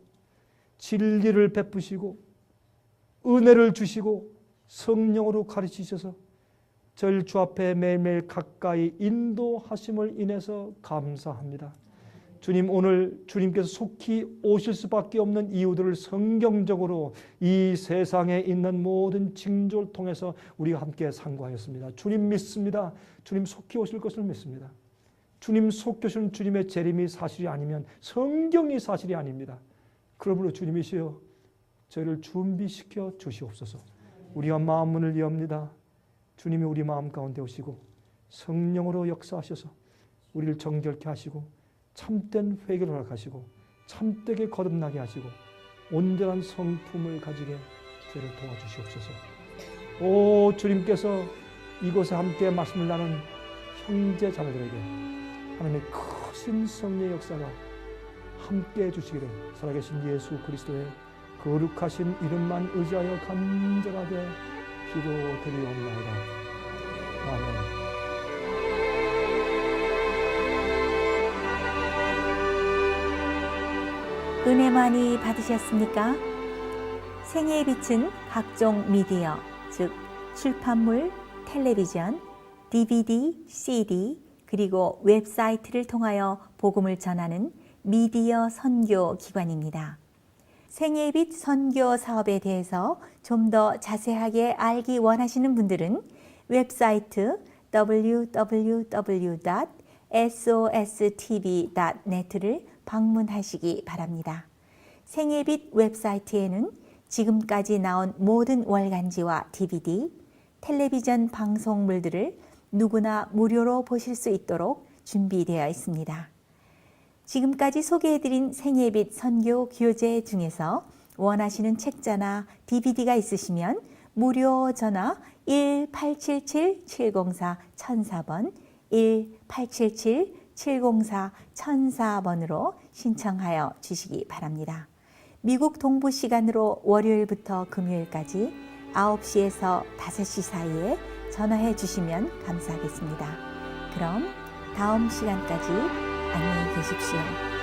진리를 베푸시고 은혜를 주시고 성령으로 가르치셔서 저를 주 앞에 매일매일 가까이 인도하심을 인해서 감사합니다. 주님, 오늘 주님께서 속히 오실 수밖에 없는 이유들을 성경적으로 이 세상에 있는 모든 징조를 통해서 우리가 함께 상고하였습니다. 주님 믿습니다. 주님 속히 오실 것을 믿습니다. 주님 속히 오시는 주님의 재림이 사실이 아니면 성경이 사실이 아닙니다. 그러므로 주님이시여 저희를 준비시켜 주시옵소서. 우리가 마음 문을 여옵니다. 주님이 우리 마음 가운데 오시고 성령으로 역사하셔서 우리를 정결케 하시고 참된 회개를 허락하시고 참되게 거듭나게 하시고 온전한 성품을 가지게 저희를 도와주시옵소서. 오 주님께서 이곳에 함께 말씀을 나눈 형제 자매들에게 하나님의 크신 성령의 역사가 함께 해주시기를 살아계신 예수 그리스도의 거룩하신 이름만 의지하여 간절하게 기도드리옵나이다. 아멘. 은혜 많이 받으셨습니까? 생애의 빛은 각종 미디어, 즉 출판물, 텔레비전, DVD, CD, 그리고 웹사이트를 통하여 복음을 전하는 미디어 선교 기관입니다. 생애의 빛 선교 사업에 대해서 좀 더 자세하게 알기 원하시는 분들은 웹사이트 www.sostv.net를 방문하시기 바랍니다. 생애의 빛 웹사이트에는 지금까지 나온 모든 월간지와 DVD, 텔레비전 방송물들을 누구나 무료로 보실 수 있도록 준비되어 있습니다. 지금까지 소개해드린 생애의 빛 선교 교재 중에서 원하시는 책자나 DVD가 있으시면 무료 전화 1877-704-1004번 1877-704-1004번으로 신청하여 주시기 바랍니다. 미국 동부 시간으로 월요일부터 금요일까지 9시에서 5시 사이에 전화해 주시면 감사하겠습니다. 그럼 다음 시간까지 안녕히 계십시오.